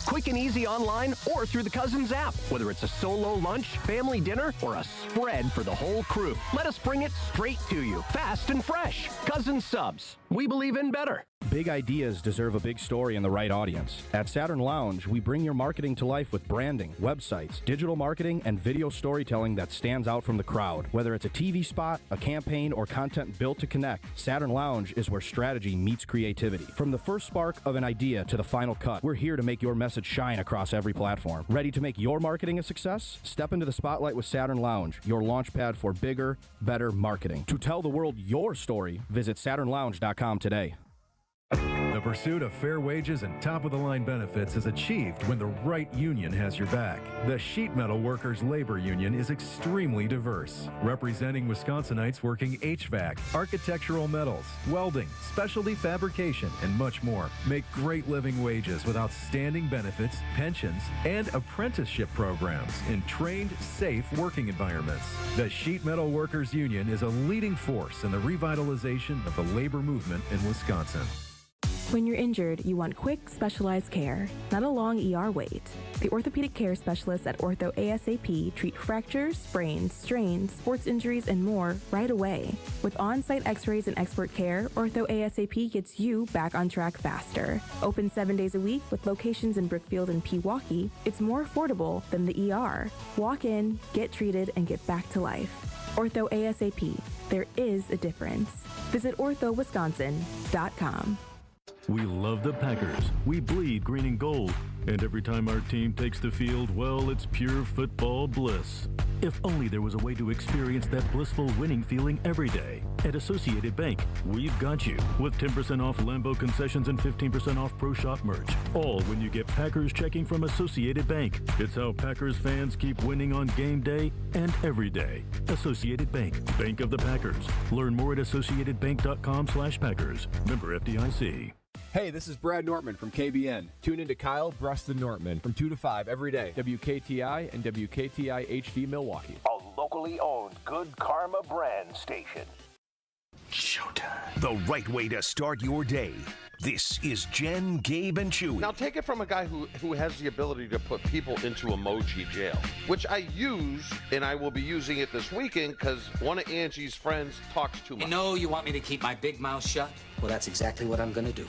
Quick and easy online or through the Cousins app. Whether it's a solo lunch, family dinner, or a spread for the whole crew, let us bring it straight to you, fast and fresh. Cousins Subs. We believe in better. Big ideas deserve a big story and the right audience. At Saturn Lounge, we bring your marketing to life with branding, websites, digital marketing, and video storytelling that stands out from the crowd. Whether it's a TV spot, a campaign, or content built to connect, Saturn Lounge is where strategy meets creativity. From the first spark of an idea to the final cut, we're here to make your message shine across every platform. Ready to make your marketing a success? Step into the spotlight with Saturn Lounge, your launch pad for bigger, better marketing. To tell the world your story, visit SaturnLounge.com today. The pursuit of fair wages and top-of-the-line benefits is achieved when the right union has your back. The Sheet Metal Workers Labor Union is extremely diverse, representing Wisconsinites working HVAC, architectural metals, welding, specialty fabrication, and much more. Make great living wages with outstanding benefits, pensions, and apprenticeship programs in trained, safe working environments. The Sheet Metal Workers Union is a leading force in the revitalization of the labor movement in Wisconsin. When you're injured, you want quick, specialized care, not a long ER wait. The orthopedic care specialists at Ortho ASAP treat fractures, sprains, strains, sports injuries, and more right away. With on-site x-rays and expert care, Ortho ASAP gets you back on track faster. Open 7 days a week with locations in Brookfield and Pewaukee, it's more affordable than the ER. Walk in, get treated, and get back to life. Ortho ASAP. There is a difference. Visit orthowisconsin.com. We love the Packers. We bleed green and gold. And every time our team takes the field, well, it's pure football bliss. If only there was a way to experience that blissful winning feeling every day. At Associated Bank, we've got you. With 10% off Lambeau concessions and 15% off Pro Shop merch. All when you get Packers checking from Associated Bank. It's how Packers fans keep winning on game day and every day. Associated Bank. Bank of the Packers. Learn more at associatedbank.com/Packers. Member FDIC. Hey, this is Brad Nortman from KBN. Tune in to Kyle Bruston Nortman from 2 to 5 every day. WKTI and WKTI HD Milwaukee. A locally owned Good Karma brand station. Showtime. The right way to start your day. This is Jen, Gabe, and Chewy. Now take it from a guy who has the ability to put people into emoji jail, which I use, and I will be using it this weekend because one of Angie's friends talks too much. You know you want me to keep my big mouth shut? Well, that's exactly what I'm going to do.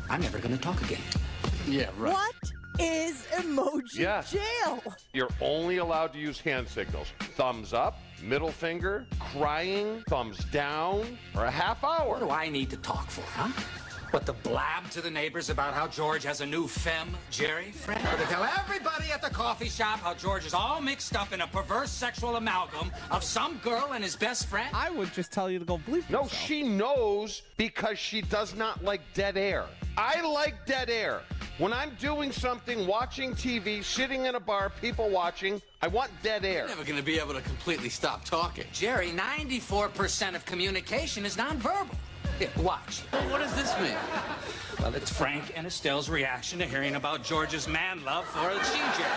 I'm never going to talk again. Yeah, right. What is emoji jail? You're only allowed to use hand signals. Thumbs up, middle finger, crying, thumbs down, or a half hour. What do I need to talk for, huh? What, to blab to the neighbors about how George has a new femme, Jerry, friend? Or to tell everybody at the coffee shop how George is all mixed up in a perverse sexual amalgam of some girl and his best friend? I would just tell you to go bleep yourself. No, she knows because she does not like dead air. I like dead air. When I'm doing something, watching TV, sitting in a bar, people watching, I want dead air. You're never going to be able to completely stop talking. Jerry, 94% of communication is nonverbal. Here, watch. What does this mean? Well, it's Frank and Estelle's reaction to hearing about George's man love for a ginger.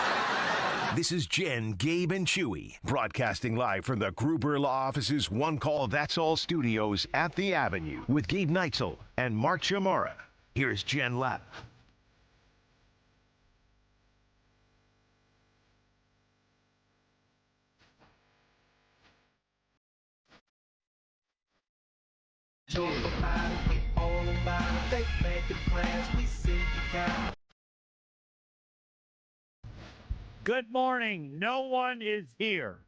This is Jen, Gabe, and Chewy, broadcasting live from the Gruber Law Office's One Call That's All studios at the Avenue with Gabe Neitzel and Mark Chamara. Here's Jen Lapp. Good morning. No one is here.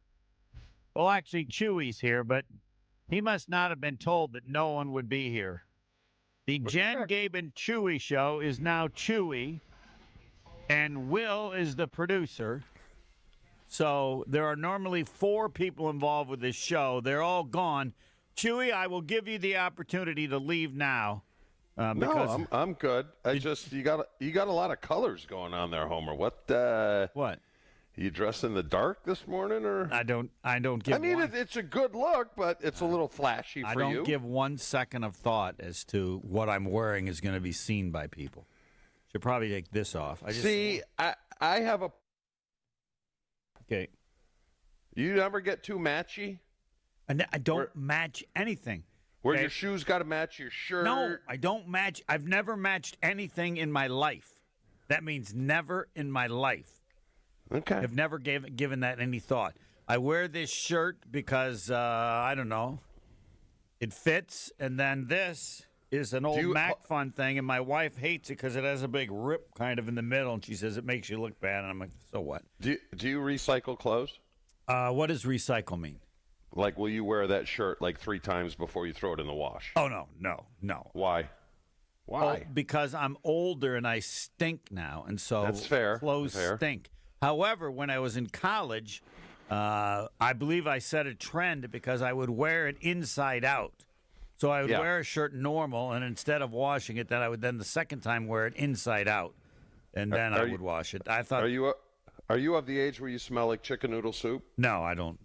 Well, actually, Chewy's here, but he must not have been told that no one would be here. The Jen, Gabe, and Chewy show is now Chewy, and Will is the producer. So there are normally 4 people involved with this show. They're all gone. Chewy, I will give you the opportunity to leave now. No, I'm good. I just you got a lot of colors going on there, Homer. What? What? You dressed in the dark this morning, or I don't give. I mean, it's a good look, but it's a little flashy for you. I don't give 1 second of thought as to what I'm wearing is going to be seen by people. Should probably take this off. I have a. Okay. You never get too matchy. I don't match anything. Where your shoes got to match your shirt. No, I don't match. I've never matched anything in my life. That means never in my life. Okay. I've never given that any thought. I wear this shirt because, I don't know, it fits, and then this is an old Mac Fun thing, and my wife hates it because it has a big rip kind of in the middle, and she says it makes you look bad, and I'm like, so what? Do you recycle clothes? What does recycle mean? Like, will you wear that shirt like 3 times before you throw it in the wash? Oh, no. Why? Oh, because I'm older and I stink now, and so that's fair. Clothes stink. However, when I was in college, I believe I set a trend because I would wear it inside out. So I would wear a shirt normal, and instead of washing it, then I would the second time wear it inside out, and then I would wash it. I thought. Are you of the age where you smell like chicken noodle soup? No, I don't.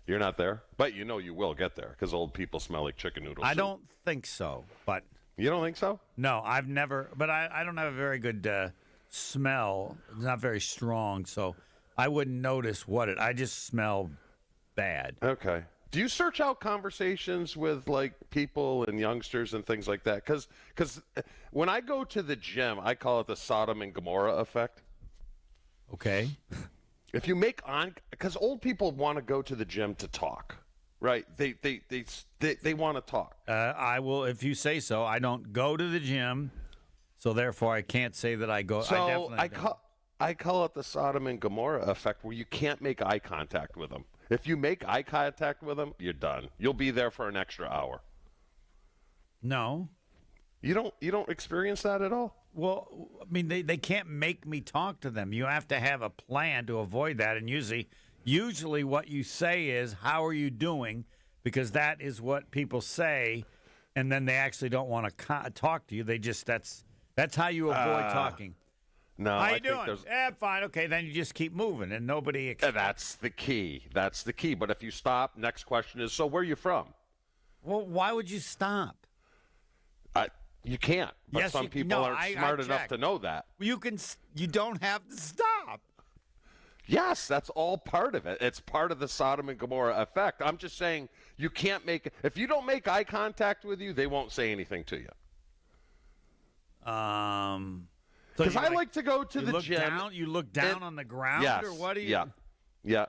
You're not there, but you know you will get there because old people smell like chicken noodle soup. I don't think so, but you don't think so? No, I've never. But I don't have a very good smell. It's not very strong, so I wouldn't notice I just smell bad. Okay. Do you search out conversations with like people and youngsters and things like that? Because when I go to the gym, I call it the Sodom and Gomorrah effect. Okay. If you make because old people want to go to the gym to talk, right? They want to talk. I will, if you say so. I don't go to the gym, so therefore I can't say that I go. So I call it the Sodom and Gomorrah effect, where you can't make eye contact with them. If you make eye contact with them, you're done. You'll be there for an extra hour. No. You don't experience that at all? Well, I mean, they can't make me talk to them. You have to have a plan to avoid that. And usually what you say is, how are you doing? Because that is what people say, and then they actually don't want to talk to you. They just that's how you avoid talking. No, how you doing? Fine. Okay, then you just keep moving, and nobody. That's the key. That's the key. But if you stop, next question is, so where are you from? Well, why would you stop? You can't. But some people aren't smart enough to know that. You don't have to stop. Yes, that's all part of it. It's part of the Sodom and Gomorrah effect. I'm just saying you can't if you don't make eye contact with you, they won't say anything to you. Because I like to go to the gym. You look down on the ground, yes, or what do you? Yeah.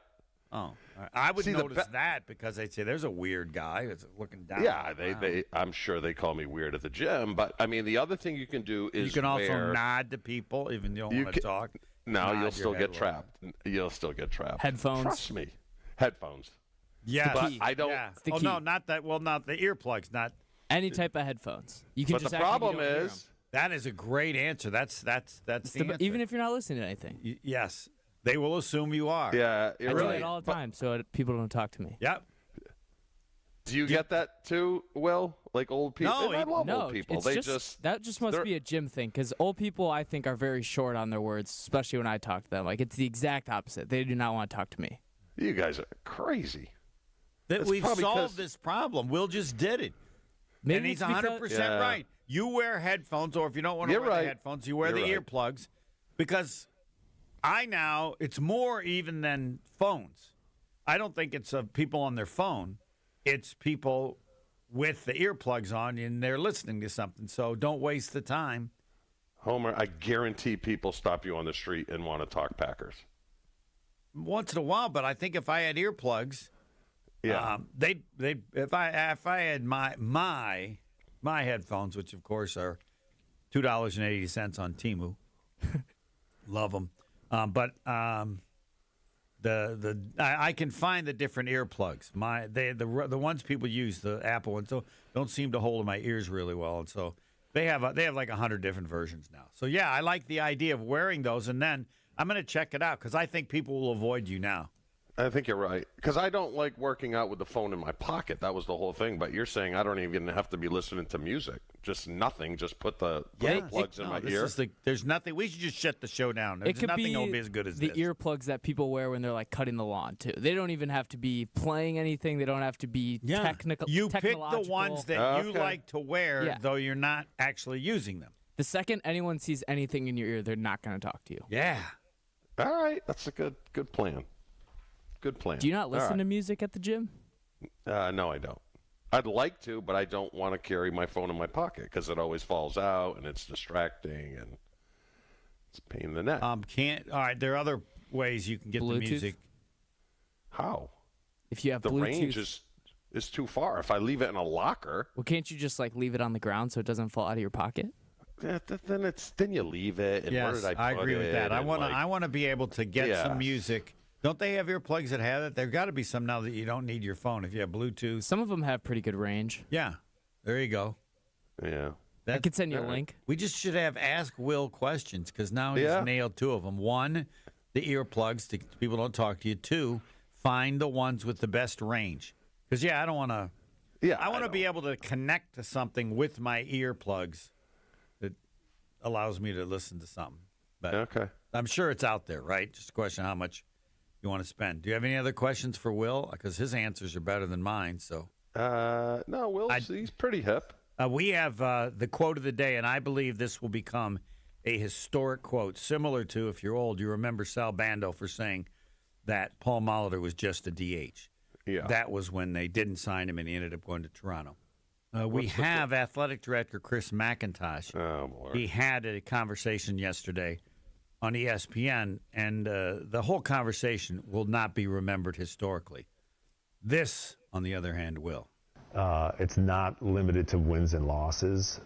Oh, I would notice that because they'd say, "There's a weird guy that's looking down." Yeah, I'm sure they call me weird at the gym, but I mean, the other thing you can do is you can also nod to people, even though you don't want to talk. No, you'll still get trapped. You'll still get trapped. Headphones. Trust me, headphones. Yeah, but I don't. Yeah. It's the oh key. no, not that. Well, not the earplugs. Not any type of headphones. You can but just. The problem is. That is a great answer. That's the answer. Even if you're not listening to anything. Yes. They will assume you are. Yeah, I do it all the time, so people don't talk to me. Yep. Do you get that too, Will? Like old people? No, I love old people. That just must be a gym thing, because old people, I think, are very short on their words, especially when I talk to them. Like, it's the exact opposite. They do not want to talk to me. You guys are crazy. We've solved this problem. Will just did it. Maybe and he's it's 100% right. You wear headphones, or if you don't want to wear the headphones, you wear the earplugs, because it's more even than phones. I don't think it's people on their phone. It's people with the earplugs on and they're listening to something. So don't waste the time. Homer, I guarantee people stop you on the street and want to talk Packers. Once in a while, but I think if I had earplugs, if I had my headphones, which of course are $2.80 on Temu, love them. But I can find the different earplugs. The ones people use, the Apple ones, don't seem to hold in my ears really well, and so they have like 100 different versions now. So yeah, I like the idea of wearing those, and then I'm going to check it out because I think people will avoid you now. I think you're right. Because I don't like working out with the phone in my pocket. That was the whole thing. But you're saying I don't even have to be listening to music. Just nothing. Just put the plugs in my ear. There's nothing. We should just shut the show down. It could nothing be will be as good as the this. earplugs that people wear when they're like cutting the lawn too. They don't even have to be playing anything. They don't have to be technical. You pick the ones that you like to wear, though you're not actually using them. The second anyone sees anything in your ear, they're not going to talk to you. Yeah. All right. That's a good plan. Good plan. Do you not listen to music at the gym? No, I don't. I'd like to, but I don't want to carry my phone in my pocket because it always falls out and it's distracting. And It's a pain in the neck. All right, there are other ways you can get Bluetooth? the music. How? If you have The Bluetooth, range is too far. If I leave it in a locker, well, can't you just like leave it on the ground so it doesn't fall out of your pocket? then you leave it. And where Yes, did I put agree with that. I and, want to be able to get some music. Don't they have earplugs that have it? There've got to be some now that you don't need your phone if you have Bluetooth. Some of them have pretty good range. Yeah, there you go. Yeah. I could send you a link. We just should have Ask Will questions because now he's nailed 2 of them. 1, the earplugs to people don't talk to you. 2, find the ones with the best range. Because I don't want to. Yeah, I want to be able to connect to something with my earplugs that allows me to listen to something. But okay, I'm sure it's out there, right? Just a question of how much you want to spend. Do you have any other questions for Will? Because his answers are better than mine. So no, Will, he's pretty hip. We have the quote of the day, and I believe this will become a historic quote, similar to, if you're old, you remember Sal Bando for saying that Paul Molitor was just a DH. Yeah. That was when they didn't sign him, and he ended up going to Toronto. We have athletic director Chris McIntosh. Oh, Lord. He had a conversation yesterday on ESPN, and the whole conversation will not be remembered historically. This, on the other hand, will. It's not limited to wins and losses.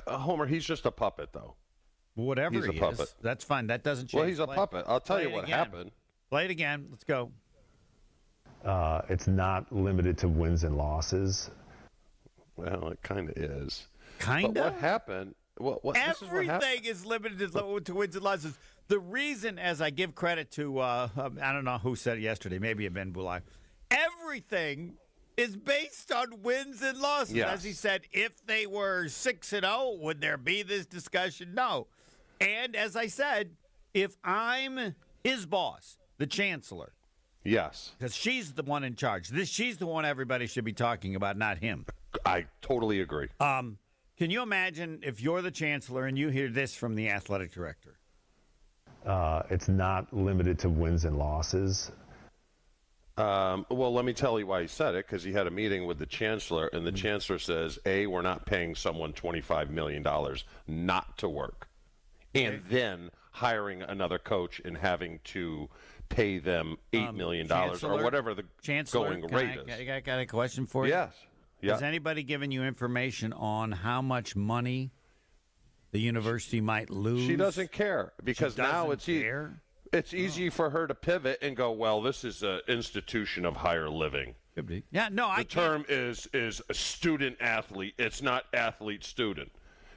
Homer, he's just a puppet, though. Whatever he's he a puppet. is, that's fine. That doesn't change. Well, he's a puppet. I'll tell you what happened. Play it again. Let's go. It's not limited to wins and losses. Well, it kind of is. Kind of? What happened? Everything is limited to wins and losses. The reason, as I give credit to, I don't know who said it yesterday, maybe Ben Bulai, everything is based on wins and losses. Yes. As he said, if they were 6-0, would there be this discussion? No. And as I said, if I'm his boss, the chancellor. Yes. Because she's the one in charge. She's the one everybody should be talking about, not him. I totally agree. Can you imagine if you're the chancellor and you hear this from the athletic director? It's not limited to wins and losses. Well, let me tell you why he said it, because he had a meeting with the chancellor, and the chancellor says, A, we're not paying someone $25 million not to work, and then hiring another coach and having to pay them $8 million or whatever the going rate is. I got a question for you. Yes. Yeah. Has anybody given you information on how much money the university might lose? She doesn't care, because now it's easy for her to pivot and go, well, this is an institution of higher living. Could be. Yeah, no, the term is a student athlete. It's not athlete student.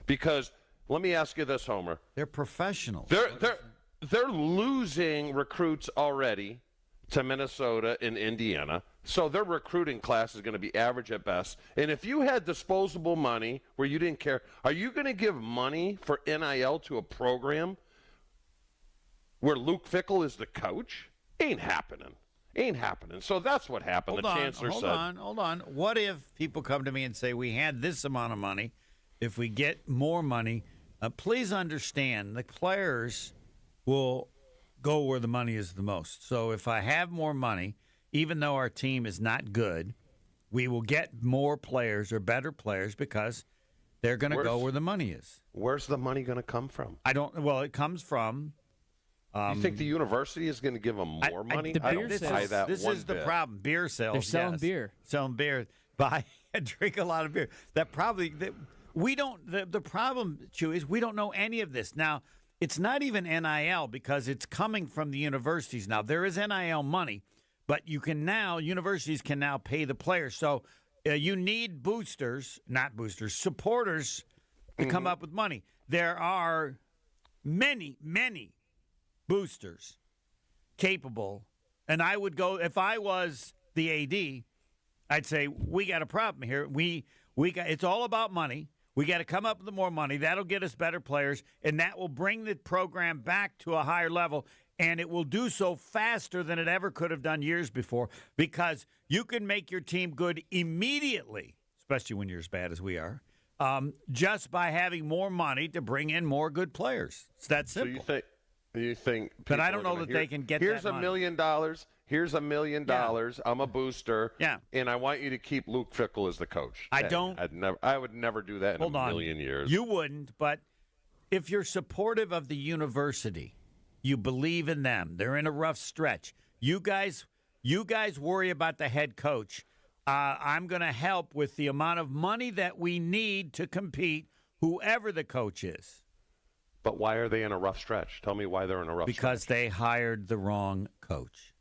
Because let me ask you this, Homer. They're professionals. They're losing recruits already to Minnesota and Indiana. So their recruiting class is going to be average at best. And if you had disposable money where you didn't care, are you going to give money for NIL to a program where Luke Fickell is the coach? Ain't happening. So that's what happened. Hold on. What if people come to me and say, we had this amount of money. If we get more money, please understand the players will go where the money is the most. So if I have more money, even though our team is not good, we will get more players or better players because they're going to go where the money is. Where's the money going to come from? It comes from... you think the university is going to give them more money? The beer sales. This is the problem. Beer sales. They're selling beer. Selling beer. Buy and drink a lot of beer. The problem, Chewy, is we don't know any of this. Now, it's not even NIL because it's coming from the universities now. There is NIL money, but universities can now pay the players. So you need supporters to come up with money. There are many, many boosters capable, and I would go, if I was the AD, I'd say we got a problem here. It's all about money. We got to come up with more money. That'll get us better players, and that will bring the program back to a higher level, and it will do so faster than it ever could have done years before, because you can make your team good immediately, especially when you're as bad as we are, just by having more money to bring in more good players. It's that simple. So you think but I don't know that they can get here's that $1 money. million here's $1 million. I'm a booster. Yeah. And I want you to keep Luke Fickell as the coach. I would never do that in a million years. You wouldn't, but if you're supportive of the university, you believe in them. They're in a rough stretch. You guys worry about the head coach. I'm going to help with the amount of money that we need to compete, whoever the coach is. But why are they in a rough stretch? Tell me why they're in a rough stretch. Because they hired the wrong coach.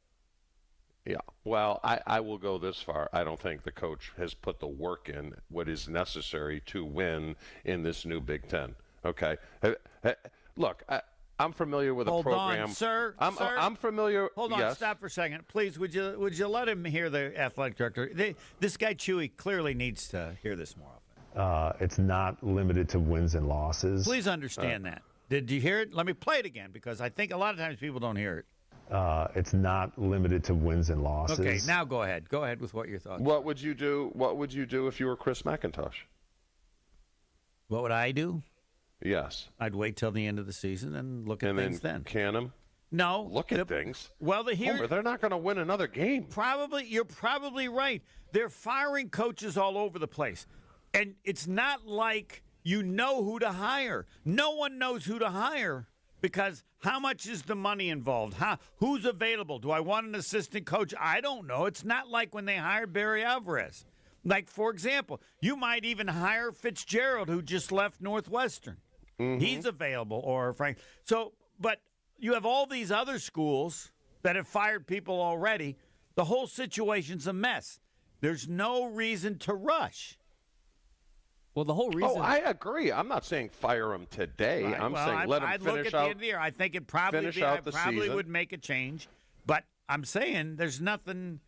Yeah. Well, I will go this far. I don't think the coach has put the work in what is necessary to win in this new Big Ten. Okay. Look, I'm familiar with the program. Hold on, sir. I'm familiar. Hold on. Yes. Stop for a second. Please, would you let him hear the athletic director? This guy, Chewy, clearly needs to hear this more often. It's not limited to wins and losses. Please understand that. Did you hear it? Let me play it again because I think a lot of times people don't hear it. It's not limited to wins and losses. Okay, now go ahead. Go ahead with what your thoughts. What would you do? What would you do if you were Chris McIntosh? What would I do? Yes. I'd wait till the end of the season and look at things then. Can them? No. Look at things. Well, they're not going to win another game. You're probably right. They're firing coaches all over the place. And it's not like you know who to hire. No one knows who to hire because how much is the money involved? Who's available? Do I want an assistant coach? I don't know. It's not like when they hired Barry Alvarez. Like, for example, you might even hire Fitzgerald, who just left Northwestern. Mm-hmm. He's available, or Frank. But you have all these other schools that have fired people already. The whole situation's a mess. There's no reason to rush. Well, the whole reason. Oh, I agree. I'm not saying fire him today. Right. I'm saying let him I'd finish look at out. the end of the year. I think it probably would make a change. But I'm saying there's nothing.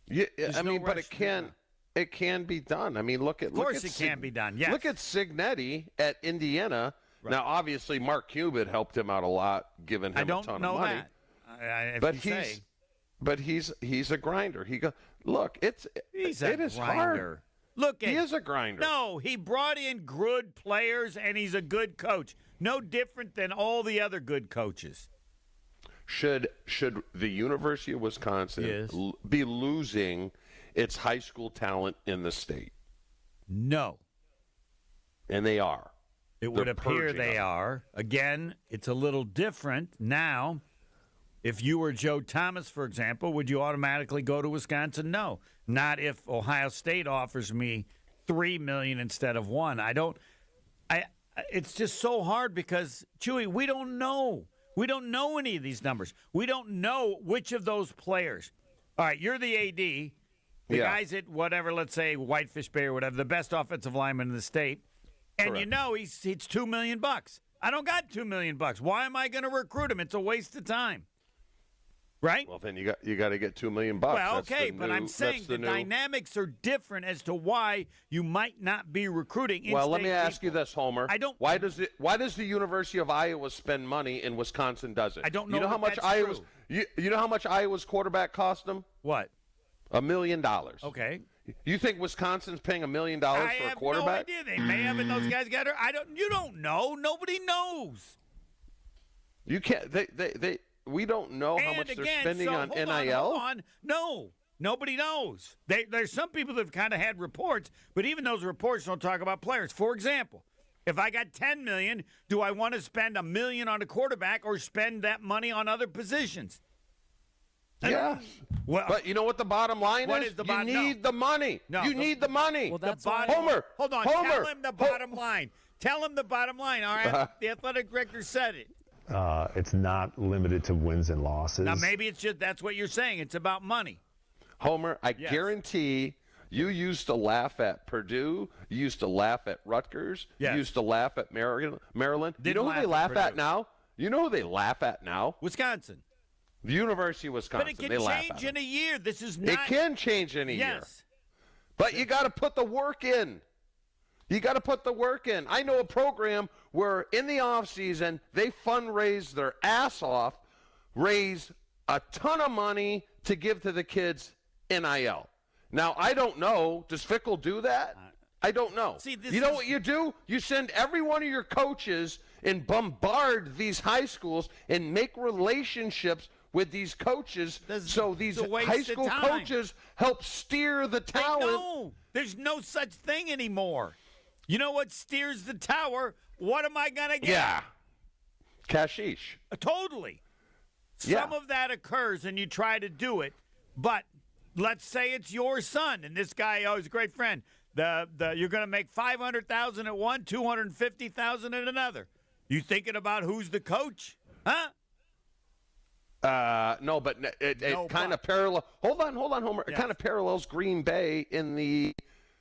Yeah, I mean, but it can be done. I mean, look at. Of course, it can be done. Yes. Look at Cignetti at Indiana. Right. Now, obviously, Mark Cuban helped him out a lot, giving him a ton of money. But he's a grinder. It is hard. He is a grinder. No, he brought in good players, and he's a good coach. No different than all the other good coaches. Should the University of Wisconsin be losing its high school talent in the state? No. And they are. It would appear they are. Again, it's a little different now. If you were Joe Thomas, for example, would you automatically go to Wisconsin? No. Not if Ohio State offers me $3 million instead of $1 million. I don't. It's just so hard because, Chewy, we don't know. We don't know any of these numbers. We don't know which of those players. All right, you're the AD. The guy's at whatever, let's say Whitefish Bay or whatever, the best offensive lineman in the state. And Correct. you know it's $2 million. I don't got $2 million. Why am I going to recruit him? It's a waste of time. Right? Well, then you got to get $2 million. Well, okay, but I'm saying the dynamics are different as to why you might not be recruiting. Well, let me ask you this, Homer. I don't. Why does the University of Iowa spend money and Wisconsin doesn't? I don't know. You know how much Iowa's you know how much Iowa's quarterback cost them? What? $1 million. Okay. You think Wisconsin's paying $1 million for a quarterback? I have no idea. They may have, and those guys got her. You don't know. Nobody knows. You can't. We don't know how much they're spending on NIL. Hold on. No, nobody knows. There's some people that have kind of had reports, but even those reports don't talk about players. For example, if I got $10 million, do I want to spend $1 million on a quarterback or spend that money on other positions? Yes. Well, but you know what the bottom line is? You need the money. No, you need the money. Well, that's Homer. Hold on. Homer. Tell him the bottom line. Tell him the bottom line. All right. The athletic director said it. It's not limited to wins and losses. Now, maybe it's just that's what you're saying. It's about money. Homer, I guarantee you used to laugh at Purdue. You used to laugh at Rutgers. Yes. You used to laugh at Maryland. You know who they laugh at now? You know who they laugh at now? Wisconsin. The University of Wisconsin. But it can change in a year. This is not. It can change in a year. But you got to put the work in. You got to put the work in. I know a program where in the offseason they fundraise their ass off, raise a ton of money to give to the kids NIL. Now, I don't know. Does Fickell do that? I don't know. See, you know what you do? You send every one of your coaches and bombard these high schools and make relationships with these coaches. So these high school coaches help steer the talent. No, there's no such thing anymore. You know what steers the tower? What am I going to get? Yeah. Cashish. Totally. Some of that occurs and you try to do it, but let's say it's your son and this guy, he's a great friend. You're going to make $500,000 at one, $250,000 at another. You thinking about who's the coach? Huh? No, but it kind of parallel. Hold on, Homer. It kind of parallels Green Bay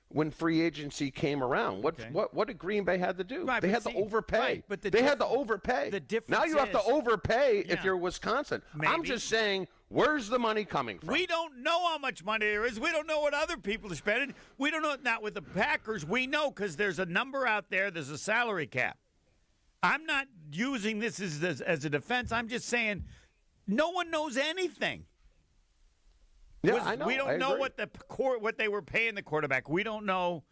when free agency came around. What did Green Bay had to do? Right, they had to overpay. Right, but they had to overpay. The difference now you have to overpay if Yeah. you're Wisconsin. Maybe. I'm just saying, where's the money coming from? We don't know how much money there is. We don't know what other people are spending. We don't know. Not with the Packers. We know because there's a number out there. There's a salary cap. I'm not using this as a defense. I'm just saying no one knows anything. Yeah, I know. We don't know what they were paying the quarterback. We don't know.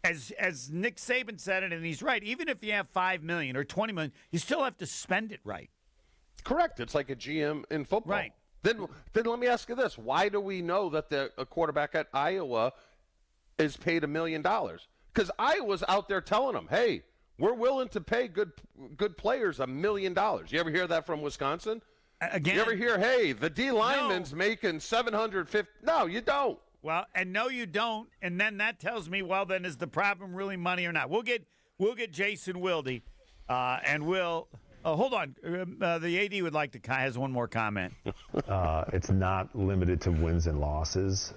As Nick Saban said it, and he's right. Even if you have $5 million or $20 million, you still have to spend it right. Correct. It's like a GM in football. Right. Then let me ask you this: why do we know that a quarterback at Iowa is paid $1 million? Because Iowa's out there telling them, "Hey, we're willing to pay good players $1 million." You ever hear that from Wisconsin? Again, you ever hear, "Hey, the D lineman's making $750"? No, you don't. Well, and no, you don't. And then that tells me, well, then is the problem really money or not? We'll get Jason Wilde, and we'll. Hold on. The AD would like to has one more comment. It's not limited to wins and losses.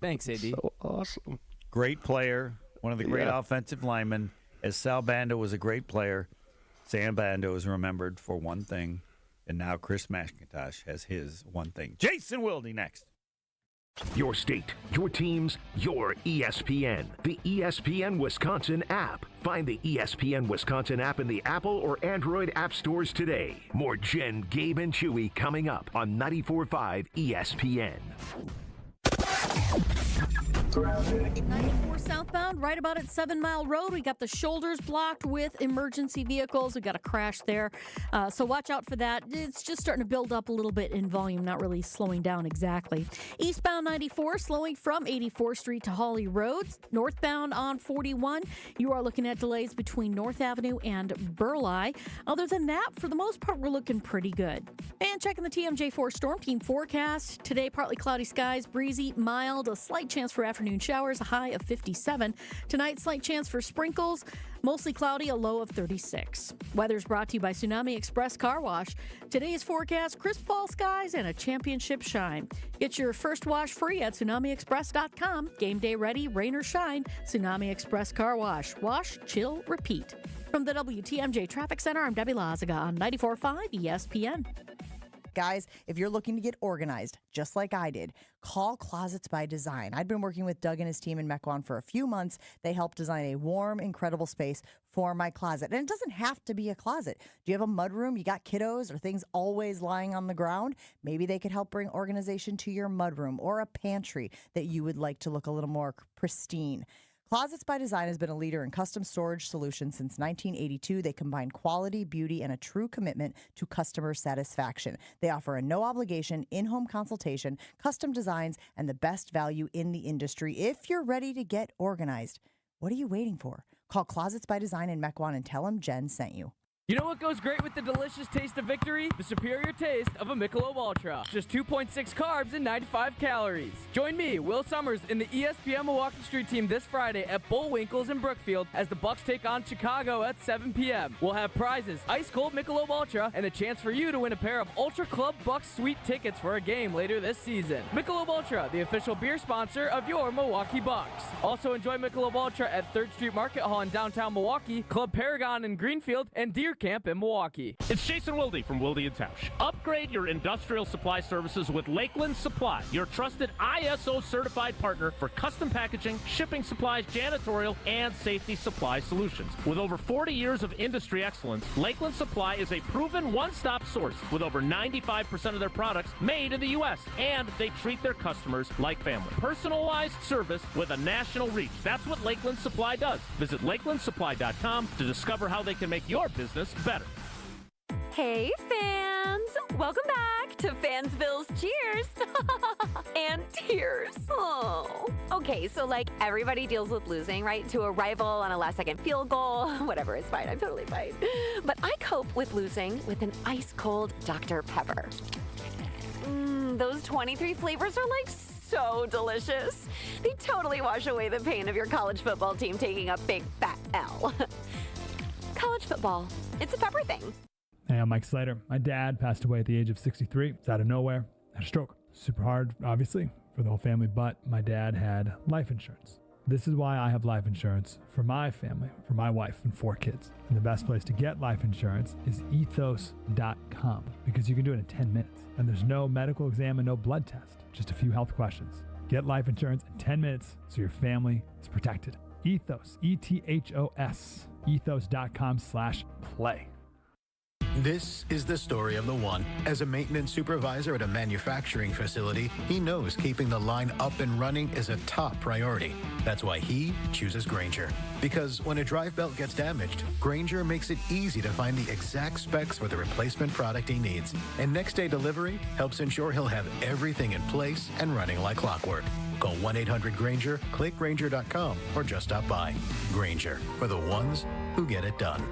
Thanks, AD. So awesome. Great player, one of the great offensive linemen. As Sal Bando was a great player, Sam Bando is remembered for one thing, and now Chris McIntosh has his one thing. Jason Wilde next. Your state, your teams, your ESPN. The ESPN Wisconsin app. Find the ESPN Wisconsin app in the Apple or Android app stores today. More Jen, Gabe, and Chewy coming up on 94.5 ESPN. 94 southbound, right about at 7 Mile Road. We got the shoulders blocked with emergency vehicles. We got a crash there. So watch out for that. It's just starting to build up a little bit in volume, not really slowing down exactly. Eastbound 94, slowing from 84th Street to Hawley Road. Northbound on 41, you are looking at delays between North Avenue and Burleigh. Other than that, for the most part, we're looking pretty good. And checking the TMJ4 Storm Team forecast. Today, partly cloudy skies, breezy, mild, a slight chance for afternoon showers, a high of 57. Tonight, slight chance for sprinkles, mostly cloudy, a low of 36. Weather's brought to you by Tsunami Express Car Wash. Today's forecast, crisp fall skies and a championship shine. Get your first wash free at TsunamiExpress.com. Game day ready, rain or shine, Tsunami Express Car Wash. Wash, chill, repeat. From the WTMJ Traffic Center, I'm Debbie Lazaga on 94.5 ESPN. Guys, if you're looking to get organized, just like I did, call Closets by Design. I've been working with Doug and his team in Mequon for a few months. They helped design a warm, incredible space for my closet. And it doesn't have to be a closet. Do you have a mudroom? You got kiddos or things always lying on the ground? Maybe they could help bring organization to your mudroom or a pantry that you would like to look a little more pristine. Closets by Design has been a leader in custom storage solutions since 1982. They combine quality, beauty, and a true commitment to customer satisfaction. They offer a no-obligation, in-home consultation, custom designs, and the best value in the industry. If you're ready to get organized, what are you waiting for? Call Closets by Design in Mequon and tell them Jen sent you. You know what goes great with the delicious taste of victory? The superior taste of a Michelob Ultra. Just 2.6 carbs and 95 calories. Join me, Will Summers, in the ESPN Milwaukee Street Team this Friday at Bullwinkle's in Brookfield as the Bucks take on Chicago at 7 p.m. We'll have prizes, ice-cold Michelob Ultra, and a chance for you to win a pair of Ultra Club Bucks Suite tickets for a game later this season. Michelob Ultra, the official beer sponsor of your Milwaukee Bucks. Also enjoy Michelob Ultra at 3rd Street Market Hall in downtown Milwaukee, Club Paragon in Greenfield, and Deer Camp in Milwaukee. It's Jason Wilde from Wilde & Tausch. Upgrade your industrial supply services with Lakeland Supply, your trusted ISO certified partner for custom packaging, shipping supplies, janitorial, and safety supply solutions. With over 40 years of industry excellence, Lakeland Supply is a proven one-stop source with over 95% of their products made in the U.S., and they treat their customers like family. Personalized service with a national reach. That's what Lakeland Supply does. Visit lakelandsupply.com to discover how they can make your business better. Hey, fans! fans! Welcome back to Fansville's Cheers and Tears. Oh. Okay, so like everybody deals with losing, right? To a rival on a last-second field goal. Whatever, it's fine. I'm totally fine. But I cope with losing with an ice-cold Dr. Pepper. Those 23 flavors are like so delicious. They totally wash away the pain of your college football team taking a big fat L. College football, it's a pepper thing. Hey, I'm Mike Slater. My dad passed away at the age of 63. It's out of nowhere. Had a stroke. Super hard, obviously, for the whole family, but my dad had life insurance. This is why I have life insurance for my family, for my wife and 4 kids. And the best place to get life insurance is ethos.com because you can do it in 10 minutes. And there's no medical exam and no blood test, just a few health questions. Get life insurance in 10 minutes so your family is protected. Ethos, E-T-H-O-S, ethos.com/play. This is the story of the one. As a maintenance supervisor at a manufacturing facility, he knows keeping the line up and running is a top priority. That's why he chooses Grainger. Because when a drive belt gets damaged, Grainger makes it easy to find the exact specs for the replacement product he needs. And next day delivery helps ensure he'll have everything in place and running like clockwork. Call 1-800-GRAINGER, click Grainger.com, or just stop by. Grainger, for the ones who get it done.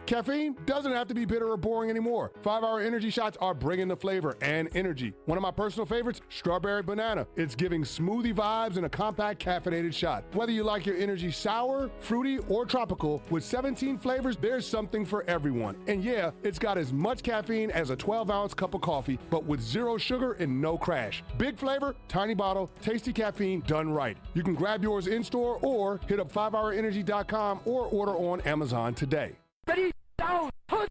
Caffeine doesn't have to be bitter or boring anymore. 5-Hour Energy shots are bringing the flavor and energy. One of my personal favorites, strawberry banana. It's giving smoothie vibes in a compact caffeinated shot. Whether you like your energy sour, fruity, or tropical, with 17 flavors, there's something for everyone. And yeah, it's got as much caffeine as a 12-ounce cup of coffee, but with 0 sugar and no crash. Big flavor, tiny bottle, tasty caffeine done right. You can grab yours in-store or hit up 5hourenergy.com or order on Amazon today. Ready, down, put.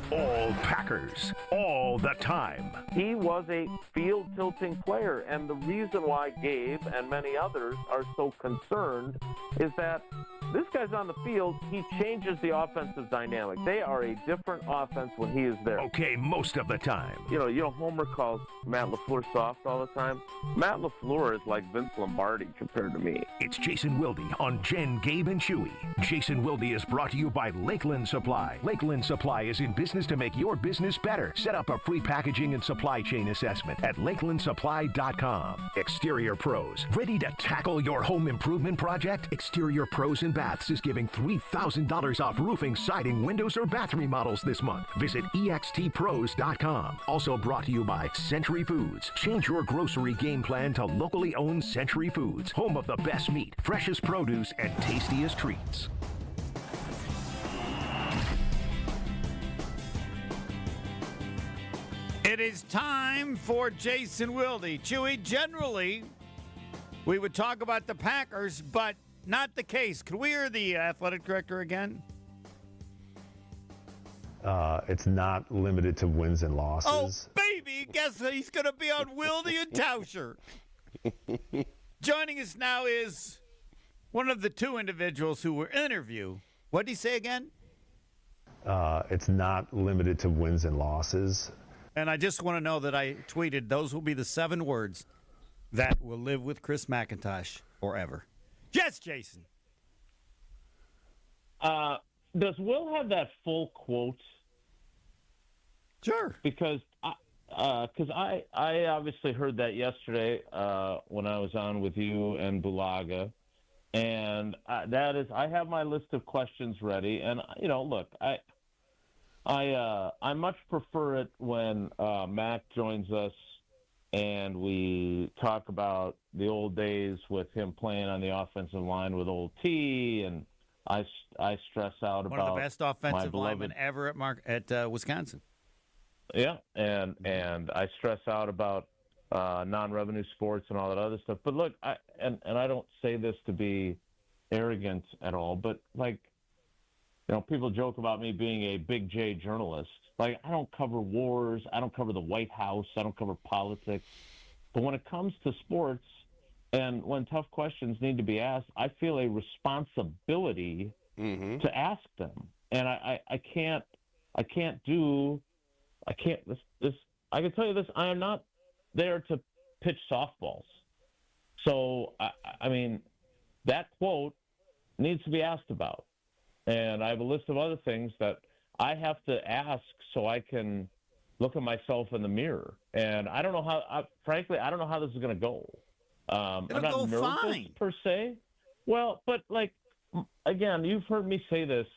All Packers, all the time. He was a field-tilting player, and the reason why Gabe and many others are so concerned is that this guy's on the field, he changes the offensive dynamic. They are a different offense when he is there. Okay, most of the time. You know, Homer calls Matt LaFleur soft all the time. Matt LaFleur is like Vince Lombardi compared to me. It's Jason Wilde on Jen, Gabe, and Chewy. Jason Wilde is brought to you by Lakeland Supply. Lakeland Supply is in business to make your business better. Set up a free packaging and supply chain assessment at lakelandsupply.com. Exterior Pros. Ready to tackle your home improvement project? Exterior Pros and Baths is giving $3,000 off roofing, siding, windows, or bath remodels this month. Visit extpros.com. Also brought to you by Century Foods. Change your grocery game plan to locally owned Century Foods, home of the best meat, freshest produce, and tastiest treats. It is time for Jason Wilde. Chewy, generally, we would talk about the Packers, but not the case. Can we hear the athletic director again? It's not limited to wins and losses. Oh, baby, guess he's going to be on Wilde and Tauscher. Joining us now is one of the 2 individuals who were interviewed. What did he say again? It's not limited to wins and losses. And I just want to know that I tweeted those will be the 7 words that will live with Chris McIntosh forever. Yes, Jason. Does Will have that full quote? Sure. Because I obviously heard that yesterday when I was on with you and Bulaga, and I have my list of questions ready. And look, I much prefer it when Mac joins us and we talk about the old days with him playing on the offensive line with old T, and I stress out about one of the best offensive linemen ever at Wisconsin. Yeah, and I stress out about non-revenue sports and all that other stuff. But look, I don't say this to be arrogant at all, but people joke about me being a big J journalist. I don't cover wars. I don't cover the White House. I don't cover politics. But when it comes to sports and when tough questions need to be asked, I feel a responsibility to ask them. And I can tell you this, I am not there to pitch softballs. So, I mean, that quote needs to be asked about. And I have a list of other things that I have to ask so I can look at myself in the mirror. And I don't know how, frankly, I don't know how this is going to go. I'm not go nervous fine. per se. Well, but like, again, you've heard me say this,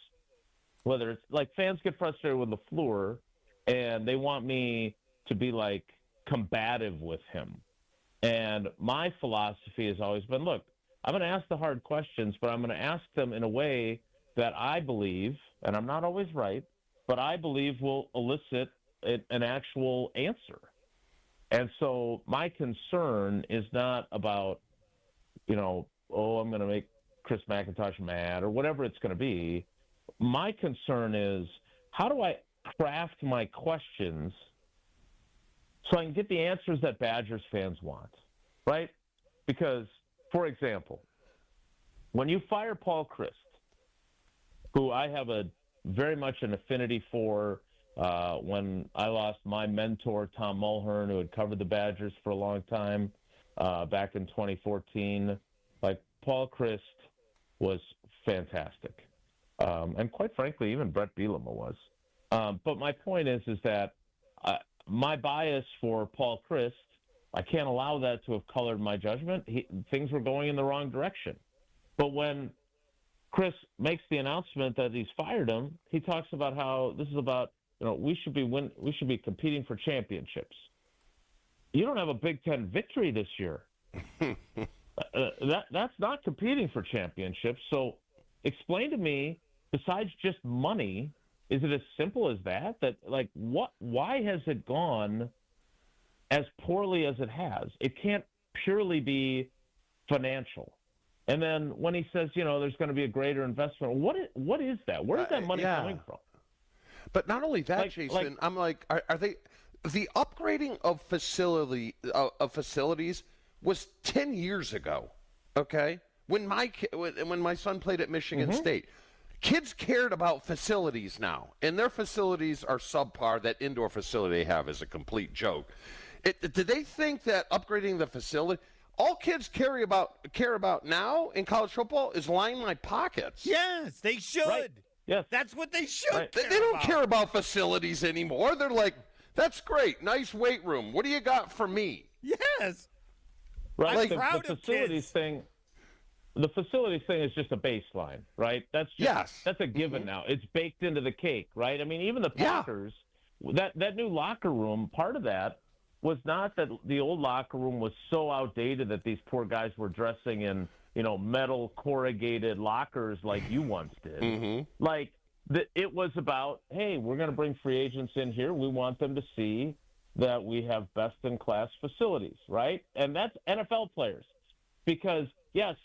whether it's like fans get frustrated with LaFleur and they want me to be like combative with him. And my philosophy has always been, look, I'm going to ask the hard questions, but I'm going to ask them in a way that I believe, and I'm not always right, but I believe will elicit an actual answer. And so my concern is not about, I'm going to make Chris McIntosh mad or whatever it's going to be. My concern is, how do I craft my questions so I can get the answers that Badgers fans want, right? Because, for example, when you fire Paul Chryst, who I have very much an affinity for, when I lost my mentor, Tom Mulhern, who had covered the Badgers for a long time, back in 2014, like Paul Chryst was fantastic. And quite frankly, even Brett Bielema was. But my point is that my bias for Paul Chryst, I can't allow that to have colored my judgment. Things were going in the wrong direction. But when Chris makes the announcement that he's fired him, he talks about how this is about, we should be competing for championships. You don't have a Big Ten victory this year. That's not competing for championships. So explain to me, besides just money, is it as simple as that? That why has it gone as poorly as it has? It can't purely be financial. And then when he says, there's going to be a greater investment, what is that? Where is that money coming from? But not only that, Jason, I'm like, are they the upgrading of facilities was 10 years ago, okay? When my son played at Michigan State. Kids cared about facilities now, and their facilities are subpar. That indoor facility they have is a complete joke. Do they think that upgrading the facility, all kids care about now in college football is lining my pockets? Yes, they should. Right. Yes. That's what they should care They don't about. care about facilities anymore. They're like, that's great, nice weight room. What do you got for me? Yes. Right. I'm proud the of facilities kids. thing. The facilities thing is just a baseline, right? That's a given now. It's baked into the cake, right? I mean, even the Packers, that new locker room, part of that was not that the old locker room was so outdated that these poor guys were dressing in, metal corrugated lockers like you once did. It was about, hey, we're going to bring free agents in here. We want them to see that we have best-in-class facilities, right? And that's NFL players. Because, yes,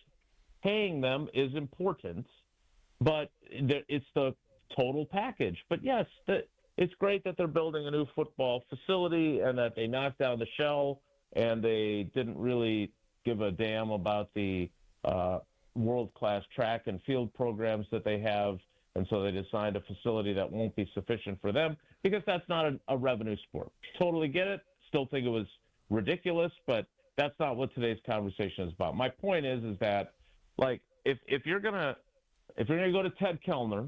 paying them is important, but it's the total package. But yes, it's great that they're building a new football facility and that they knocked down the shell and they didn't really give a damn about the world-class track and field programs that they have, and so they designed a facility that won't be sufficient for them because that's not a revenue sport. Totally get it. Still think it was ridiculous, but that's not what today's conversation is about. My point is that, like, if you're gonna go to Ted Kellner,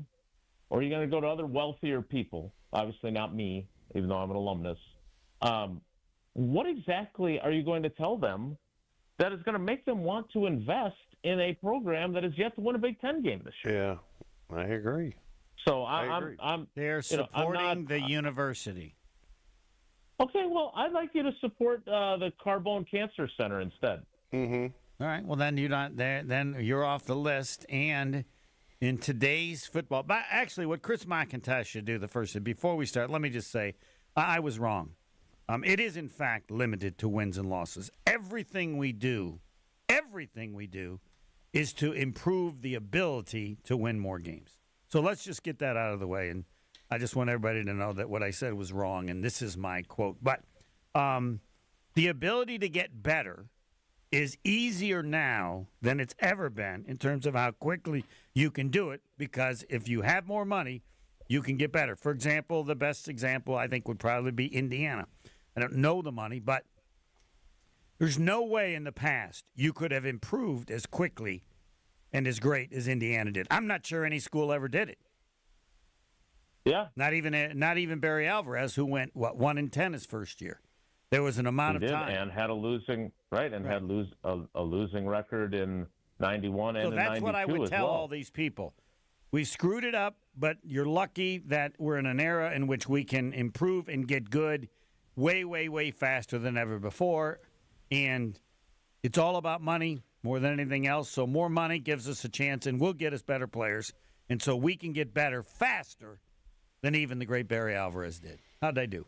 or you're gonna go to other wealthier people, obviously not me, even though I'm an alumnus, what exactly are you going to tell them that is going to make them want to invest in a program that is yet to win a Big Ten game this year? Yeah, I agree. So I'm they're supporting the university. Okay, well, I'd like you to support the Carbone Cancer Center instead. All right. Well, then you're not there. Then you're off the list. And in today's football, but actually, what Chris McIntosh should do before we start, let me just say, I was wrong. It is in fact limited to wins and losses. Everything we do is to improve the ability to win more games. So let's just get that out of the way. And I just want everybody to know that what I said was wrong. And this is my quote. But the ability to get better is easier now than it's ever been in terms of how quickly you can do it, because if you have more money, you can get better. For example, the best example I think would probably be Indiana. I don't know the money, but there's no way in the past you could have improved as quickly and as great as Indiana did. I'm not sure any school ever did it. Yeah. Not even Barry Alvarez, who went 1-10 his first year. There was an amount of time, and had a losing had a losing record in 91 and so in that's 92 what I would as tell well. all these people. We screwed it up, but you're lucky that we're in an era in which we can improve and get good way, way, way faster than ever before. And it's all about money more than anything else. So more money gives us a chance and will get us better players. And so we can get better faster than even the great Barry Alvarez did. How'd I do?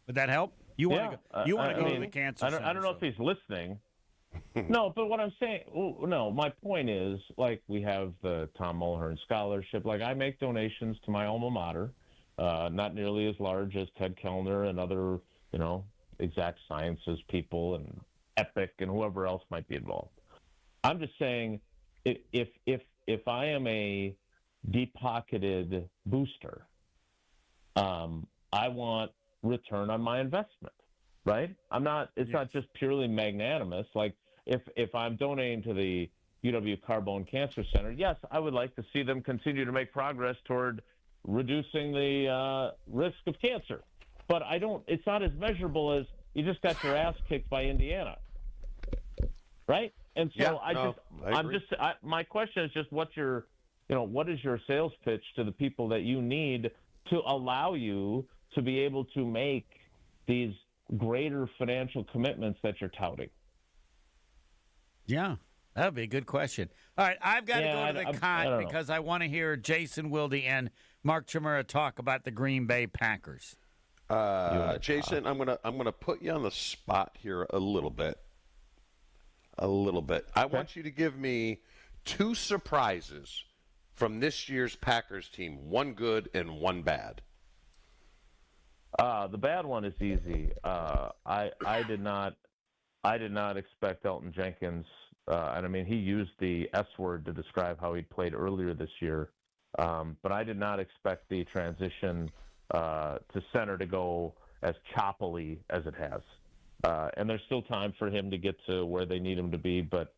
Would that help? You want to go? You want to go to the cancer center? I don't know if he's listening. No, but what I'm saying, my point is, like, we have the Tom Mulhern Scholarship. Like, I make donations to my alma mater, not nearly as large as Ted Kellner and other, exact sciences people and Epic and whoever else might be involved. I'm just saying, if I am a deep-pocketed booster, I want return on my investment, right? It's not just purely magnanimous. Like, if I'm donating to the UW Carbone Cancer Center, yes, I would like to see them continue to make progress toward reducing the risk of cancer. But it's not as measurable as you just got your ass kicked by Indiana, right? And so my question is just what is your sales pitch to the people that you need to allow you to be able to make these greater financial commitments that you're touting? Yeah, that would be a good question. All right, I've got to go to the cot because I want to hear Jason Wilde and Mark Chmura talk about the Green Bay Packers. Jason, I'm gonna put you on the spot here a little bit. I want you to give me 2 surprises from this year's Packers team, 1 good and 1 bad. The bad one is easy. I did not expect Elton Jenkins, and I mean he used the S word to describe how he played earlier this year, but I did not expect the transition to center to go as choppily as it has. And there's still time for him to get to where they need him to be, but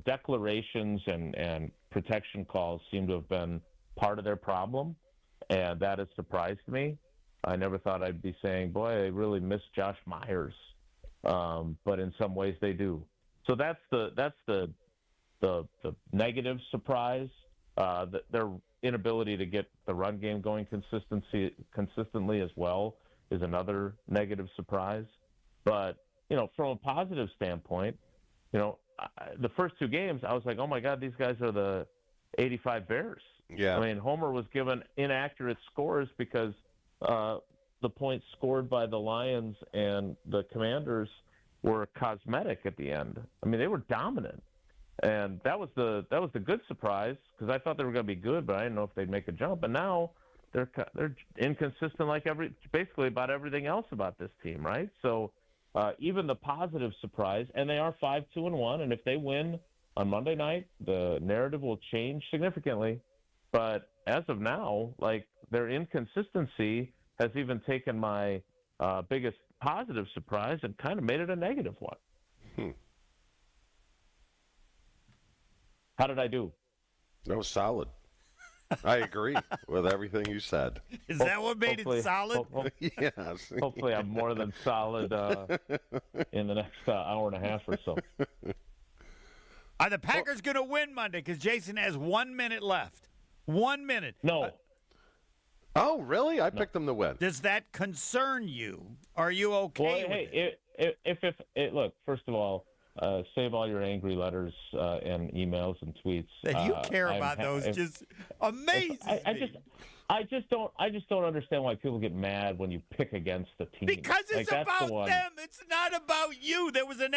declarations and protection calls seem to have been part of their problem, and that has surprised me. I never thought I'd be saying, boy, I really miss Josh Myers, but in some ways they do. So that's the negative surprise. Their inability to get the run game going consistently as well is another negative surprise. But from a positive standpoint, the first 2 games I was like, oh my God, these guys are the '85 Bears. Yeah. I mean, Homer was given inaccurate scores because the points scored by the Lions and the Commanders were cosmetic at the end. I mean, they were dominant, and that was the good surprise because I thought they were going to be good, but I didn't know if they'd make a jump. And now they're inconsistent like basically about everything else about this team, right? So even the positive surprise, and they are 5-2-1, and if they win on Monday night, the narrative will change significantly. But as of now, like, their inconsistency has even taken my biggest positive surprise and kind of made it a negative one. How did I do? That was solid. I agree with everything you said. Is that what made it solid? Yes. Hopefully I'm more than solid in the next hour and a half or so. Are the Packers going to win Monday? Because Jason has 1 minute left. 1 minute. No. Oh, really? I picked them to win. Does that concern you? Are you okay with it? Look, first of all, save all your angry letters and emails and tweets. You care about those. Just amazing. I just don't understand why people get mad when you pick against the team. Because it's about them. It's not about you. There was a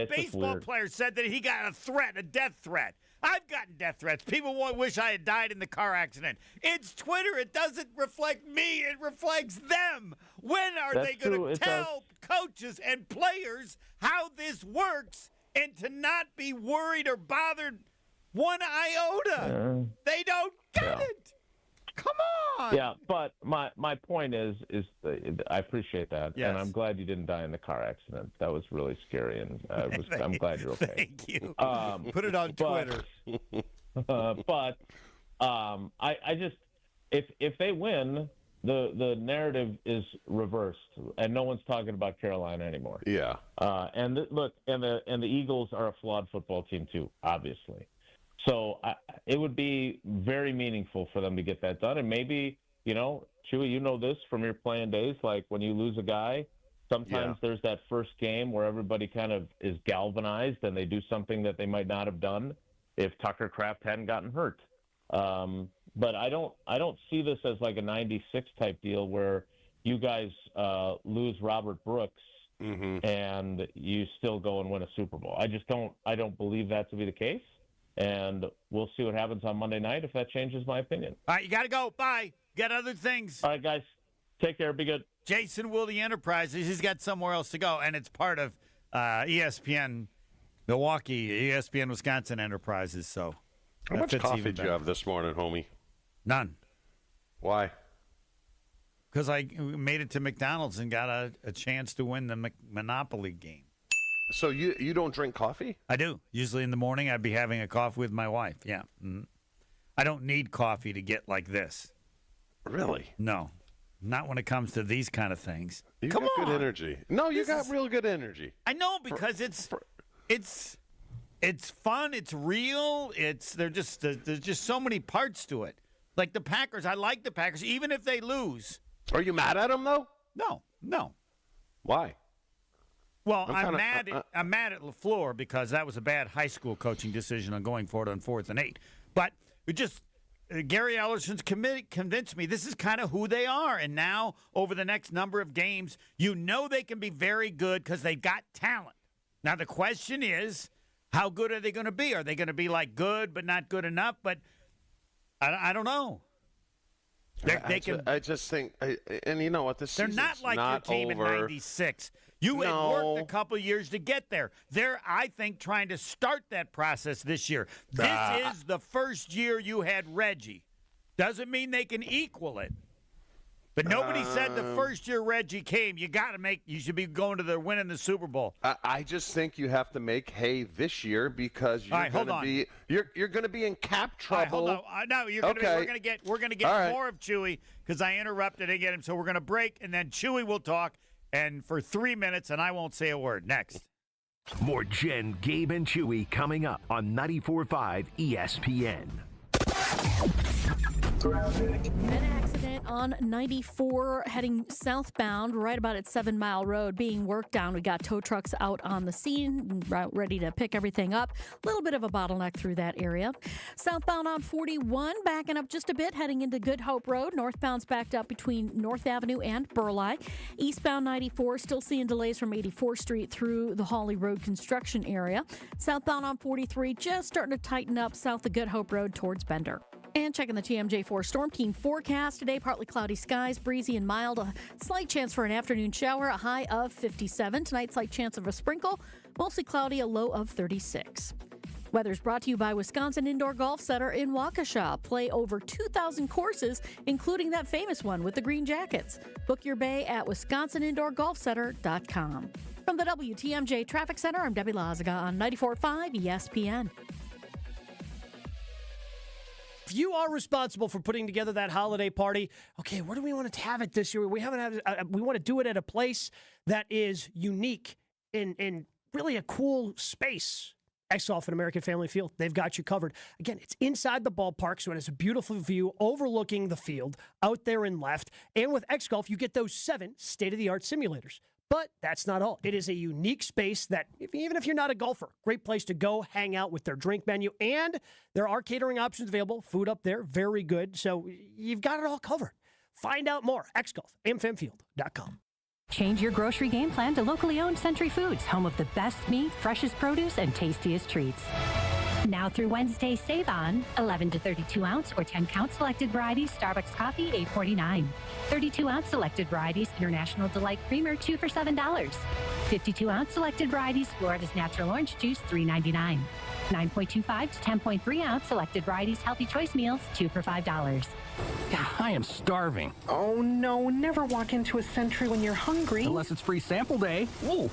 baseball player said that he got a death threat. I've gotten death threats. People wish I had died in the car accident. It's Twitter. It doesn't reflect me. It reflects them. When are they going to tell coaches and players how this works and to not be worried or bothered one iota? They don't get it. Come on. Yeah, but my point is I appreciate that, and I'm glad you didn't die in the car accident. That was really scary, and I'm glad you're okay. Thank you. Put it on Twitter. I if they win, the narrative is reversed, and no one's talking about Carolina anymore. Yeah. And the Eagles are a flawed football team too, obviously. So it would be very meaningful for them to get that done. And maybe, Chewy, you know this from your playing days, like when you lose a guy, sometimes there's that first game where everybody kind of is galvanized and they do something that they might not have done if Tucker Kraft hadn't gotten hurt. But I don't see this as like a 96 type deal where you guys lose Robert Brooks and you still go and win a Super Bowl. I don't believe that to be the case. And we'll see what happens on Monday night if that changes my opinion. All right, you got to go. Bye. Got other things. All right, guys. Take care. Be good. Jason Wilde Enterprises. He's got somewhere else to go, and it's part of ESPN Milwaukee, ESPN Wisconsin Enterprises. So how much coffee did you have this morning, homie? None. Why? Because I made it to McDonald's and got a chance to win the Monopoly game. So you don't drink coffee? I do. Usually in the morning, I'd be having a coffee with my wife. Yeah. Mm-hmm. I don't need coffee to get like this. Really? No. Not when it comes to these kind of things. You got good energy. No, you got real good energy. I know, because it's fun. It's real. There's just so many parts to it. Like the Packers, I like the Packers, even if they lose. Are you mad at them, though? No. Why? Well, I'm mad at LaFleur because that was a bad high school coaching decision on going for it on 4th and 8. But it just Gary Ellerson's convinced me this is kind of who they are. And now, over the next number of games, they can be very good because they've got talent. Now, the question is, how good are they going to be? Are they going to be like good but not good enough? But I don't know. I just think, and you know what? This they're not like your team in '96. You had worked a couple years to get there. They're, I think, trying to start that process this year. This is the first year you had Reggie. Doesn't mean they can equal it. But nobody said the first year Reggie came, you should be going to winning the Super Bowl. I just think you have to make hay this year because you're going to be in cap trouble. All right, hold on. No, we're going to get more of Chewy because I interrupted and get him. So we're going to break, and then Chewy will talk, and for 3 minutes, and I won't say a word. Next. More Jen, Gabe, and Chewy coming up on 94.5 ESPN. An accident on 94 heading southbound right about at 7 Mile Road being worked on. We got tow trucks out on the scene, ready to pick everything up. A little bit of a bottleneck through that area. Southbound on 41, backing up just a bit, heading into Good Hope Road. Northbound's backed up between North Avenue and Burleigh. Eastbound 94, still seeing delays from 84th Street through the Hawley Road construction area. Southbound on 43, just starting to tighten up south of Good Hope Road towards Bender. And checking the TMJ4 Storm Team forecast today, partly cloudy skies, breezy and mild, a slight chance for an afternoon shower, a high of 57. Tonight, slight chance of a sprinkle, mostly cloudy, a low of 36. Weather's brought to you by Wisconsin Indoor Golf Center in Waukesha. Play over 2,000 courses, including that famous one with the green jackets. Book your bay at wisconsinindorgolfcenter.com. From the WTMJ Traffic Center, I'm Debbie Lazaga on 94.5 ESPN. If you are responsible for putting together that holiday party, okay, where do we want to have it this year? We want to do it at a place that is unique and really a cool space. X-Golf and American Family Field, they've got you covered. Again, it's inside the ballpark, so it has a beautiful view overlooking the field out there in left. And with X-Golf, you get those 7 state-of-the-art simulators. But that's not all. It is a unique space that, even if you're not a golfer, great place to go hang out with their drink menu. And there are catering options available. Food up there, very good. So you've got it all covered. Find out more. xgolf.amfamfield.com. Change your grocery game plan to locally owned Century Foods, home of the best meat, freshest produce, and tastiest treats. Now through Wednesday, save on 11 to 32 ounce or 10 count selected varieties Starbucks coffee, $8.49. 32 ounce selected varieties International Delight Creamer, 2 for $7. 52 ounce selected varieties Florida's Natural Orange Juice, $3.99. 9.25 to 10.3 ounce selected varieties healthy choice meals, 2 for $5. I am starving. Oh, no. Never walk into a Century when you're hungry. Unless it's free sample day. Ooh.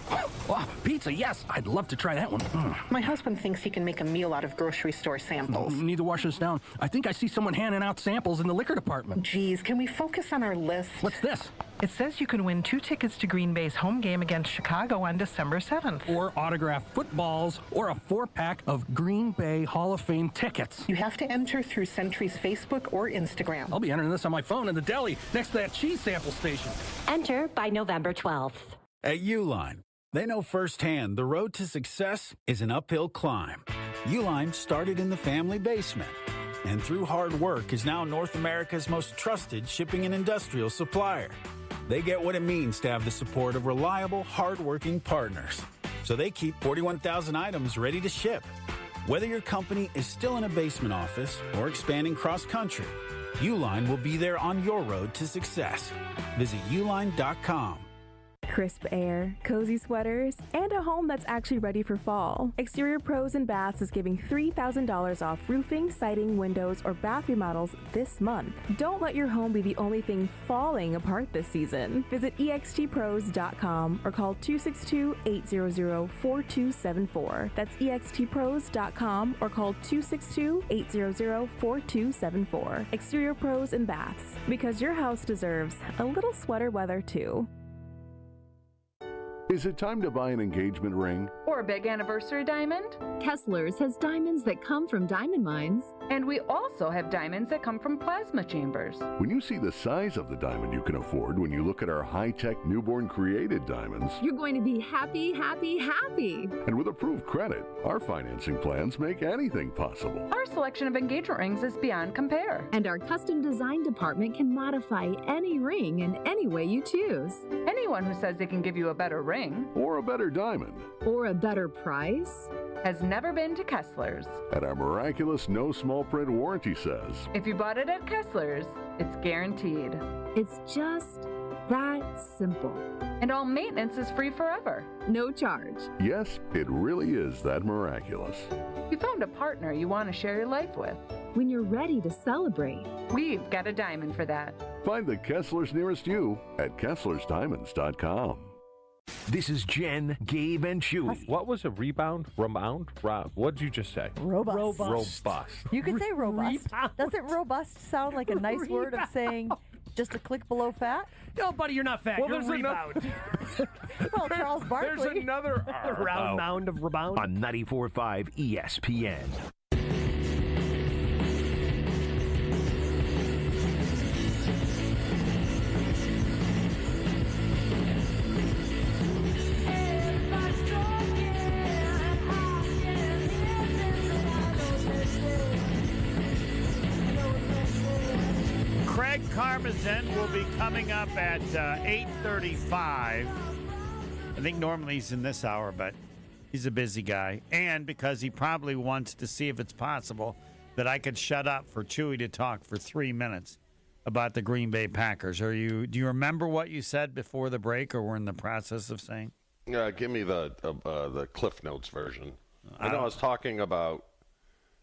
Oh, pizza, yes. I'd love to try that one. My husband thinks he can make a meal out of grocery store samples. Need to wash this down. I think I see someone handing out samples in the liquor department. Geez, can we focus on our list? What's this? It says you can win 2 tickets to Green Bay's home game against Chicago on December 7th. Or autographed footballs, or a 4-pack of Green Bay Hall of Fame tickets. You have to enter through Century's Facebook or Instagram. I'll be entering this on my phone in the deli next to that cheese sample station. Enter by November 12th. At Uline, they know firsthand the road to success is an uphill climb. Uline started in the family basement, and through hard work is now North America's most trusted shipping and industrial supplier. They get what it means to have the support of reliable, hard-working partners. So they keep 41,000 items ready to ship. Whether your company is still in a basement office or expanding cross-country, Uline will be there on your road to success. Visit uline.com. Crisp air, cozy sweaters, and a home that's actually ready for fall. Exterior Pros and Baths is giving $3,000 off roofing, siding, windows, or bath remodels this month. Don't let your home be the only thing falling apart this season. Visit extpros.com or call 262-800-4274. That's extpros.com or call 262-800-4274. Exterior Pros and Baths, because your house deserves a little sweater weather too. Is it time to buy an engagement ring? Or a big anniversary diamond? Kessler's has diamonds that come from diamond mines. And we also have diamonds that come from plasma chambers. When you see the size of the diamond you can afford when you look at our high-tech newborn created diamonds, you're going to be happy, happy, happy. And with approved credit, our financing plans make anything possible. Our selection of engagement rings is beyond compare. And our custom design department can modify any ring in any way you choose. Anyone who says they can give you a better ring or a better diamond or a better price has never been to Kessler's. And our miraculous no small print warranty says, if you bought it at Kessler's, it's guaranteed. It's just that simple. And all maintenance is free forever. No charge. Yes, it really is that miraculous. You found a partner you want to share your life with. When you're ready to celebrate, we've got a diamond for that. Find the Kessler's nearest you at KesslersDiamonds.com. This is Jen, Gabe, and Chewy. What was a rebound? What did you just say? Robust. You could say robust. Doesn't robust sound like a nice word of saying just a click below fat? No, buddy, you're not fat. Well, you're there's rebound. Well, Charles Barkley. There's another round mound of rebound. On 94.5 ESPN. Craig Karmazin will be coming up at 8:35. I think normally he's in this hour, but he's a busy guy. And because he probably wants to see if it's possible that I could shut up for Chewy to talk for 3 minutes about the Green Bay Packers. Do you remember what you said before the break, or we're in the process of saying? Give me the Cliff Notes version. I know I was talking about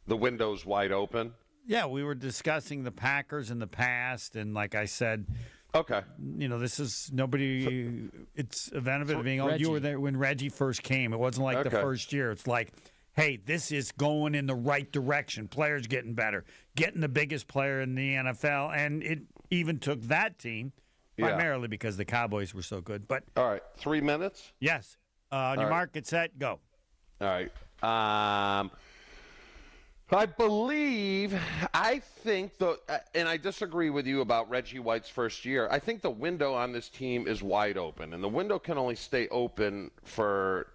the windows wide open. Yeah, we were discussing the Packers in the past, and like I said, okay, this is nobody. It's event of it being. You were there when Reggie first came. It wasn't like the first year. It's like, hey, this is going in the right direction. Players getting better, getting the biggest player in the NFL, and it even took that team primarily because the Cowboys were so good. But all right, 3 minutes. Yes, on your mark, get set, go. All right. I think, and I disagree with you about Reggie White's first year. I think the window on this team is wide open, and the window can only stay open for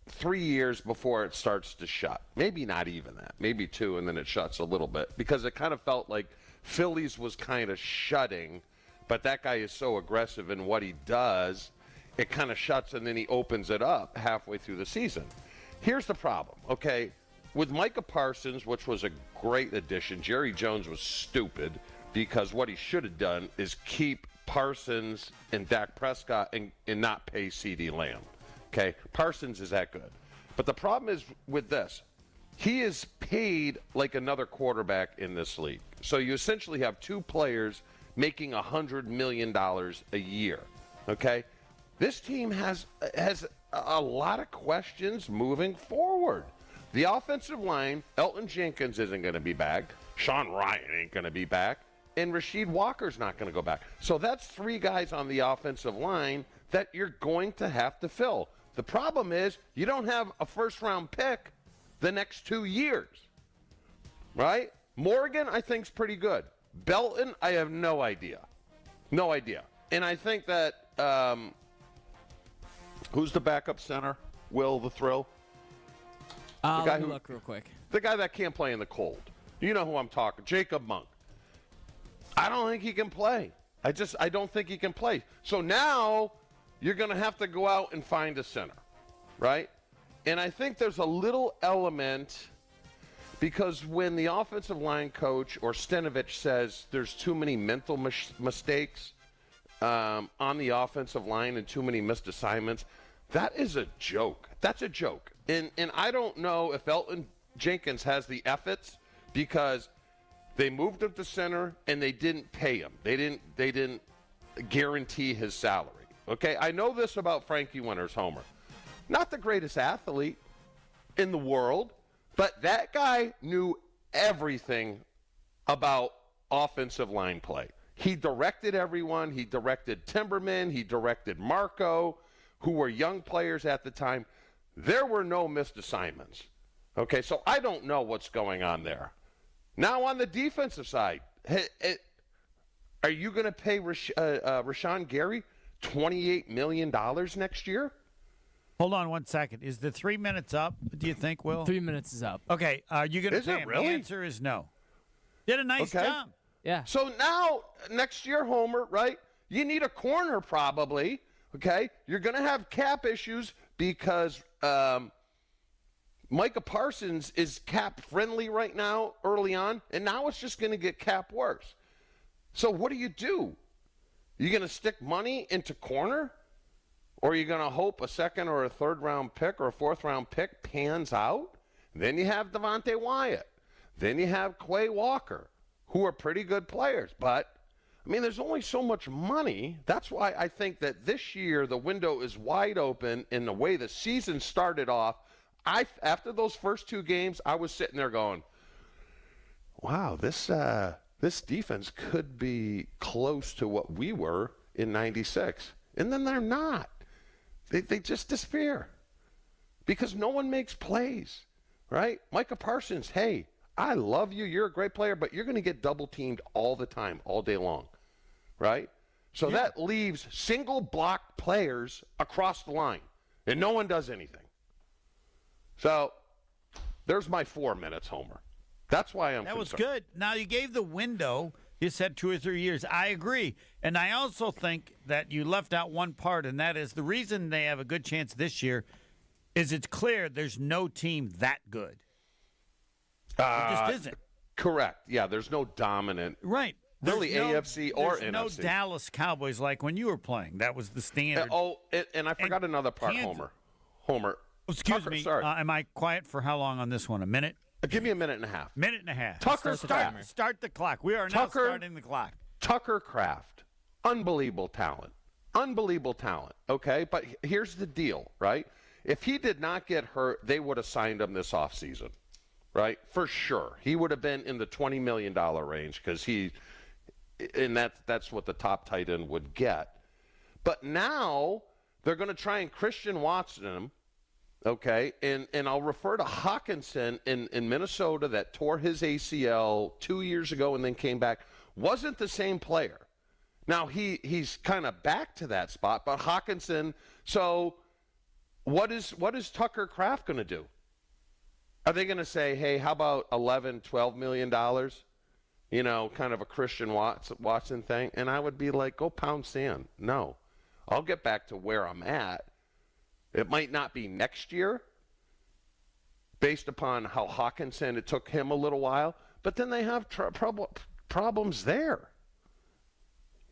3 years before it starts to shut. Maybe not even that. Maybe 2, and then it shuts a little bit, because it kind of felt like Phillies was kind of shutting, but that guy is so aggressive in what he does, it kind of shuts, and then he opens it up halfway through the season. Here's the problem, okay? With Micah Parsons, which was a great addition, Jerry Jones was stupid because what he should have done is keep Parsons and Dak Prescott and not pay CeeDee Lamb. Okay? Parsons is that good. But the problem is with this. he is paid like another quarterback in this league. So you essentially have two players making $100 million a year. Okay? This team has a lot of questions moving forward. The offensive line, Elton Jenkins isn't going to be back. Sean Ryan ain't going to be back. And Rasheed Walker's not going to go back. So that's three guys on the offensive line that you're going to have to fill. The problem is you don't have a first-round pick the next 2 years, right? Morgan, I think, is pretty good. Belton, I have no idea. No idea. And I think that who's the backup center? Will the Thrill? Let me look real quick. The guy that can't play in the cold. You know who I'm talking. Jacob Monk. I don't think he can play. I don't think he can play. So now you're going to have to go out and find a center, right? And I think there's a little element because when the offensive line coach or Stenovich says there's too many mental mistakes on the offensive line and too many missed assignments, that is a joke. That's a joke. And I don't know if Elton Jenkins has the efforts because they moved him to center and they didn't pay him. They didn't guarantee his salary. Okay, I know this about Frankie Winters, Homer. Not the greatest athlete in the world, but that guy knew everything about offensive line play. He directed everyone. He directed Timberman. He directed Marco, who were young players at the time. There were no missed assignments. Okay, so I don't know what's going on there. Now on the defensive side, are you going to pay Rashawn Gary $28 million next year? Hold on 1 second. Is the 3 minutes up, do you think, Will? 3 minutes is up. Okay, are you going to pay him? Really? The answer is no. Did a nice job. Yeah. So now, next year, Homer, right, you need a corner probably, okay? You're going to have cap issues because Micah Parsons is cap-friendly right now early on, and now it's just going to get cap worse. So what do? You going to stick money into corner? Or are you going to hope a second or a third-round pick or a fourth-round pick pans out? Then you have Devontae Wyatt. Then you have Quay Walker, who are pretty good players. But, I mean, there's only so much money. That's why I think that this year the window is wide open in the way the season started off. After those first two games, I was sitting there going, wow, this defense could be close to what we were in 96. And then they're not. They just disappear because no one makes plays, right? Micah Parsons, hey, I love you. You're a great player, but you're going to get double-teamed all the time, all day long, right? So that leaves single-block players across the line, and no one does anything. So there's my 4 minutes, Homer. That's why I'm concerned. That was good. Now, you gave the window. You said 2 or 3 years. I agree. And I also think that you left out one part, and that is the reason they have a good chance this year is it's clear there's no team that good. It just isn't. Correct. Yeah, there's no dominant. Right. Really, AFC or there's NFC. no Dallas Cowboys like when you were playing. That was the standard. And I forgot another part, Homer. Excuse me. Sorry. Am I quiet for how long on this one? A minute? Give me a minute and a half. Minute and a half. Tucker start the clock. We are now starting the clock. Tucker Kraft, unbelievable talent. Unbelievable talent, okay? But here's the deal, right? If he did not get hurt, they would have signed him this offseason, right? For sure. He would have been in the $20 million range because that's what the top tight end would get. But now they're going to try and Christian Watson him. Okay, and I'll refer to Hawkinson in Minnesota that tore his ACL 2 years ago and then came back. Wasn't the same player. Now, he's kind of back to that spot, but Hawkinson, so what is Tucker Kraft going to do? Are they going to say, hey, how about $11, $12 million? You know, kind of a Christian Watson thing? And I would be like, go pound sand. No, I'll get back to where I'm at. It might not be next year based upon how Hawkinson, it took him a little while, but then they have problems there.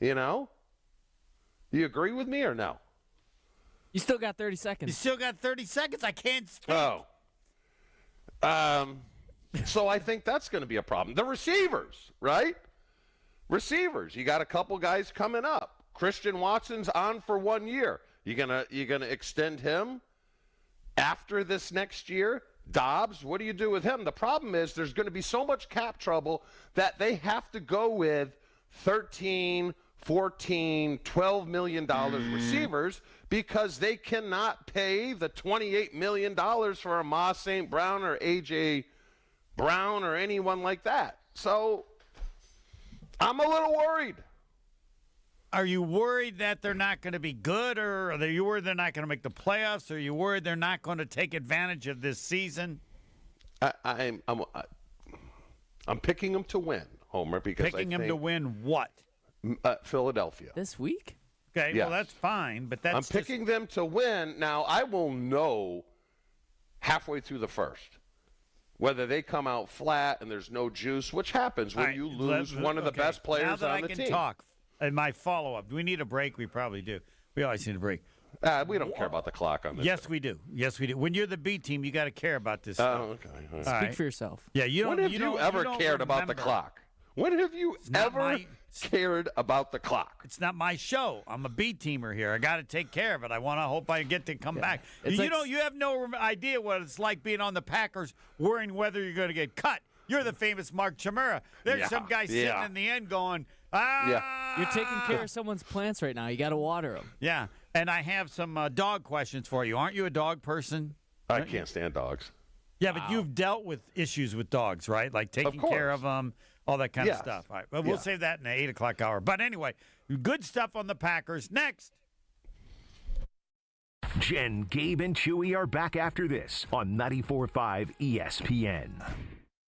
You know? Do you agree with me or no? You still got 30 seconds. You still got 30 seconds. I can't speak. Oh. So I think that's going to be a problem. The receivers, right? Receivers. You got a couple guys coming up. Christian Watson's on for 1 year. You gonna extend him after this next year? Dobbs, what do you do with him? The problem is there's going to be so much cap trouble that they have to go with 13, 14, $12 million receivers because they cannot pay the $28 million for Amon St. Brown or A.J. Brown or anyone like that. So I'm a little worried. Are you worried that they're not going to be good, or are you worried they're not going to make the playoffs, or are you worried they're not going to take advantage of this season? I'm picking them to win, Homer, because picking them to win what? Philadelphia this week. Okay, yes. Well that's fine, but that's I'm picking them to win. Now I will know halfway through the first whether they come out flat and there's no juice, which happens when you lose one of the best players on the team. Now that I can talk. And my follow-up. Do we need a break? We probably do. We always need a break. We don't care about the clock on this. Yes, we do. Yes, we do. When you're the B team, you got to care about this stuff. Oh, okay. All right. Speak for yourself. Yeah, you don't. When have you ever cared about the clock? When have you ever cared about the clock? It's not my show. I'm a B teamer here. I got to take care of it. I want to hope I get to come back. You have no idea what it's like being on the Packers, worrying whether you're going to get cut. You're the famous Mark Chimera. There's some guy sitting in the end going, You're taking care of someone's plants right now. You got to water them. Yeah, and I have some dog questions for you. Aren't you a dog person? I can't stand dogs. Yeah, but you've dealt with issues with dogs, right? Like taking care of them, all that kind of stuff. All right, well, we'll save that in the 8 o'clock hour. But anyway, good stuff on the Packers. Next. Jen, Gabe, and Chewy are back after this on 94.5 ESPN.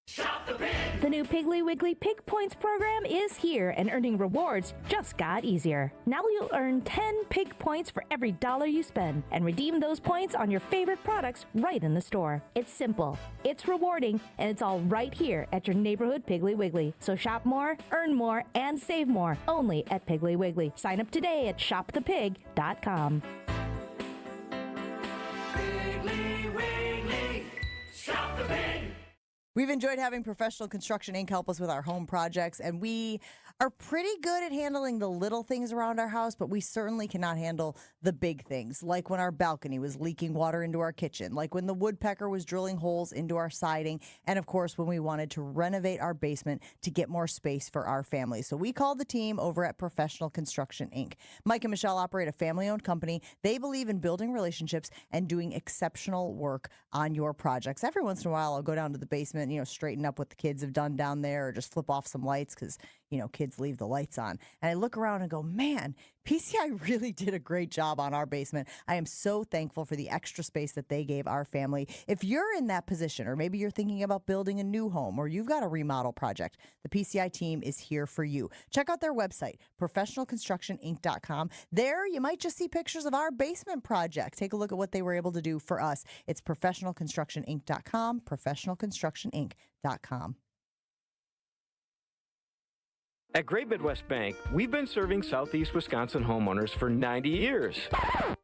Shop the Pig! The new Piggly Wiggly Pig Points program is here, and earning rewards just got easier. Now you'll earn 10 Pig Points for every $1 you spend, and redeem those points on your favorite products right in the store. It's simple, it's rewarding, and it's all right here at your neighborhood Piggly Wiggly. So shop more, earn more, and save more, only at Piggly Wiggly. Sign up today at shopthepig.com. Piggly Wiggly, shop the pig. We've enjoyed having Professional Construction Inc. help us with our home projects, and we are pretty good at handling the little things around our house, but we certainly cannot handle the big things, like when our balcony was leaking water into our kitchen, like when the woodpecker was drilling holes into our siding, and of course when we wanted to renovate our basement to get more space for our family. So we called the team over at Professional Construction Inc. Mike and Michelle operate a family-owned company. They believe in building relationships and doing exceptional work on your projects. Every once in a while I'll go down to the basement, straighten up what the kids have done down there, or just flip off some lights because, kids leave the lights on. And I look around and go, man, PCI really did a great job on our basement. I am so thankful for the extra space that they gave our family. If you're in that position, or maybe you're thinking about building a new home, or you've got a remodel project, the PCI team is here for you. Check out their website, professionalconstructioninc.com. There, you might just see pictures of our basement project. Take a look at what they were able to do for us. It's professionalconstructioninc.com, professionalconstructioninc.com. At Great Midwest Bank, we've been serving Southeast Wisconsin homeowners for 90 years.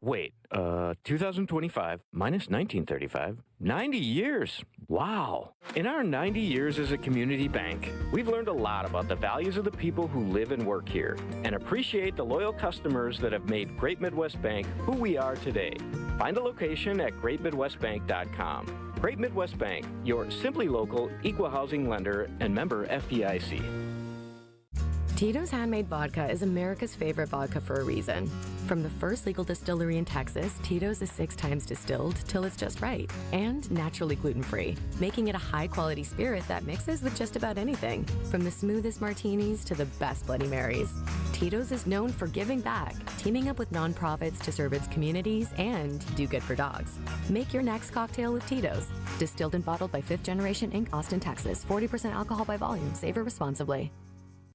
Wait, 2025 minus 1935, 90 years. Wow. In our 90 years as a community bank, we've learned a lot about the values of the people who live and work here, and appreciate the loyal customers that have made Great Midwest Bank who we are today. Find a location at greatmidwestbank.com. Great Midwest Bank, your simply local, equal housing lender and member FDIC. Tito's Handmade Vodka is America's favorite vodka for a reason. From the first legal distillery in Texas, Tito's is 6 times distilled till it's just right, and naturally gluten-free, making it a high-quality spirit that mixes with just about anything, from the smoothest martinis to the best Bloody Marys. Tito's is known for giving back, teaming up with nonprofits to serve its communities and do good for dogs. Make your next cocktail with Tito's. Distilled and bottled by 5th Generation Inc., Austin, Texas. 40% alcohol by volume. Savor responsibly.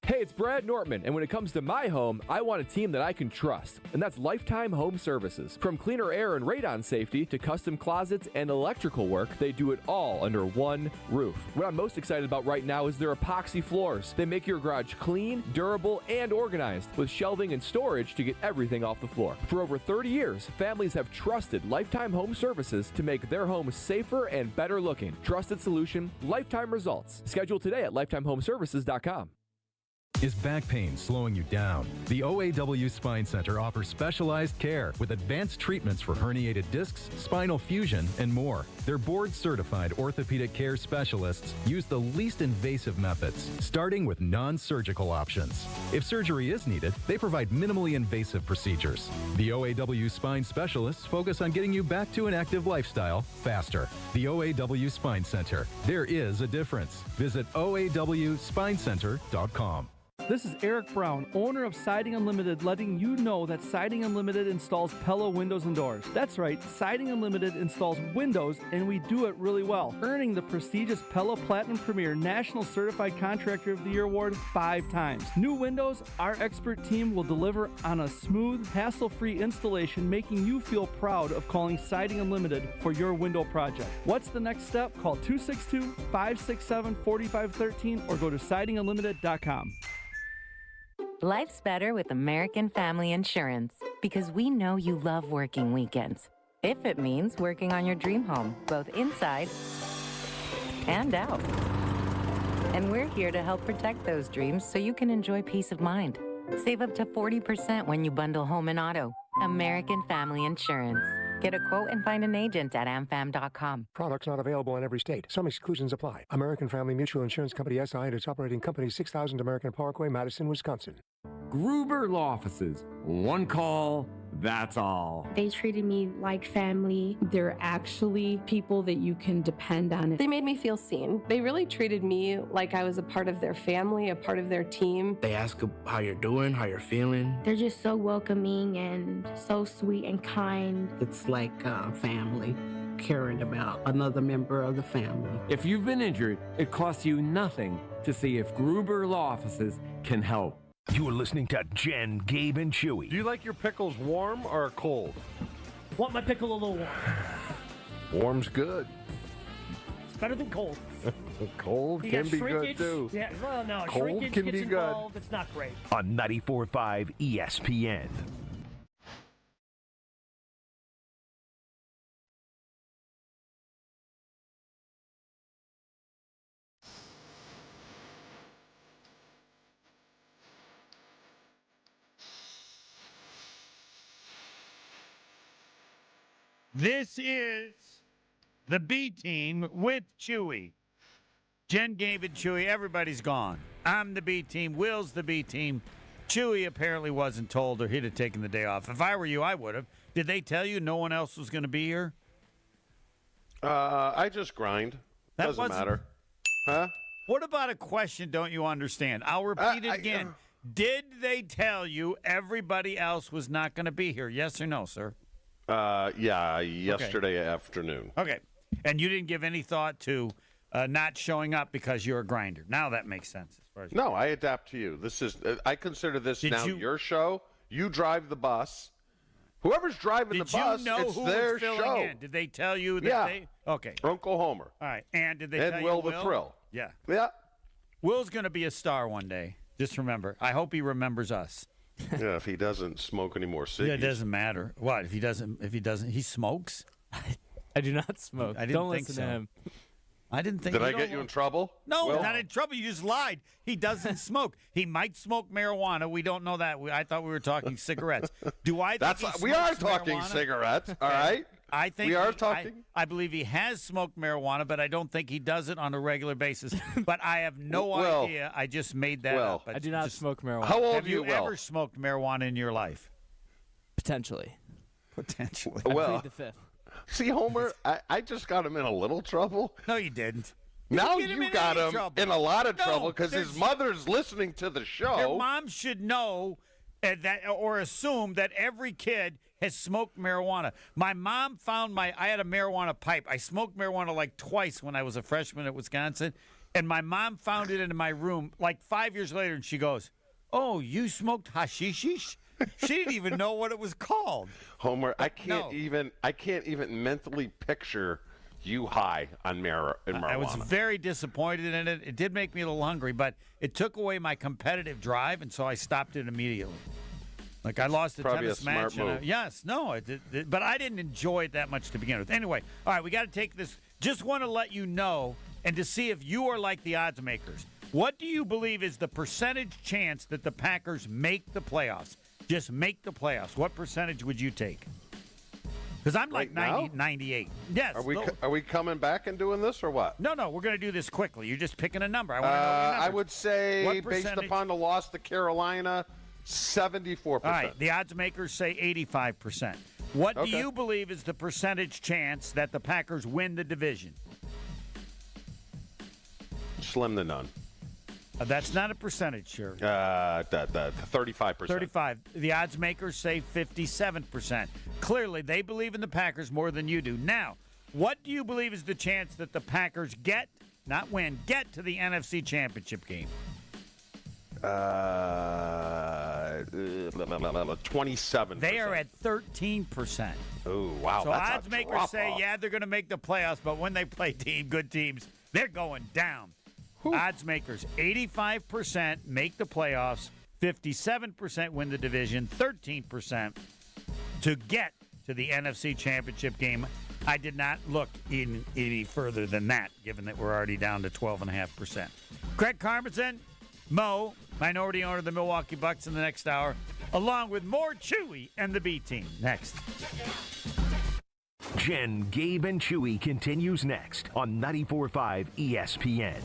Hey, it's Brad Nortman, and when it comes to my home, I want a team that I can trust, and that's Lifetime Home Services. From cleaner air and radon safety to custom closets and electrical work, they do it all under one roof. What I'm most excited about right now is their epoxy floors. They make your garage clean, durable, and organized, with shelving and storage to get everything off the floor. For over 30 years, families have trusted Lifetime Home Services to make their homes safer and better looking. Trusted solution, lifetime results. Schedule today at lifetimehomeservices.com. Is back pain slowing you down? The OAW Spine Center offers specialized care with advanced treatments for herniated discs, spinal fusion, and more. Their board-certified orthopedic care specialists use the least invasive methods, starting with non-surgical options. If surgery is needed, they provide minimally invasive procedures. The OAW Spine specialists focus on getting you back to an active lifestyle faster. The OAW Spine Center. There is a difference. Visit OAWspinecenter.com. This is Eric Brown, owner of Siding Unlimited, letting you know that Siding Unlimited installs Pella windows and doors. That's right, Siding Unlimited installs windows, and we do it really well, earning the prestigious Pella Platinum Premier National Certified Contractor of the Year award 5 times. New windows, our expert team will deliver on a smooth, hassle-free installation, making you feel proud of calling Siding Unlimited for your window project. What's the next step? Call 262-567-4513 or go to sidingunlimited.com. Life's better with American Family Insurance because we know you love working weekends. If it means working on your dream home, both inside and out. And we're here to help protect those dreams so you can enjoy peace of mind. Save up to 40% when you bundle home and auto. American Family Insurance. Get a quote and find an agent at amfam.com. Products not available in every state. Some exclusions apply. American Family Mutual Insurance Company SI and its operating company 6000 American Parkway, Madison, Wisconsin. Gruber Law Offices. One call, that's all. They treated me like family. They're actually people that you can depend on. They made me feel seen. They really treated me like I was a part of their family, a part of their team. They ask how you're doing, how you're feeling. They're just so welcoming and so sweet and kind. It's like family, caring about another member of the family. If you've been injured, it costs you nothing to see if Gruber Law Offices can help. You are listening to Jen, Gabe, and Chewy. Do you like your pickles warm or cold? Want my pickle a little warm. Warm's good. It's better than cold. Cold You can got be shrinkage. good too. Yeah, well, no, Cold shrinkage can gets be good. involved. It's not great. On 94.5 ESPN. This is the B team with Chewy. Jen, Gabe, and Chewy, everybody's gone. I'm the B team. Will's the B team. Chewy apparently wasn't told, or he'd have taken the day off. If I were you, I would have. Did they tell you no one else was going to be here? I just grind. That Doesn't wasn't- matter. Huh? What about a question don't you understand? I'll repeat it again. Did they tell you everybody else was not going to be here? Yes or no, sir? Yeah, yesterday afternoon. Okay. And you didn't give any thought to not showing up because you're a grinder. Now that makes sense. As far as No, I adapt to you. This is. I consider this Did now you- your show. You drive the bus. Whoever's driving Did the bus, you know it's who their was filling show. in? Did they tell you that Yeah. they? Okay. Uncle Homer. All right. And did they And tell Will you the Thrill. Yeah. Yeah. Will's going to be a star one day. Just remember. I hope he remembers us. Yeah, if he doesn't smoke any more Yeah, ciggies. it doesn't matter. What if he doesn't? He smokes. I do not smoke. I didn't Don't think listen so. to him. I didn't think. Did you I don't get you in want- trouble? No, Will? not in trouble. You just lied. He doesn't smoke. He might smoke marijuana. We don't know that. I thought we were talking cigarettes. Do I? Think he we are smokes talking marijuana? cigarettes. All right. I think we are talking. I believe he has smoked marijuana, but I don't think he does it on a regular basis. But I have no Will. idea. I just made that Will. up. I do not smoke marijuana. How old Have are you, you Will? ever smoked marijuana in your life? Potentially. Potentially. I Well, plead the fifth. See, Homer, I just got him in a little trouble. No, you didn't. Now didn't get him you in got any him trouble. in a lot of No, trouble because his there's- mother's listening to the show. Their mom should know that, or assume that every kid has smoked marijuana. My mom found I had a marijuana pipe. I smoked marijuana like twice when I was a freshman at Wisconsin. And my mom found it in my room like 5 years later, and she goes, "Oh, you smoked hashish?" She didn't even know what it was called. Homer, I can't even mentally picture you high on marijuana. I was very disappointed in it. It did make me a little hungry, but it took away my competitive drive, and so I stopped it immediately. Like I lost a Probably tennis a smart match. move. Yes, no, but I didn't enjoy it that much to begin with. Anyway, all right, we got to take this. Just want to let you know and to see if you are like the odds makers. What do you believe is the percentage chance that the Packers make the playoffs? Just make the playoffs. What percentage would you take? Because I'm like 90, 98. Yes. Are we coming back and doing this or what? No, we're going to do this quickly. You're just picking a number. I want to know your numbers. I would say, based upon the loss to Carolina, 74%. All right. The odds makers say 85%. What do you believe is the percentage chance that the Packers win the division? Slim to none. That's not a percentage, sure. 35%. 35. The odds makers say 57%. Clearly, they believe in the Packers more than you do. Now, what do you believe is the chance that the Packers get to the NFC Championship game? 27%. They are at 13%. Oh, wow. So that's odds makers say, they're going to make the playoffs, but when they play good teams, they're going down. Odds makers, 85% make the playoffs, 57% win the division, 13% to get to the NFC Championship game. I did not look any further than that, given that we're already down to 12.5%. Craig Karmazin, Mo, minority owner of the Milwaukee Bucks in the next hour, along with more Chewy and the B Team. Next. Jen, Gabe, and Chewy continues next on 94.5 ESPN.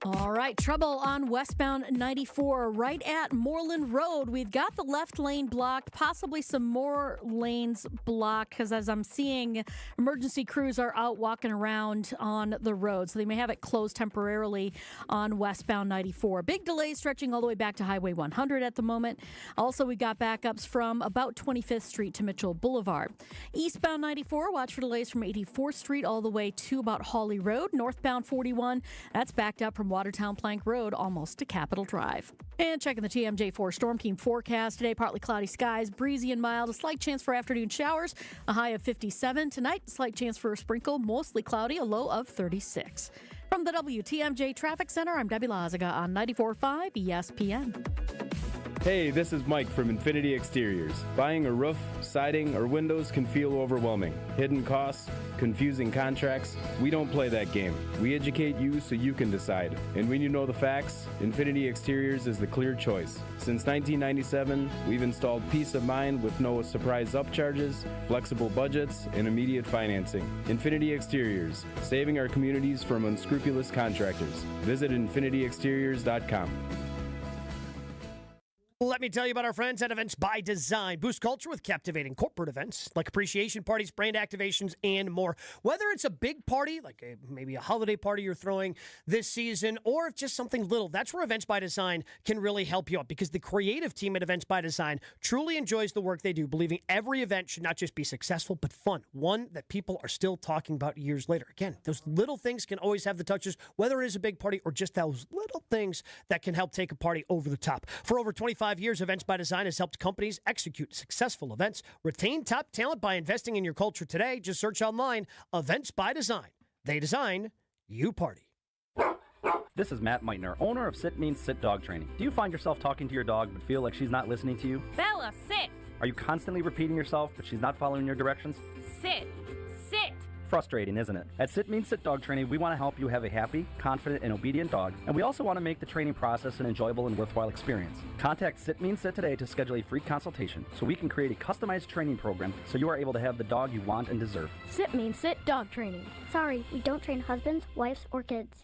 All right, trouble on westbound 94 right at Moreland Road. We've got the left lane blocked, possibly some more lanes blocked because as I'm seeing, emergency crews are out walking around on the road. So they may have it closed temporarily on westbound 94. Big delays stretching all the way back to Highway 100 at the moment. Also, we got backups from about 25th Street to Mitchell Boulevard. Eastbound 94, watch for delays from 84th Street all the way to about Hawley Road. Northbound 41, that's backed up from Watertown Plank Road almost to Capitol Drive. And checking the TMJ4 Storm Team forecast today, partly cloudy skies, breezy and mild, a slight chance for afternoon showers, a high of 57. Tonight, slight chance for a sprinkle, mostly cloudy, a low of 36. From the WTMJ Traffic Center, I'm Debbie Lazaga on 94.5 ESPN. Hey, this is Mike from Infinity Exteriors. Buying a roof, siding, or windows can feel overwhelming. Hidden costs, confusing contracts. We don't play that game. We educate you so you can decide. And when you know the facts, Infinity Exteriors is the clear choice. Since 1997, we've installed peace of mind with no surprise upcharges, flexible budgets, and immediate financing. Infinity Exteriors, saving our communities from unscrupulous contractors. Visit infinityexteriors.com. Let me tell you about our friends at Events by Design. Boost culture with captivating corporate events like appreciation parties, brand activations, and more. Whether it's a big party, like maybe a holiday party you're throwing this season, or if just something little, that's where Events by Design can really help you out because the creative team at Events by Design truly enjoys the work they do, believing every event should not just be successful, but fun. One that people are still talking about years later. Again, those little things can always have the touches, whether it is a big party or just those little things that can help take a party over the top. For over 25 years, Events by Design has helped companies execute successful events. Retain top talent by investing in your culture today. Just search online, Events by Design. They design, you party. This is Matt Meitner, owner of Sit Means Sit Dog Training. Do you find yourself talking to your dog but feel like she's not listening to you? Bella, sit! Are you constantly repeating yourself but she's not following your directions? Sit! Sit! Frustrating, isn't it? At Sit Means Sit Dog Training, we want to help you have a happy, confident, and obedient dog, and we also want to make the training process an enjoyable and worthwhile experience. Contact Sit Means Sit today to schedule a free consultation so we can create a customized training program so you are able to have the dog you want and deserve. Sit Means Sit Dog Training. Sorry, we don't train husbands, wives, or kids.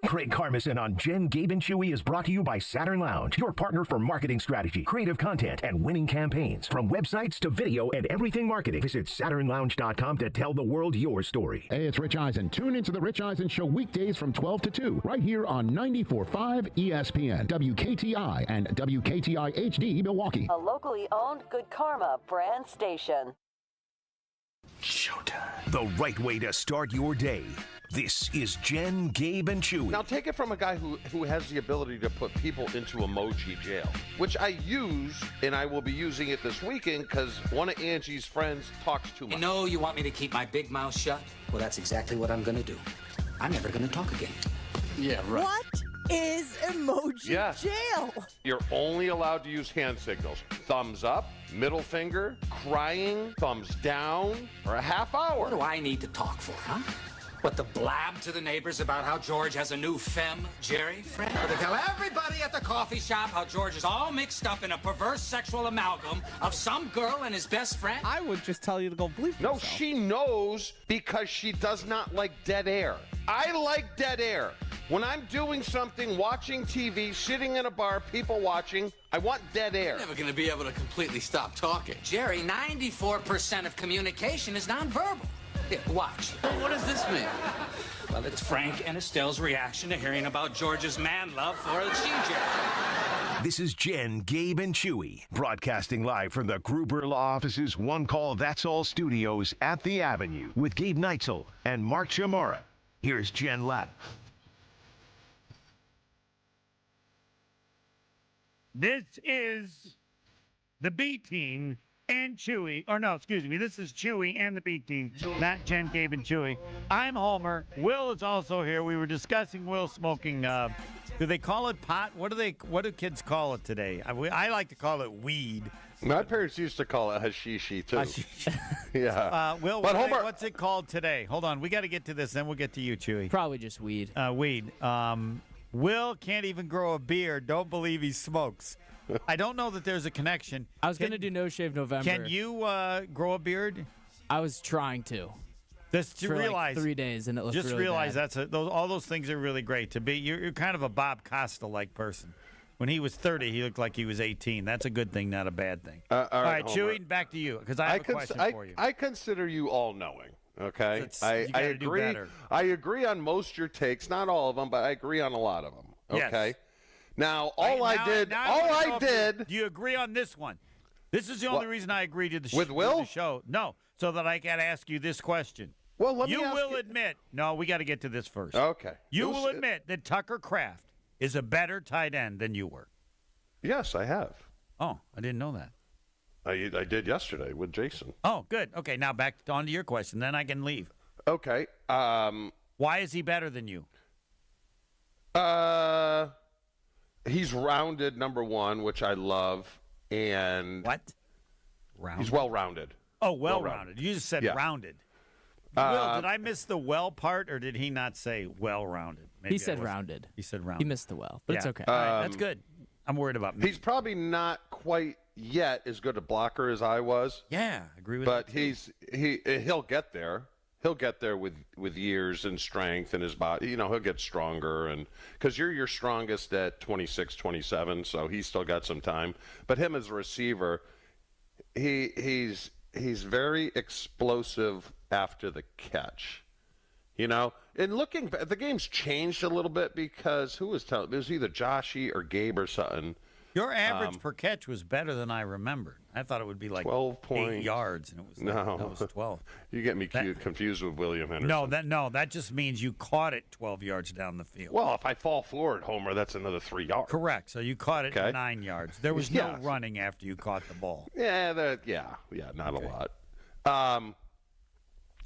Craig Karmazin on Jen, Gabe, and Chewy is brought to you by Saturn Lounge, your partner for marketing strategy, creative content, and winning campaigns. From websites to video and everything marketing, visit SaturnLounge.com to tell the world your story. Hey, it's Rich Eisen. Tune into The Rich Eisen Show weekdays from 12 to 2, right here on 94.5 ESPN, WKTI, and WKTI HD Milwaukee. A locally owned Good Karma brand station. Showtime. The right way to start your day. This is Jen, Gabe, and Chewy. Now take it from a guy who has the ability to put people into emoji jail, which I use, and I will be using it this weekend because one of Angie's friends talks too much. You know you want me to keep my big mouth shut? Well, that's exactly what I'm going to do. I'm never going to talk again. Yeah, right. What is emoji jail? You're only allowed to use hand signals. Thumbs up, middle finger, crying, thumbs down, or a half hour. What do I need to talk for, huh? What, to blab to the neighbors about how George has a new femme, Jerry, friend? Or to tell everybody at the coffee shop how George is all mixed up in a perverse sexual amalgam of some girl and his best friend? I would just tell you to go bleep No, yourself. she knows because she does not like dead air. I like dead air. When I'm doing something, watching TV, sitting in a bar, people watching, I want dead air. You're never going to be able to completely stop talking. Jerry, 94% of communication is nonverbal. Here, watch. Well, what does this mean? Well, it's Frank and Estelle's reaction to hearing about George's man love for a CJ. This is Jen, Gabe, and Chewy, broadcasting live from the Gruber Law Office's One Call That's All studios at the Avenue with Gabe Neitzel and Mark Chamora. Here's Jen Lapp. This is the B team and Chewy. Or no, excuse me. This is Chewy and the B team. Not Jen, Gabe, and Chewy. I'm Homer. Will is also here. We were discussing Will smoking. Do they call it pot? What do kids call it today? I like to call it weed. My parents used to call it hashishi, too. Yeah. Will, but Homer, what's it called today? Hold on. We got to get to this, then we'll get to you, Chewy. Probably just weed. Weed. Will can't even grow a beard. Don't believe he smokes. I don't know that there's a connection. I was going to do No Shave November. Can you grow a beard? I was trying to. Just to for realize, like 3 days, and it looked just really realize bad. all those things are really great. You're kind of a Bob Costa-like person. When he was 30, he looked like he was 18. That's a good thing, not a bad thing. All right, Homer. Chewy, back to you, because I have a question for you. I consider you all-knowing. Okay, I gotta do agree. better. I agree on most of your takes, not all of them, but I agree on a lot of them. Okay. Yes. Now, I did. Do you agree on this one? This is the only reason I agreed to the with Will? the show. No, so that I can ask you this question. Well, let me you ask will you. admit. No, we got to get to this first. Okay. You will admit that Tucker Kraft is a better tight end than you were. Yes, I have. Oh, I didn't know that. I did yesterday with Jason. Oh, good. Okay, now back on to your question. Then I can leave. Okay. Why is he better than you? He's rounded, number one, which I love, and what? Rounded? He's well-rounded. Oh, well-rounded. You just said rounded. Will, did I miss the well part, or did he not say well-rounded? He said rounded. He said rounded. He missed the well, but it's okay. All right, that's good. I'm worried about me. He's probably not quite yet as good a blocker as I was. Yeah, I agree with but that. But he'll get there. He'll get there with years and strength and his body. You know, he'll get stronger, and because you're your strongest at 26, 27, so he's still got some time. But him as a receiver, he's very explosive after the catch. You know, and looking back, the game's changed a little bit because who was telling? It was either Joshy or Gabe or something. Your average per catch was better than I remembered. I thought it would be like 8 yards, and it was that was 12. You get me confused with William Henderson. That just means you caught it 12 yards down the field. Well, if I fall forward, Homer, that's another 3 yards. Correct. So you caught it 9 yards. There was no running after you caught the ball. Yeah, not a lot.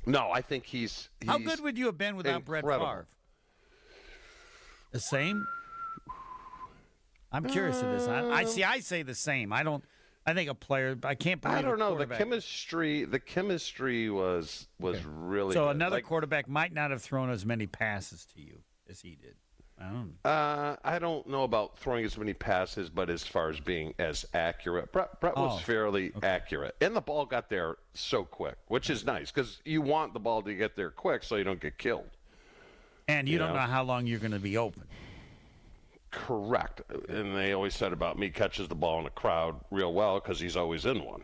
No, I think he's how good would you have been without incredible. Brett Favre? The same? I'm curious of this. I say the same. I think a player. I can't believe. I don't know. The quarterback- chemistry was really. So good. another quarterback might not have thrown as many passes to you as he did. I don't know. I don't know about throwing as many passes, but as far as being as accurate, Brett was fairly accurate, and the ball got there so quick, which is nice because you want the ball to get there quick so you don't get killed. And you don't know how long you're going to be open. Correct. And they always said about me catches the ball in a crowd real well because he's always in one.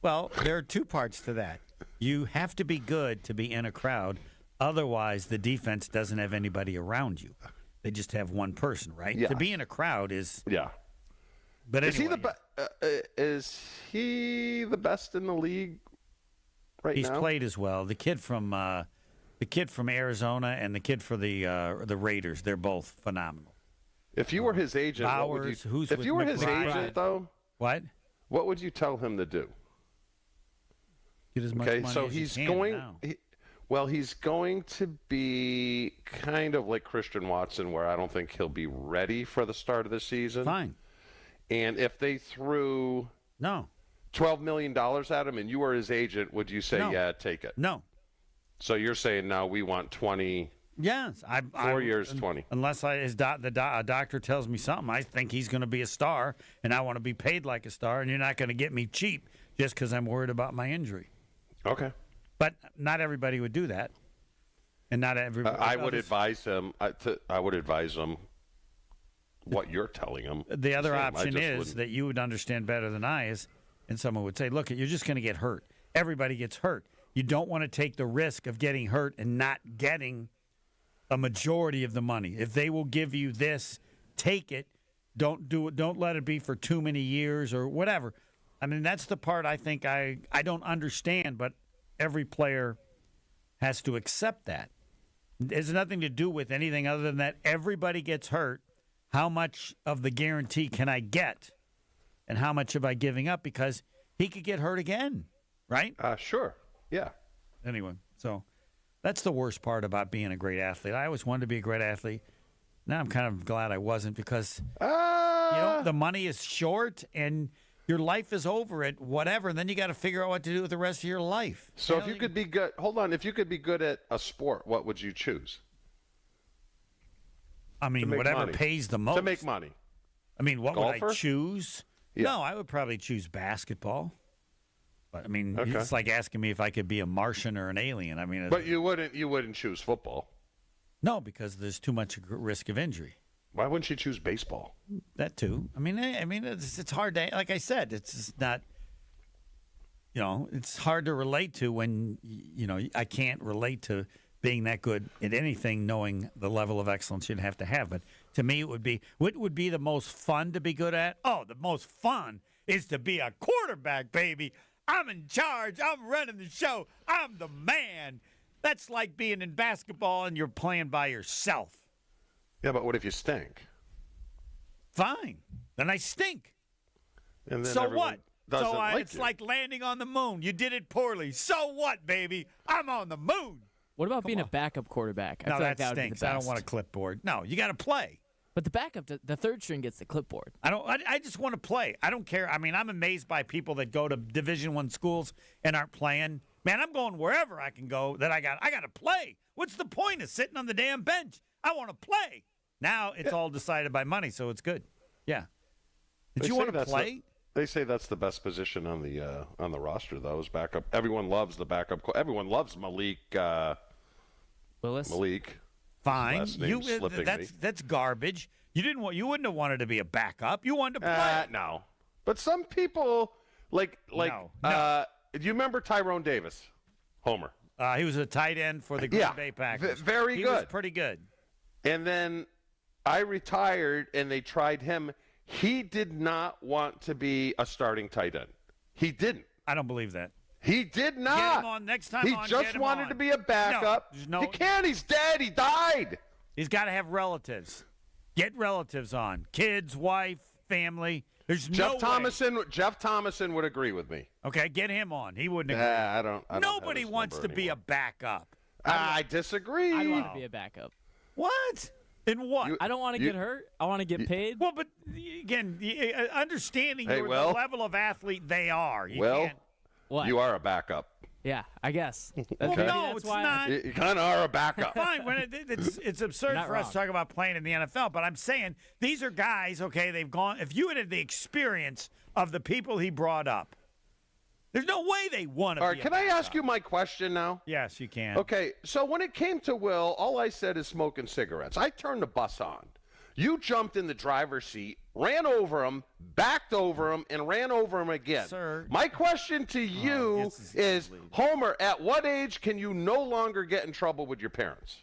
Well, there are two parts to that. You have to be good to be in a crowd. Otherwise, the defense doesn't have anybody around you. They just have one person, right? Yeah. To be in a crowd is But anyway, is he the best in the league right he's now? played as well. The kid from Arizona and the kid for the Raiders, they're both phenomenal. If you were his agent, Bowers, what would you, if you were his agent, though, what would you tell him to do? Get as much money so as he's you can going. now. He's going to be kind of like Christian Watson, where I don't think he'll be ready for the start of the season. Fine. And if they threw $12 million at him and you were his agent, would you say, yeah, take it? No. So you're saying now we want 20. Yes. 4 years, 20. Unless a doctor tells me something, I think he's going to be a star, and I want to be paid like a star, and you're not going to get me cheap just because I'm worried about my injury. Okay. But not everybody would do that, and not everybody. I would advise him. I would advise him what you're telling him. The other option is that you would understand better than I is, and someone would say, "Look, you're just going to get hurt. Everybody gets hurt. You don't want to take the risk of getting hurt and not getting a majority of the money. If they will give you this, take it. Don't do it. Don't let it be for too many years or whatever." I mean, that's the part I think I don't understand, but every player has to accept that. It has nothing to do with anything other than that everybody gets hurt. How much of the guarantee can I get? And how much am I giving up? Because he could get hurt again, right? Sure. Yeah. Anyway, so that's the worst part about being a great athlete. I always wanted to be a great athlete. Now I'm kind of glad I wasn't because the money is short and your life is over at whatever, and then you got to figure out what to do with the rest of your life. So if you could be good, if you could be good at a sport, what would you choose? I mean, whatever money. pays the most. To make money. I mean, what Golfer? would I choose? Yeah. No, I would probably choose basketball. But I mean, it's like asking me if I could be a Martian or an alien. I mean, but you wouldn't choose football. No, because there's too much risk of injury. Why wouldn't you choose baseball? That too. I mean, it's hard to, like I said, it's just not. It's hard to relate to when I can't relate to being that good at anything, knowing the level of excellence you'd have to have. But to me, it would be what would be the most fun to be good at. Oh, the most fun is to be a quarterback, baby. I'm in charge. I'm running the show. I'm the man. That's like being in basketball and you're playing by yourself. Yeah, but what if you stink? Fine. Then I stink. And then so what? It's like landing on the moon. You did it poorly. So what, baby? I'm on the moon. What about being a backup quarterback? I No, feel that like that would be the stinks. I don't best. want a clipboard. No, you got to play. But the backup, the third string gets the clipboard. I just want to play. I don't care. I mean, I'm amazed by people that go to Division I schools and aren't playing. Man, I'm going wherever I can go. I got to play. What's the point of sitting on the damn bench? I want to play. Now it's all decided by money, so it's good. Yeah. Did you want to play? They say that's the best position on the roster, though, is backup. Everyone loves the backup. Everyone loves Malik. Willis. Malik. Fine. That's garbage. You wouldn't have wanted to be a backup. You wanted to play. No. But some people No. Do you remember Tyrone Davis? Homer. He was a tight end for the Green Bay Packers. Very good. He was pretty good. And then I retired, and they tried him. He did not want to be a starting tight end. He didn't. I don't believe that. He did not. Get him on next time. He just wanted to be a backup. He can't. He's dead. He died. He's got to have relatives. Get relatives on. Kids, wife, family. There's Jeff no way. Jeff Thomason would agree with me. Okay, get him on. He wouldn't agree. I don't Nobody wants to be a backup. I disagree. I want to be a backup. What? In what? I don't want to get hurt. I want to get paid. Well, but again, understanding the level of athlete they are. What? You are a backup. Yeah, I guess. Well, no, it's not. You kind of are a backup. Fine. It's absurd for us to talk about playing in the NFL, but I'm saying these are guys, okay, they've gone. If you had the experience of the people he brought up, there's no way they want to All right, can I ask you my question now? Yes, you can. Okay, so when it came to Will, all I said is smoking cigarettes. I turned the bus on. You jumped in the driver's seat, ran over him, backed over him, and ran over him again. Sir. My question to you is, Homer, at what age can you no longer get in trouble with your parents?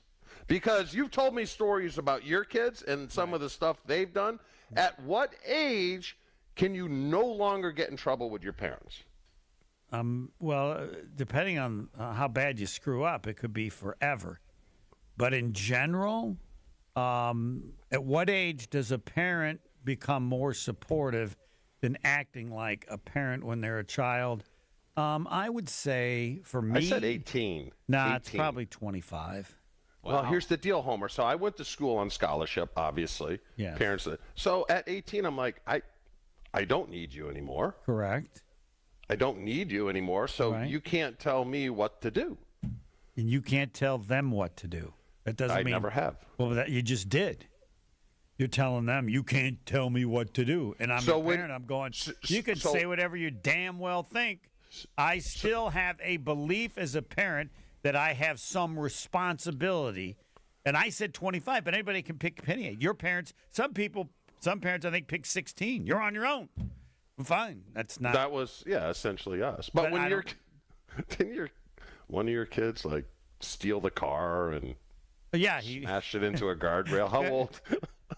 Because you've told me stories about your kids and some of the stuff they've done. At what age can you no longer get in trouble with your parents? Well, depending on how bad you screw up, it could be forever. But in general, at what age does a parent become more supportive than acting like a parent when they're a child? I would say for me, I said 18. Nah, 18. it's probably 25. Well, here's the deal, Homer. So I went to school on scholarship, obviously. Yes. Parents. So at 18, I'm like, I don't need you anymore. Correct. I don't need you anymore, so you can't tell me what to do. And you can't tell them what to do. That doesn't mean... I never have. Well, that you just did. You're telling them, you can't tell me what to do. And I'm a parent, I'm going, you can say whatever you damn well think. I still have a belief as a parent that I have some responsibility. And I said 25, but anybody can pick any age. Your parents, some parents I think pick 16. You're on your own. Fine. That's not. That was, essentially us. But when didn't one of your kids like steal the car and smash it into a guardrail? How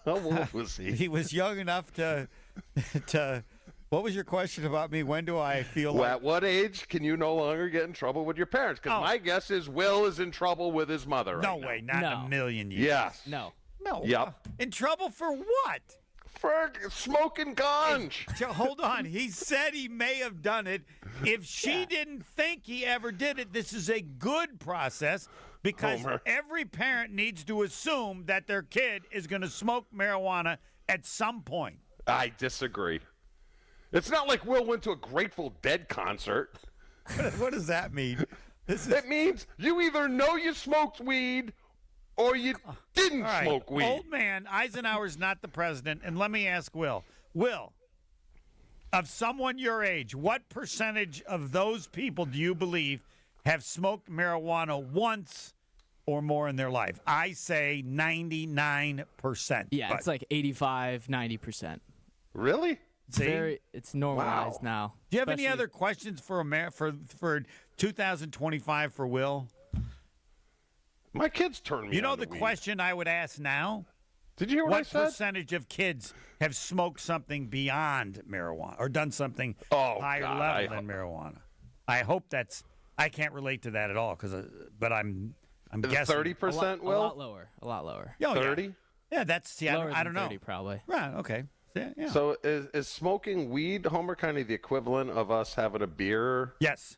old was he? He was young enough to. What was your question about me? When do I feel like... At what age can you no longer get in trouble with your parents? Because my guess is Will is in trouble with his mother right No now. way, not in a million years. Yes. No. Yep. In trouble for what? For smoking ganj. Hold on. He said he may have done it. If she didn't think he ever did it, this is a good process because every parent needs to assume that their kid is going to smoke marijuana at some point. I disagree. It's not like Will went to a Grateful Dead concert. What does that mean? It means you either know you smoked weed or you didn't smoke weed. Old man, Eisenhower's not the president. And let me ask Will. Will, of someone your age, what percentage of those people do you believe have smoked marijuana once or more in their life? I say 99%. Yeah, it's like 85, 90%. Really? See? It's normalized now. Do you have any other questions for 2025 for Will? My kids turn me You know on the to weed. question I would ask now? Did you hear what I said? What percentage of kids have smoked something beyond marijuana or done something higher level than marijuana? I hope that's. I can't relate to that at all but I'm guessing 30%. Will a lot lower. A lot lower. 30. Yeah, that's Lower I don't than know. 30 probably. Right. Okay. Yeah. So is smoking weed, Homer, kind of the equivalent of us having a beer? Yes.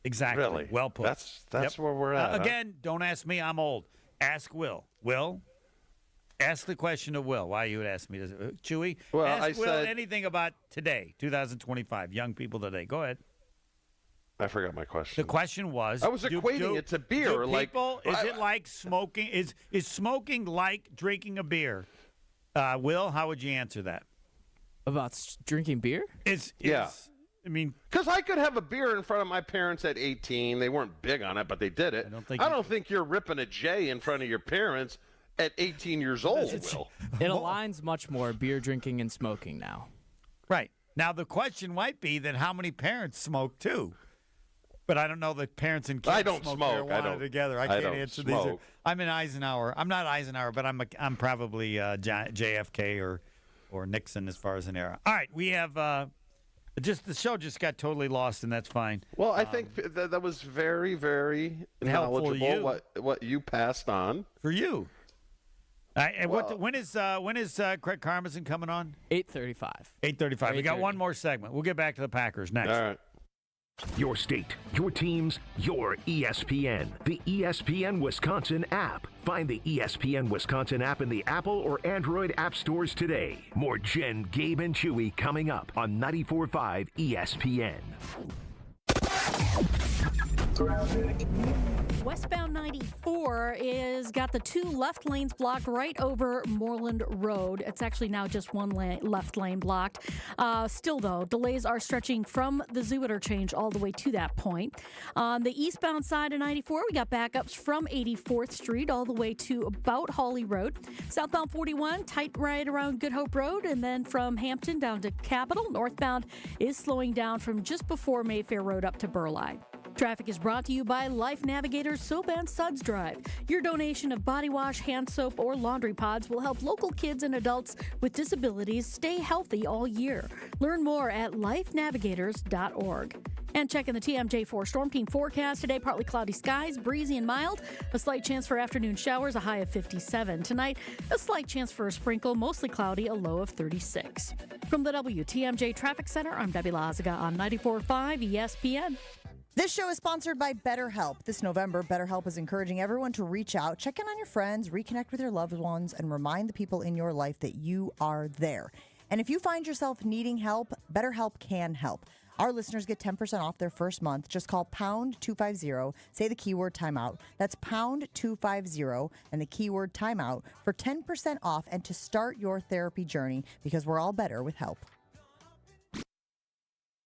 Exactly. Really? Well put. That's where we're at. Again, don't ask me. I'm old. Ask Will. Will, ask the question of Will. Why you would ask me this? Chewy, Well, ask I Will said- anything about today, 2025, young people today. Go ahead. I forgot my question. The question was... I was equating it to beer. Is it like smoking? Is smoking like drinking a beer? Will, how would you answer that? About drinking beer? I mean... Because I could have a beer in front of my parents at 18. They weren't big on it, but they did it. I don't think you're ripping a J in front of your parents at 18 years old, Will. It aligns much more, beer drinking and smoking now. Right. Now, the question might be that how many parents smoke, too? But I don't know that parents and kids I don't smoke smoke. marijuana together. I can't don't answer smoke. these. I'm in Eisenhower. I'm not Eisenhower, but I'm probably JFK or Nixon as far as an era. All right, we have the show just got totally lost, and that's fine. Well, I think that was very, very helpful to knowledgeable. What you passed on for you. And when is Craig Karmazin coming on? 8:35. 8:35. We got one more segment. We'll get back to the Packers next. All right. Your state, your teams, your ESPN. The ESPN Wisconsin app. Find the ESPN Wisconsin app in the Apple or Android app stores today. More Jen, Gabe, and Chewy coming up on 94.5 ESPN. Westbound 94 is got the two left lanes blocked right over Moreland Road. It's actually now just one left lane blocked. Still, though, delays are stretching from the Zoo interchange all the way to that point. On the eastbound side of 94, we got backups from 84th Street all the way to about Hawley Road. Southbound 41, tight right around Good Hope Road, and then from Hampton down to Capitol. Northbound is slowing down from just before Mayfair Road up to Burleigh. Traffic is brought to you by Life Navigator's Soap and Suds Drive. Your donation of body wash, hand soap, or laundry pods will help local kids and adults with disabilities stay healthy all year. Learn more at lifenavigators.org. And checking the TMJ4 Storm Team forecast today, partly cloudy skies, breezy and mild. A slight chance for afternoon showers, a high of 57. Tonight, a slight chance for a sprinkle, mostly cloudy, a low of 36. From the WTMJ Traffic Center, I'm Debbie Lazaga on 94.5 ESPN. This show is sponsored by BetterHelp. This November, BetterHelp is encouraging everyone to reach out, check in on your friends, reconnect with your loved ones, and remind the people in your life that you are there. And if you find yourself needing help, BetterHelp can help. Our listeners get 10% off their first month. Just call pound 250, say the keyword timeout. That's pound 250 and the keyword timeout for 10% off and to start your therapy journey, because we're all better with help.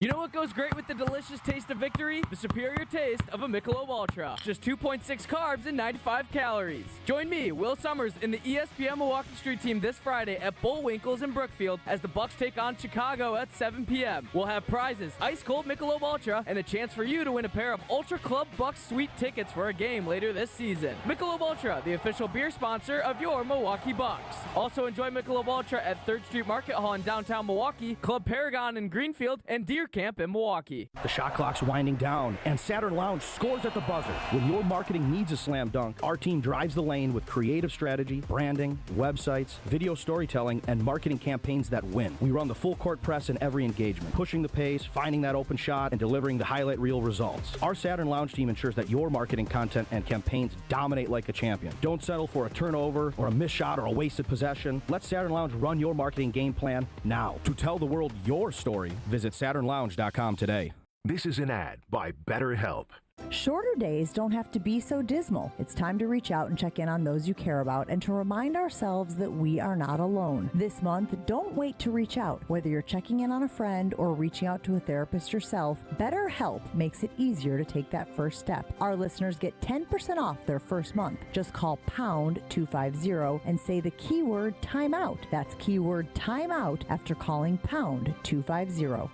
You know what goes great with the delicious taste of victory? The superior taste of a Michelob Ultra. Just 2.6 carbs and 95 calories. Join me, Will Summers, in the ESPN Milwaukee Street Team this Friday at Bullwinkle's in Brookfield as the Bucks take on Chicago at 7 p.m. We'll have prizes, ice-cold Michelob Ultra, and a chance for you to win a pair of Ultra Club Bucks Suite tickets for a game later this season. Michelob Ultra, the official beer sponsor of your Milwaukee Bucks. Also enjoy Michelob Ultra at 3rd Street Market Hall in downtown Milwaukee, Club Paragon in Greenfield, and Deer Camp in Milwaukee. The shot clock's winding down, and Saturn Lounge scores at the buzzer. When your marketing needs a slam dunk, our team drives the lane with creative strategy, branding, websites, video storytelling, and marketing campaigns that win. We run the full court press in every engagement, pushing the pace, finding that open shot, and delivering the highlight reel results. Our Saturn Lounge team ensures that your marketing content and campaigns dominate like a champion. Don't settle for a turnover or a missed shot or a wasted possession. Let Saturn Lounge run your marketing game plan now. To tell the world your story, visit SaturnLounge.com today. This is an ad by BetterHelp. Shorter days don't have to be so dismal. It's time to reach out and check in on those you care about and to remind ourselves that we are not alone. This month, don't wait to reach out. Whether you're checking in on a friend or reaching out to a therapist yourself, BetterHelp makes it easier to take that first step. Our listeners get 10% off their first month. Just call pound 250 and say the keyword timeout. That's keyword timeout after calling pound 250.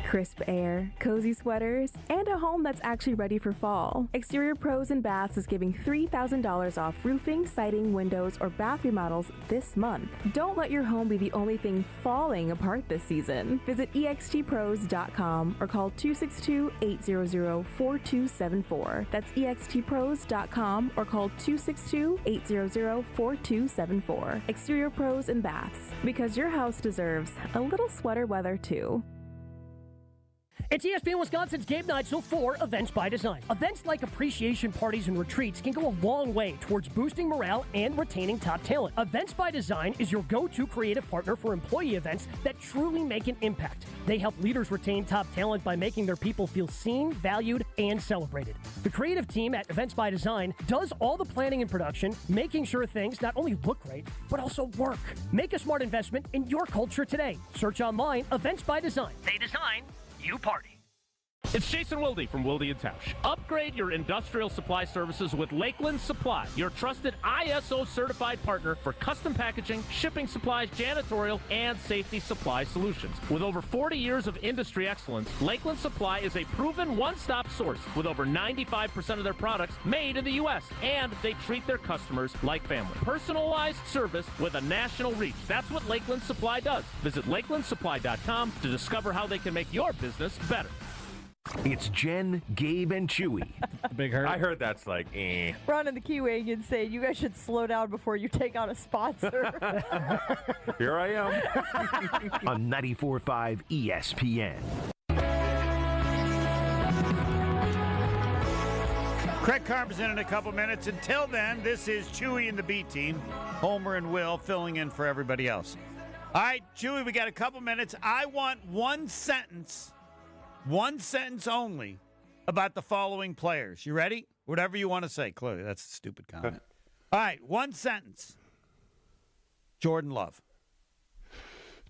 Crisp air, cozy sweaters, and a home that's actually ready for fall. Exterior Pros and Baths is giving $3,000 off roofing, siding, windows, or bath remodels this month. Don't let your home be the only thing falling apart this season. Visit extpros.com or call 262-800-4274. That's extpros.com or call 262-800-4274. Exterior Pros and Baths, because your house deserves a little sweater weather too. It's ESPN Wisconsin's Game Night, so for Events by Design. Events like appreciation parties and retreats can go a long way towards boosting morale and retaining top talent. Events by Design is your go-to creative partner for employee events that truly make an impact. They help leaders retain top talent by making their people feel seen, valued, and celebrated. The creative team at Events by Design does all the planning and production, making sure things not only look great, but also work. Make a smart investment in your culture today. Search online, Events by Design. They design, you party. It's Jason Wilde from Wilde & Tausch. Upgrade your industrial supply services with Lakeland Supply, your trusted ISO certified partner for custom packaging, shipping supplies, janitorial, and safety supply solutions. With over 40 years of industry excellence, Lakeland Supply is a proven one-stop source with over 95% of their products made in the U.S., and they treat their customers like family. Personalized service with a national reach. That's what Lakeland Supply does. Visit lakelandsupply.com to discover how they can make your business better. It's Jen, Gabe, and Chewy. Big hurt. I heard that's like, eh. Ron and the Key and say you guys should slow down before you take on a sponsor. Here I am. On 94.5 ESPN. Craig Carm's in a couple minutes. Until then, this is Chewy and the B team. Homer and Will filling in for everybody else. All right, Chewy, we got a couple minutes. I want one sentence only about the following players. You ready? Whatever you want to say. Clearly, that's a stupid comment. All right, one sentence. Jordan Love.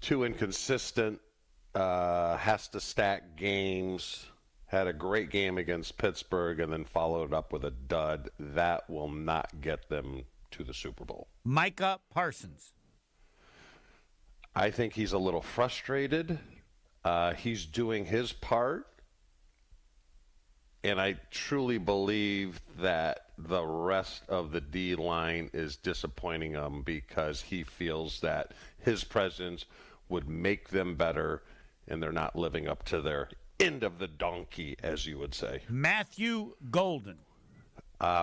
Too inconsistent, has to stack games, had a great game against Pittsburgh and then followed up with a dud. That will not get them to the Super Bowl. Micah Parsons. I think he's a little frustrated. He's doing his part. And I truly believe that the rest of the D line is disappointing him because he feels that his presence would make them better, and they're not living up to their end of the donkey, as you would say. Matthew Golden.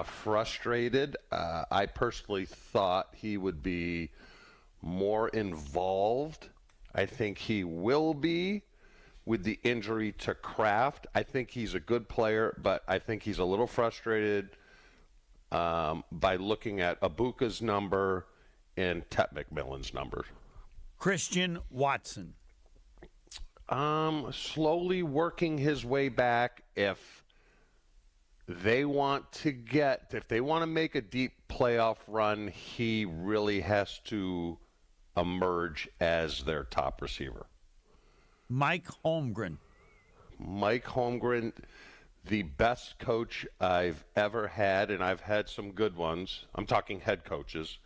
Frustrated. I personally thought he would be more involved. I think he will be with the injury to Kraft. I think he's a good player, but I think he's a little frustrated by looking at Abuka's number and Tet McMillan's number. Christian Watson. Slowly working his way back. If they want to make a deep playoff run, he really has to emerge as their top receiver. Mike Holmgren. Mike Holmgren, the best coach I've ever had, and I've had some good ones. I'm talking head coaches.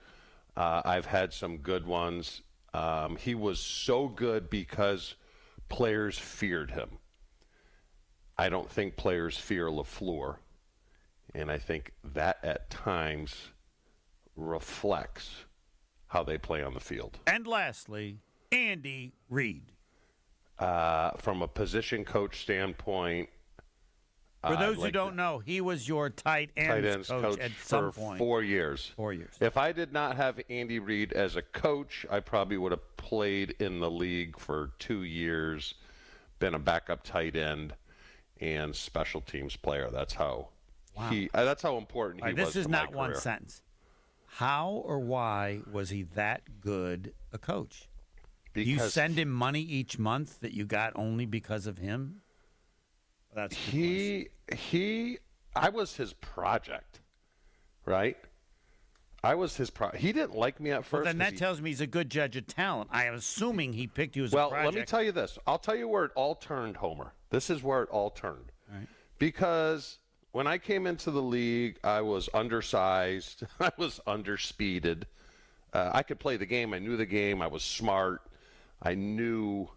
I've had some good ones. He was so good because players feared him. I don't think players fear LaFleur, and I think that at times reflects how they play on the field. And lastly, Andy Reid. From a position coach standpoint, for those who don't know, he was your tight ends coach at some point. 4 years. 4 years. If I did not have Andy Reid as a coach, I probably would have played in the league for 2 years, been a backup tight end and special teams player. That's how that's how important he was. This is not one sentence. How or why was he that good a coach? Because you send him money each month that you got only because of him? That's I was his project, right? I was his project. He didn't like me at first. Well, then that tells me he's a good judge of talent. I am assuming he picked you as a project. Well, let me tell you this. I'll tell you where it all turned, Homer. This is where it all turned. All right. Because when I came into the league, I was undersized. I was underspeeded. I could play the game. I knew the game. I was smart. I knew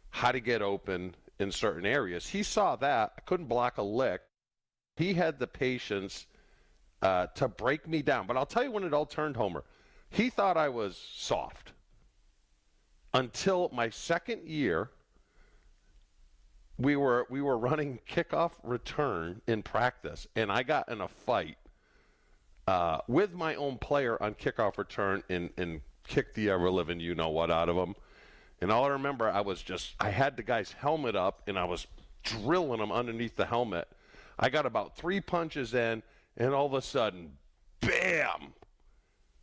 how to get open in certain areas. He saw that. I couldn't block a lick. He had the patience to break me down. But I'll tell you when it all turned, Homer. He thought I was soft. Until my second year, we were running kickoff return in practice, and I got in a fight with my own player on kickoff return and kicked the ever-living you-know-what out of him. And all I remember, I had the guy's helmet up, and I was drilling him underneath the helmet. I got about 3 punches in, and all of a sudden, bam!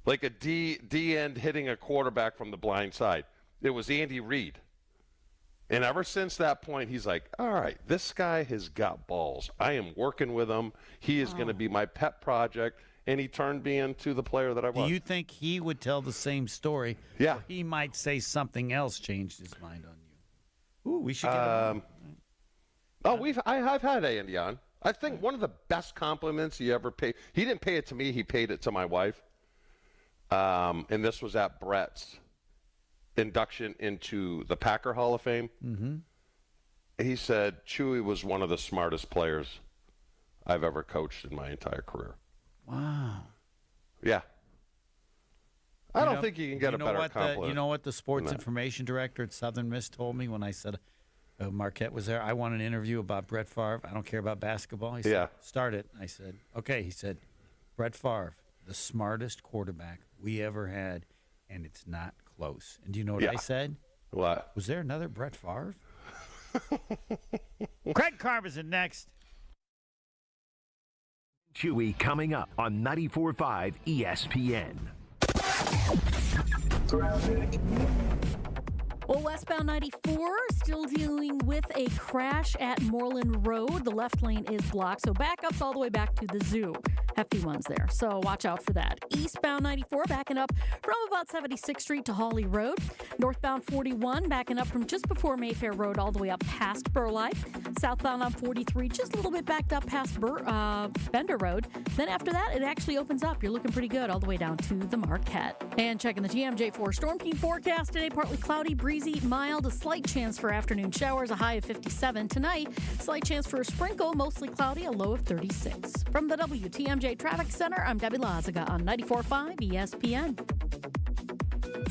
Like a D end hitting a quarterback from the blind side. It was Andy Reid. And ever since that point, he's like, all right, this guy has got balls. I am working with him. He is going to be my pet project. And he turned me into the player that I was. Do you think he would tell the same story? Yeah. Or he might say something else changed his mind on you. Ooh, we should get him on. I've had Andy on. I think one of the best compliments he ever paid. He didn't pay it to me. He paid it to my wife. And this was at Brett's induction into the Packer Hall of Fame. Mm-hmm. He said, Chewy was one of the smartest players I've ever coached in my entire career. Wow. Yeah. I don't think you can get a better compliment. You know what the sports information director at Southern Miss told me when I said Marquette was there? I want an interview about Brett Favre. I don't care about basketball. He said, start it. I said, okay. He said, Brett Favre, the smartest quarterback we ever had, and it's not close. And do you know what I said? What? Was there another Brett Favre? Craig Carvison next. Chewy coming up on 94.5 ESPN. Well, westbound 94 still dealing with a crash at Moreland Road. The left lane is blocked, so backups all the way back to the zoo. hefty ones there. So watch out for that. Eastbound 94 backing up from about 76th Street to Hawley Road. Northbound 41 backing up from just before Mayfair Road all the way up past Burleigh. Southbound on 43 just a little bit backed up past Bender Road. Then after that, it actually opens up. You're looking pretty good all the way down to the Marquette. And checking the TMJ4 Storm King forecast today, partly cloudy, breezy, mild, a slight chance for afternoon showers, a high of 57. Tonight, slight chance for a sprinkle, mostly cloudy, a low of 36. From the WTMJ Traffic Center, I'm Debbie Lazaga on 94.5 ESPN.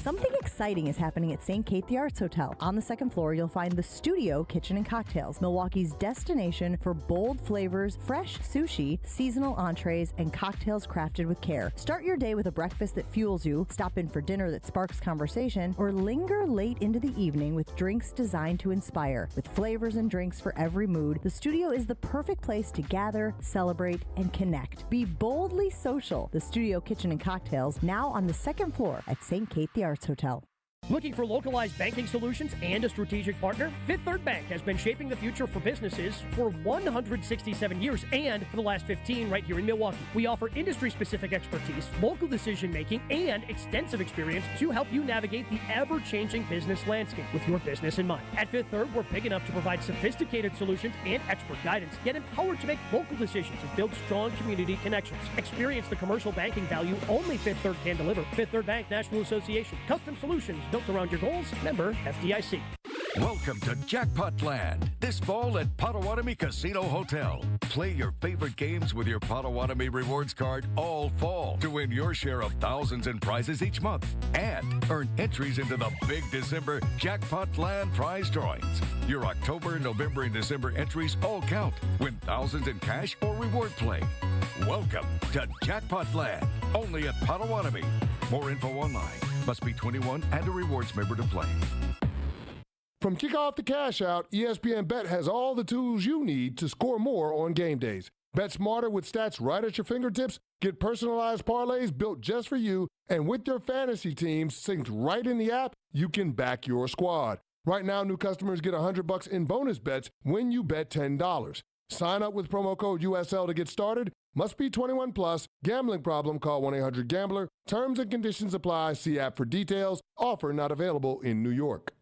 Something exciting is happening at St. Kate the Arts Hotel. On the second floor, you'll find the Studio Kitchen and Cocktails, Milwaukee's destination for bold flavors, fresh sushi, seasonal entrees, and cocktails crafted with care. Start your day with a breakfast that fuels you, stop in for dinner that sparks conversation, or linger late into the evening with drinks designed to inspire. With flavors and drinks for every mood, the Studio is the perfect place to gather, celebrate, and connect. Be boldly social. The Studio Kitchen and Cocktails, now on the second floor at St. Kate the Arts Hotel. Looking for localized banking solutions and a strategic partner? Fifth Third Bank has been shaping the future for businesses for 167 years and for the last 15 right here in Milwaukee. We offer industry-specific expertise, local decision-making, and extensive experience to help you navigate the ever-changing business landscape with your business in mind. At Fifth Third, we're big enough to provide sophisticated solutions and expert guidance, yet empowered to make local decisions and build strong community connections. Experience the commercial banking value only Fifth Third can deliver. Fifth Third Bank National Association. Custom solutions built around your goals. Member FDIC. Welcome to Jackpot Land, this fall at Potawatomi Casino Hotel. Play your favorite games with your Potawatomi Rewards card all fall to win your share of thousands in prizes each month and earn entries into the big December Jackpot Land prize drawings. Your October, November, and December entries all count. Win thousands in cash or reward play. Welcome to Jackpot Land, only at Potawatomi. More info online. Must be 21 and a rewards member to play. From kickoff to cash out, ESPN Bet has all the tools you need to score more on game days. Bet smarter with stats right at your fingertips. Get personalized parlays built just for you. And with your fantasy teams synced right in the app, you can back your squad. Right now, new customers get $100 in bonus bets when you bet $10. Sign up with promo code USL to get started. Must be 21 plus. Gambling problem? Call 1-800-GAMBLER. Terms and conditions apply. See app for details. Offer not available in New York.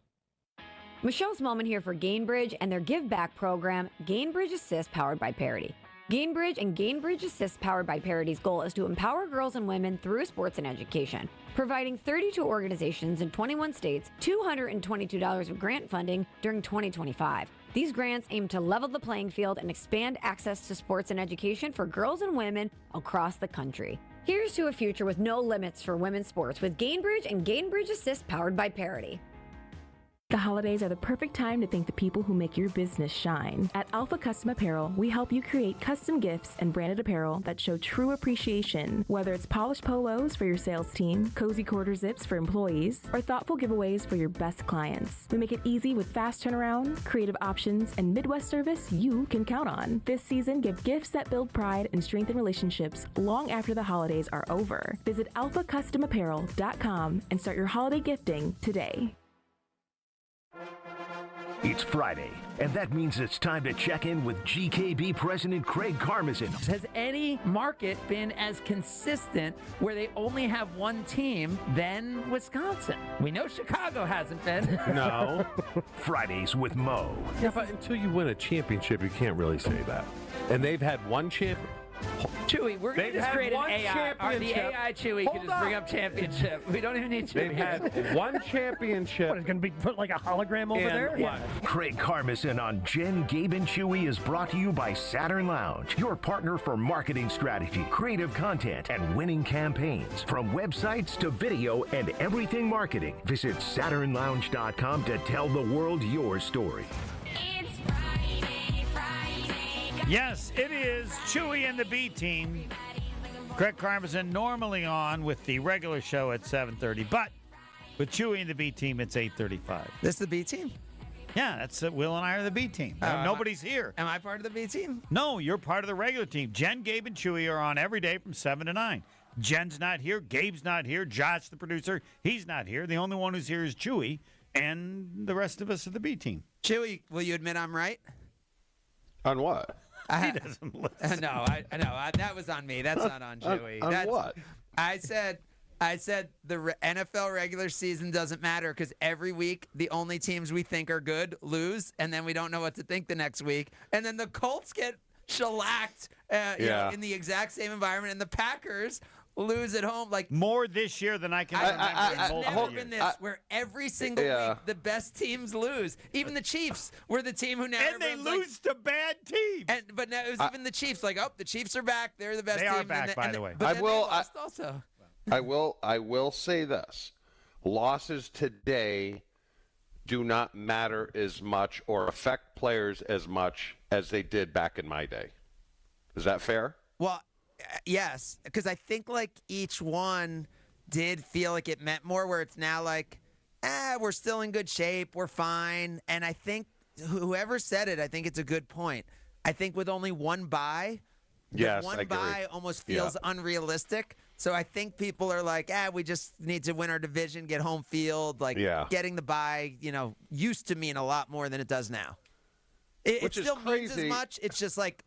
Michelle's Moment here for Gainbridge and their Give Back program, Gainbridge Assist, powered by Parity. Gainbridge and Gainbridge Assist, powered by Parity's goal is to empower girls and women through sports and education, providing 32 organizations in 21 states $222 of grant funding during 2025. These grants aim to level the playing field and expand access to sports and education for girls and women across the country. Here's to a future with no limits for women's sports with Gainbridge and Gainbridge Assist, powered by Parity. The holidays are the perfect time to thank the people who make your business shine. At Alpha Custom Apparel, we help you create custom gifts and branded apparel that show true appreciation. Whether it's polished polos for your sales team, cozy quarter zips for employees, or thoughtful giveaways for your best clients. We make it easy with fast turnaround, creative options, and Midwest service you can count on. This season, give gifts that build pride and strengthen relationships long after the holidays are over. Visit alphacustomapparel.com and start your holiday gifting today. It's Friday, and that means it's time to check in with GKB President Craig Karmazin. Has any market been as consistent where they only have one team than Wisconsin? We know Chicago hasn't been. No. Fridays with Mo. Yeah, but until you win a championship, you can't really say that. And they've had one champion. Chewy, we're going to just create an AI. Or the AI Chewy can just bring up championship. We don't even need Chewy. They've had one championship. What, it's going to be put like a hologram over there? Yeah. Craig Karmazin on Jen, Gabe, and Chewy is brought to you by Saturn Lounge, your partner for marketing strategy, creative content, and winning campaigns. From websites to video and everything marketing, visit SaturnLounge.com to tell the world your story. Yes, it is Chewy and the B Team. Craig Karmazin normally on with the regular show at 7:30, but with Chewy and the B Team, it's 8:35. This is the B Team? Yeah, that's Will and I are the B Team. Nobody's here. Am I part of the B Team? No, you're part of the regular team. Jen, Gabe, and Chewy are on every day from 7 to 9. Jen's not here. Gabe's not here. Josh, the producer, he's not here. The only one who's here is Chewy, and the rest of us are the B Team. Chewy, will you admit I'm right? On what? He doesn't listen. No, I know. That was on me. That's not on Chewy. On what? I said the NFL regular season doesn't matter because every week the only teams we think are good lose, and then we don't know what to think the next week. And then the Colts get shellacked you know, in the exact same environment, and the Packers lose at home. Like more this year than I can remember. It's never been this where every single week the best teams lose. Even the Chiefs were the team who now and they lose to bad teams. But now it was even the Chiefs. Like, the Chiefs are back. They're the best team. They are back, by the way. But they lost also. I will say this: losses today do not matter as much or affect players as much as they did back in my day. Is that fair? Well, yes, because I think like each one did feel like it meant more, where it's now like, we're still in good shape, we're fine. And I think whoever said it, I think it's a good point. I think with only one bye, one bye almost feels unrealistic. So I think people are like, we just need to win our division, get home field. Like getting the bye, used to mean a lot more than it does now. It still means as much. It's just like,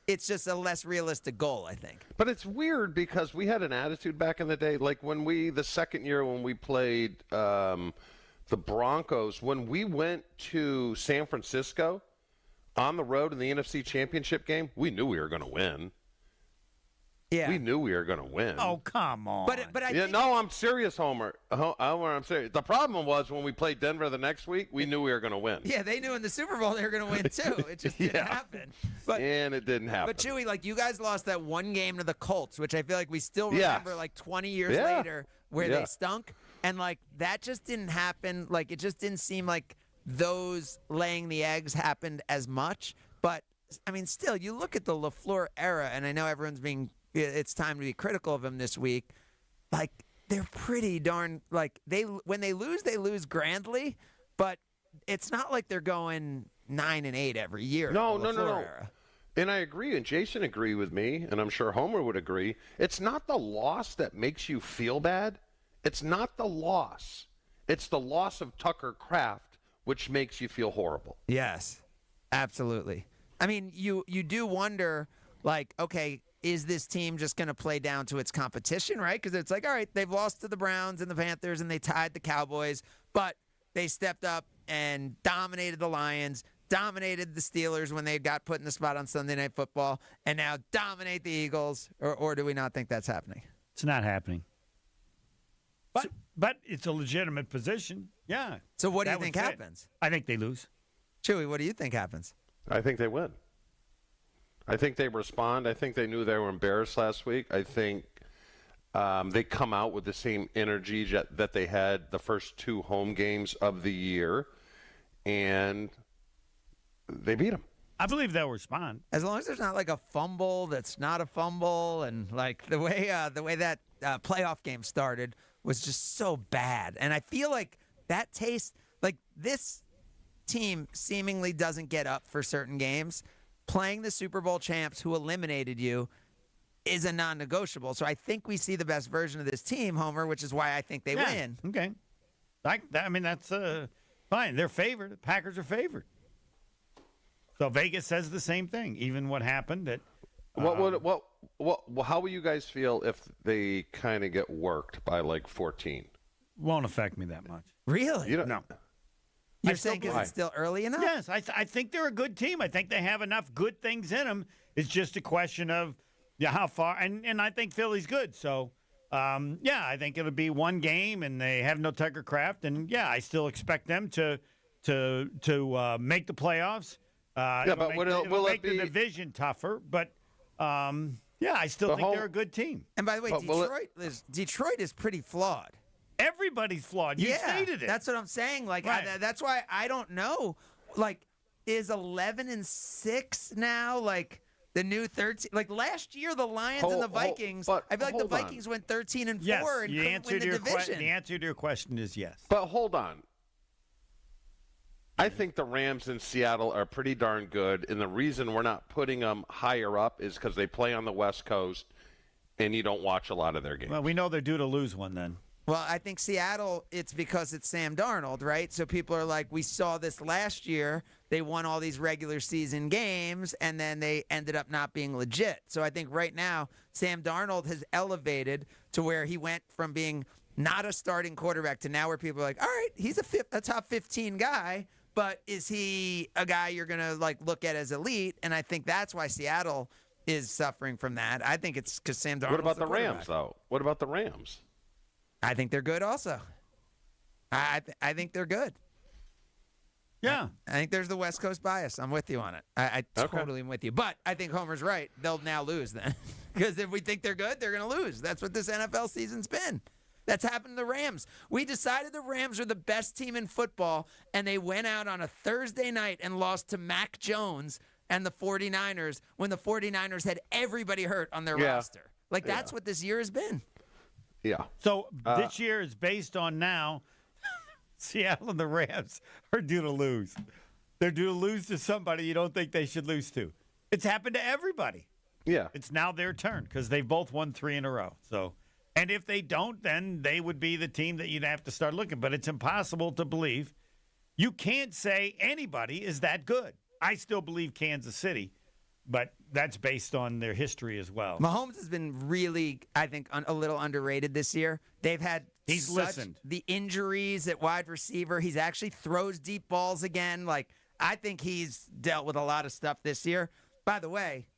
it's just a less realistic goal, I think. But it's weird because we had an attitude back in the day. Like the second year when we played the Broncos, when we went to San Francisco on the road in the NFC Championship game, we knew we were going to win. Yeah, we knew we were going to win. Oh, come on! But I think I'm serious, Homer. I'm serious. The problem was when we played Denver the next week, we knew we were going to win. Yeah, they knew in the Super Bowl they were going to win too. It just didn't happen. And it didn't happen. But Chewy, like you guys lost that one game to the Colts, which I feel like we still remember like 20 years later, where they stunk, and like that just didn't happen. Like it just didn't seem like those laying the eggs happened as much. But I mean, still, you look at the LaFleur era, and I know everyone's it's time to be critical of him this week. Like they're pretty darn like when they lose grandly, but it's not like they're going 9-8 every year. No. And I agree, and Jason agreed with me, and I'm sure Homer would agree. It's not the loss that makes you feel bad. It's not the loss. It's the loss of Tucker Kraft, which makes you feel horrible. Yes, absolutely. I mean, you do wonder, like, okay, is this team just going to play down to its competition, right? Because it's like, all right, they've lost to the Browns and the Panthers and they tied the Cowboys, but they stepped up and dominated the Lions, dominated the Steelers when they got put in the spot on Sunday Night Football, and now dominate the Eagles, or do we not think that's happening? It's not happening. But it's a legitimate position. Yeah. So what do you think happens? I think they lose. Chewy, what do you think happens? I think they win. I think they respond. I think they knew they were embarrassed last week. I think they come out with the same energy that they had the first two home games of the year, and they beat them. I believe they'll respond. As long as there's not like a fumble that's not a fumble, and like the way that playoff game started was just so bad. And I feel like that taste, like this team seemingly doesn't get up for certain games. Playing the Super Bowl champs who eliminated you is a non-negotiable. So I think we see the best version of this team, Homer, which is why I think they win. Okay. I mean, that's fine. They're favored. The Packers are favored. So Vegas says the same thing. Even what happened at how will you guys feel if they kind of get worked by like 14? Won't affect me that much. Really? No. You're saying because it's still early enough? Yes, I think they're a good team. I think they have enough good things in them. It's just a question of how far. And I think Philly's good. So, I think it'll be one game, and they have no Tucker Kraft. And, I still expect them to make the playoffs. But will make the division tougher. But, I still think they're a good team. And by the way, Detroit is pretty flawed. Everybody's flawed. You stated it. That's what I'm saying. Like, right. That's why I don't know. Like, is 11-6 now like the new 13? Like last year, the Lions and the Vikings. I feel like the Vikings went 13-4 and couldn't win the division. The answer to your question is yes. But hold on. I think the Rams in Seattle are pretty darn good, and the reason we're not putting them higher up is because they play on the West Coast, and you don't watch a lot of their games. Well, we know they're due to lose one then. Well, I think Seattle, it's because it's Sam Darnold, right? So people are like, we saw this last year. They won all these regular season games, and then they ended up not being legit. So I think right now, Sam Darnold has elevated to where he went from being not a starting quarterback to now where people are like, all right, he's a top 15 guy, but is he a guy you're going to like look at as elite? And I think that's why Seattle is suffering from that. I think it's because Sam Darnold. What about the Rams, though? What about the Rams? I think they're good also. I think they're good. Yeah. I think there's the West Coast bias. I'm with you on it. I totally am with you. But I think Homer's right. They'll now lose then. Because if we think they're good, they're going to lose. That's what this NFL season's been. That's happened to the Rams. We decided the Rams are the best team in football, and they went out on a Thursday night and lost to Mac Jones and the 49ers when the 49ers had everybody hurt on their roster. Like, that's what this year has been. Yeah. So this year is based on now Seattle and the Rams are due to lose. They're due to lose to somebody you don't think they should lose to. It's happened to everybody. Yeah. It's now their turn because they've both won 3 in a row. So, and if they don't, then they would be the team that you'd have to start looking. But it's impossible to believe. You can't say anybody is that good. I still believe Kansas City, but that's based on their history as well. Mahomes has been really, I think, a little underrated this year. They've had the injuries at wide receiver. He's actually throws deep balls again. Like, I think he's dealt with a lot of stuff this year. By the way,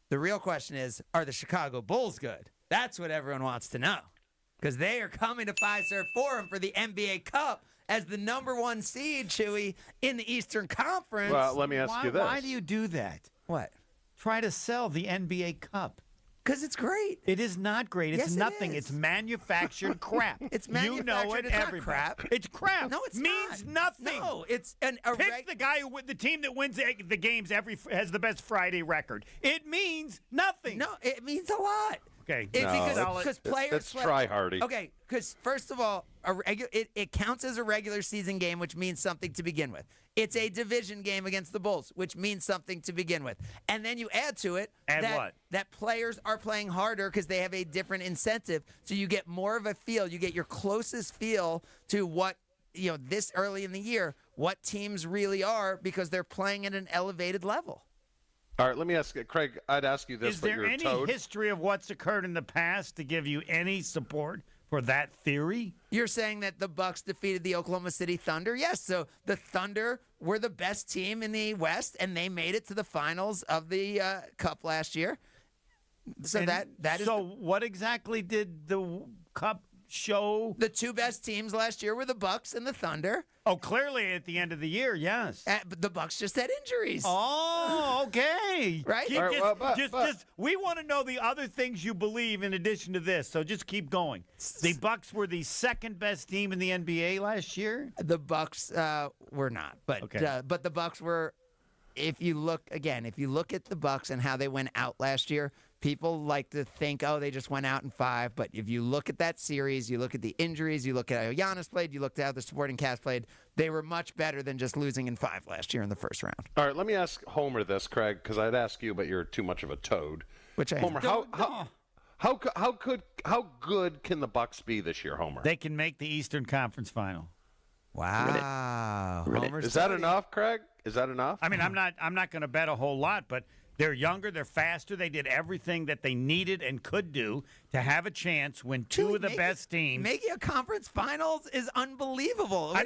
the real question is, are the Chicago Bulls good? That's what everyone wants to know. Because they are coming to Fiserv Forum for the NBA Cup as the #1 seed, Chewy, in the Eastern Conference. Well, let me ask you this. Why do you do that? What? Try to sell the NBA Cup. Because it's great. It is not great. It's Yes, it nothing. is. It's manufactured crap. It's You know manufactured. it. It's not Everybody. crap. It's crap. No, it's means not. nothing. No, it's Pick the guy the team that wins the games has the best Friday record. It means nothing. No, it means a lot. Okay. Because players. Let's try hardy. Okay, because first of all, it counts as a regular season game, which means something to begin with. It's a division game against the Bulls, which means something to begin with. And then you add to it that players are playing harder because they have a different incentive. So you get more of a feel. You get your closest feel to what, this early in the year, what teams really are because they're playing at an elevated level. All right, let me ask Craig. I'd ask you this. Is there any history of what's occurred in the past to give you any support for that theory? You're saying that the Bucks defeated the Oklahoma City Thunder? Yes. So the Thunder were the best team in the West, and they made it to the finals of the Cup last year. So that is. So what exactly did the Cup show? The two best teams last year were the Bucks and the Thunder. Oh, clearly at the end of the year, yes. But the Bucks just had injuries. Oh, okay. Right? We want to know the other things you believe in addition to this, so just keep going. The Bucks were the second best team in the NBA last year? The Bucks were not, but the Bucks were. If you look at the Bucks and how they went out last year, people like to think, they just went out in 5. But if you look at that series, you look at the injuries, you look at how Giannis played, you look at how the supporting cast played, they were much better than just losing in 5 last year in the first round. All right, let me ask Homer this, Craig, because I'd ask you, but you're too much of a toad. Which I Homer, how good can the Bucks be this year, Homer? They can make the Eastern Conference Final. Wow. Is that enough, Craig? Is that enough? I mean, I'm not going to bet a whole lot, but they're younger, they're faster, they did everything that they needed and could do to have a chance when two of the best teams. Making a conference finals is unbelievable. I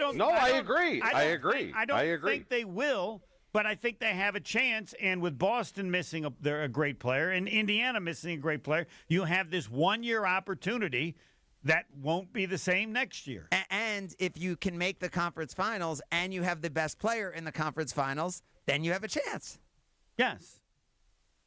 agree. I don't think they will, but I think they have a chance. And with Boston missing a great player and Indiana missing a great player, you have this one-year opportunity that won't be the same next year. And if you can make the conference finals and you have the best player in the conference finals, then you have a chance. Yes.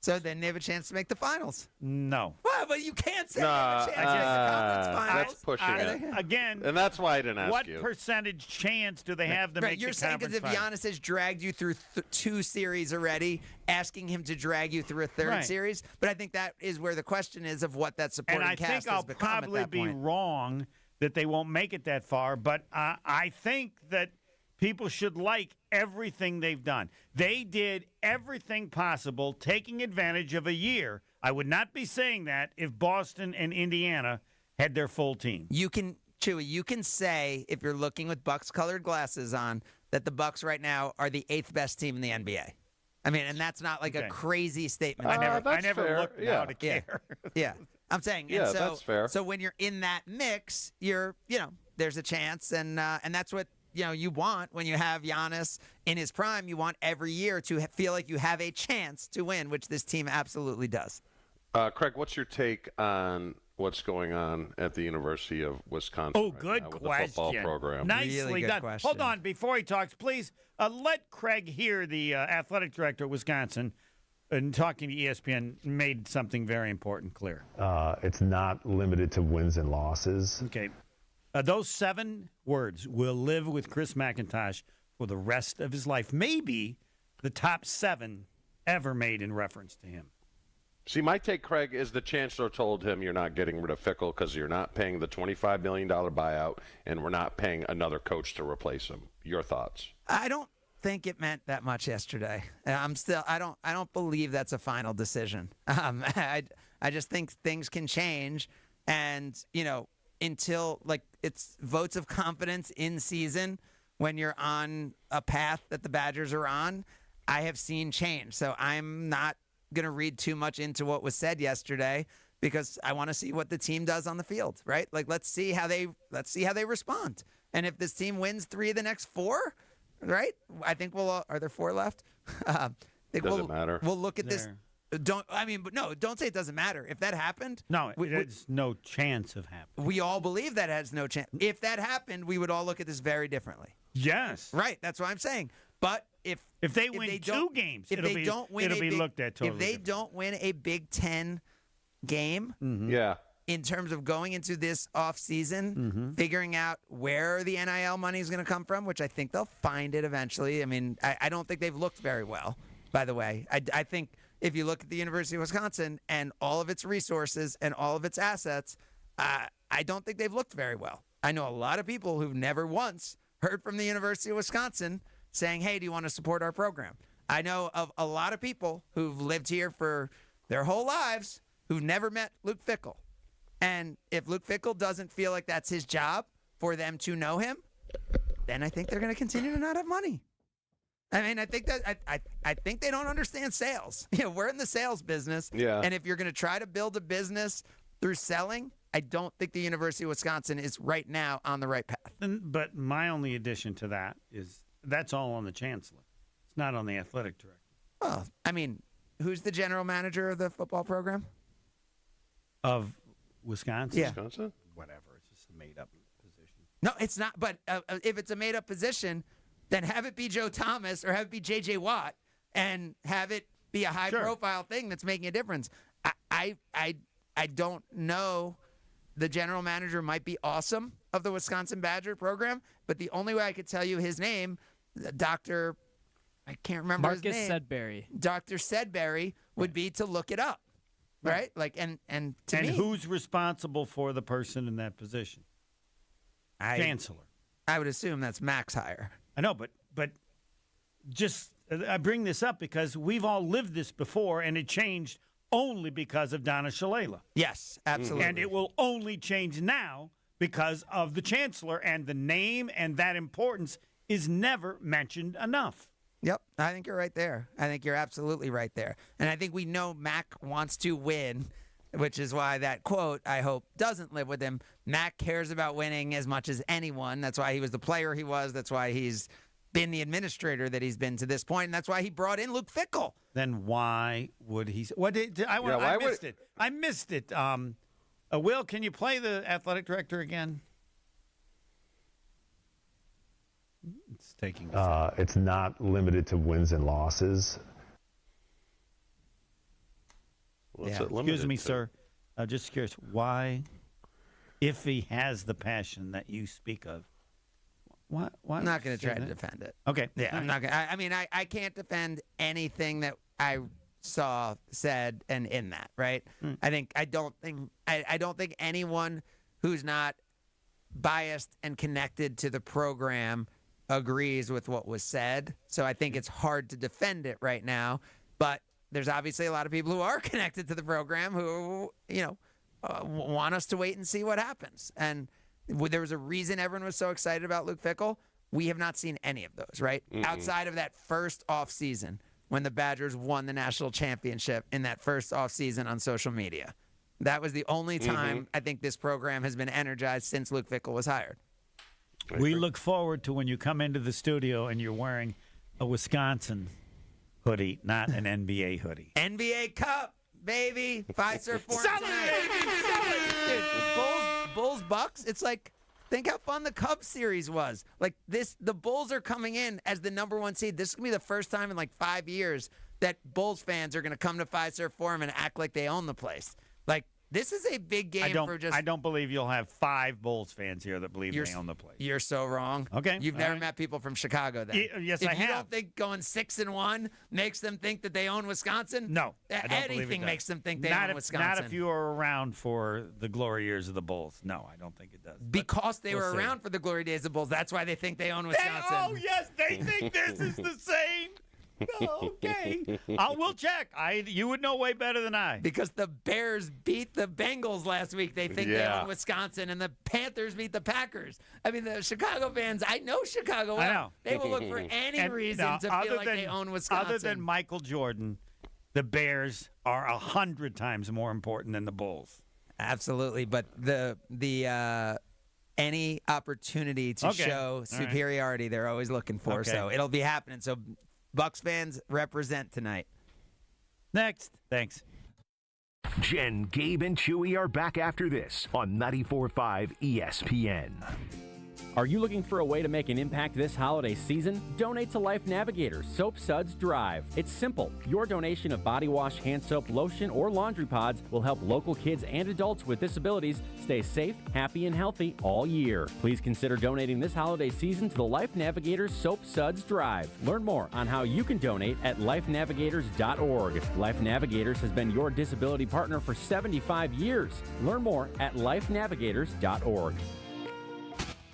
So then they have a chance to make the finals. No. Well, but you can't say you have a chance to make the conference finals. That's pushing it. Again. And that's why I didn't ask you. What percentage chance do they have to make the conference finals? You're saying because if Giannis has dragged you through 2 series already, asking him to drag you through a third series? But I think that is where the question is of what that supporting cast has become at that point. And I think I'll probably be wrong that they won't make it that far, but I think that people should like everything they've done. They did everything possible, taking advantage of a year. I would not be saying that if Boston and Indiana had their full team. You can Chewy, you can say, if you're looking with Bucks-colored glasses on, that the Bucks right now are the 8th best team in the NBA. I mean, and that's not like a crazy statement. I never looked now to care. Yeah. I'm saying. Yeah, and so, that's fair. So when you're in that mix, there's a chance, and that's what you want when you have Giannis in his prime. You want every year to feel like you have a chance to win, which this team absolutely does. Craig, what's your take on what's going on at the University of Wisconsin? Oh, good with question. the football program. Nicely Really good done. question. Hold on, before he talks, please let Craig hear the athletic director of Wisconsin, and talking to ESPN, made something very important clear. It's not limited to wins and losses. Okay. Those 7 words will live with Chris McIntosh for the rest of his life. Maybe the top 7 ever made in reference to him. See, my take, Craig, is the chancellor told him you're not getting rid of Fickell because you're not paying the $25 million buyout, and we're not paying another coach to replace him. Your thoughts? I don't think it meant that much yesterday. I don't believe that's a final decision. I just think things can change, and until it's votes of confidence in season when you're on a path that the Badgers are on, I have seen change. So I'm not going to read too much into what was said yesterday because I want to see what the team does on the field, right? Let's see how they respond. And if this team wins 3 of the next 4, right? I think are there 4 left? Doesn't matter. We'll look at this. Don't say it doesn't matter. If that happened, there's no chance of happening. We all believe that has no chance. If that happened, we would all look at this very differently. Yes. Right. That's what I'm saying. But if they win 2 games, it'll be looked at totally If they don't win a Big Ten game, yeah, in terms of going into this offseason, figuring out where the NIL money is going to come from, which I think they'll find it eventually. I mean, I don't think they've looked very well, by the way. I think if you look at the University of Wisconsin and all of its resources and all of its assets, I don't think they've looked very well. I know a lot of people who've never once heard from the University of Wisconsin saying, hey, do you want to support our program? I know of a lot of people who've lived here for their whole lives who've never met Luke Fickell. And if Luke Fickell doesn't feel like that's his job for them to know him, then I think they're going to continue to not have money. I mean, I think that I think they don't understand sales. We're in the sales business. Yeah. And if you're going to try to build a business through selling, I don't think the University of Wisconsin is right now on the right path. But my only addition to that is that's all on the chancellor. It's not on the athletic director. Well, I mean, who's the general manager of the football program? Of Wisconsin? Yeah. Wisconsin? Whatever. It's just a made-up position. No, it's not. But if it's a made-up position, then have it be Joe Thomas or have it be J.J. Watt and have it be a high-profile thing that's making a difference. I don't know. The general manager might be awesome of the Wisconsin Badger program, but the only way I could tell you his name, Dr. I can't remember his name. Marcus Sedberry. Dr. Sedberry would be to look it up, right? And to me, who's responsible for the person in that position? Chancellor. I would assume that's Mac's hire. I know, but just I bring this up because we've all lived this before, and it changed only because of Donna Shalala. Yes, absolutely. And it will only change now because of the chancellor, and the name and that importance is never mentioned enough. Yep, I think you're right there. I think you're absolutely right there. And I think we know Mac wants to win, which is why that quote, I hope, doesn't live with him. Mac cares about winning as much as anyone. That's why he was the player he was. That's why he's been the administrator that he's been to this point, and that's why he brought in Luke Fickell. Then why would he? I missed it. Will, can you play the athletic director again? It's taking. It's not limited to wins and losses. Excuse me, sir. Just curious, why, if he has the passion that you speak of, why I'm not going to try to defend it. Okay. Yeah, I'm not going to. I mean, I can't defend anything that I saw, said, and in that, right? I don't think anyone who's not biased and connected to the program agrees with what was said. So I think it's hard to defend it right now. But there's obviously a lot of people who are connected to the program who, want us to wait and see what happens. And There was a reason everyone was so excited about Luke Fickell. We have not seen any of those, right? Outside of that first offseason when the Badgers won the national championship in that first offseason on social media. That was the only time I think this program has been energized since Luke Fickell was hired. We look forward to when you come into the studio and you're wearing a Wisconsin hoodie, not an NBA hoodie. NBA Cup, baby. Pfizer Forum tonight. Dude, Bulls, Bucks. It's like, think how fun the Cubs series was. Like this, the Bulls are coming in as the number 1 seed. This is going to be the first time in like 5 years that Bulls fans are going to come to Pfizer Forum and act like they own the place. Like, this is a big game for just... I don't believe you'll have 5 Bulls fans here that believe they own the place. You're so wrong. Okay. You've never met people from Chicago then. Yes, if I have. you don't think going 6-1 makes them think that they own Wisconsin? No, I don't believe anything it does. makes them think they own Wisconsin. Not if you were around for the glory years of the Bulls. No, I don't think it does. Because they were around for the glory days of the Bulls. That's why they think they own Wisconsin. Yes, they think this is the same. Okay. We'll check. You would know way better than I. Because the Bears beat the Bengals last week. They think they own Wisconsin, and the Panthers beat the Packers. I mean, the Chicago fans, I know Chicago well. I know. They will look for any reason to feel like they own Wisconsin. Other than Michael Jordan, the Bears are 100 times more important than the Bulls. Absolutely. But the any opportunity to show superiority, they're always looking for. Okay. So it'll be happening. So Bucks fans represent tonight. Next. Thanks. Jen, Gabe, and Chewy are back after this on 94.5 ESPN. Are you looking for a way to make an impact this holiday season? Donate to Life Navigator Soap Suds Drive. It's simple. Your donation of body wash, hand soap, lotion, or laundry pods will help local kids and adults with disabilities stay safe, happy, and healthy all year. Please consider donating this holiday season to the Life Navigator Soap Suds Drive. Learn more on how you can donate at lifenavigators.org. Life Navigators has been your disability partner for 75 years. Learn more at lifenavigators.org.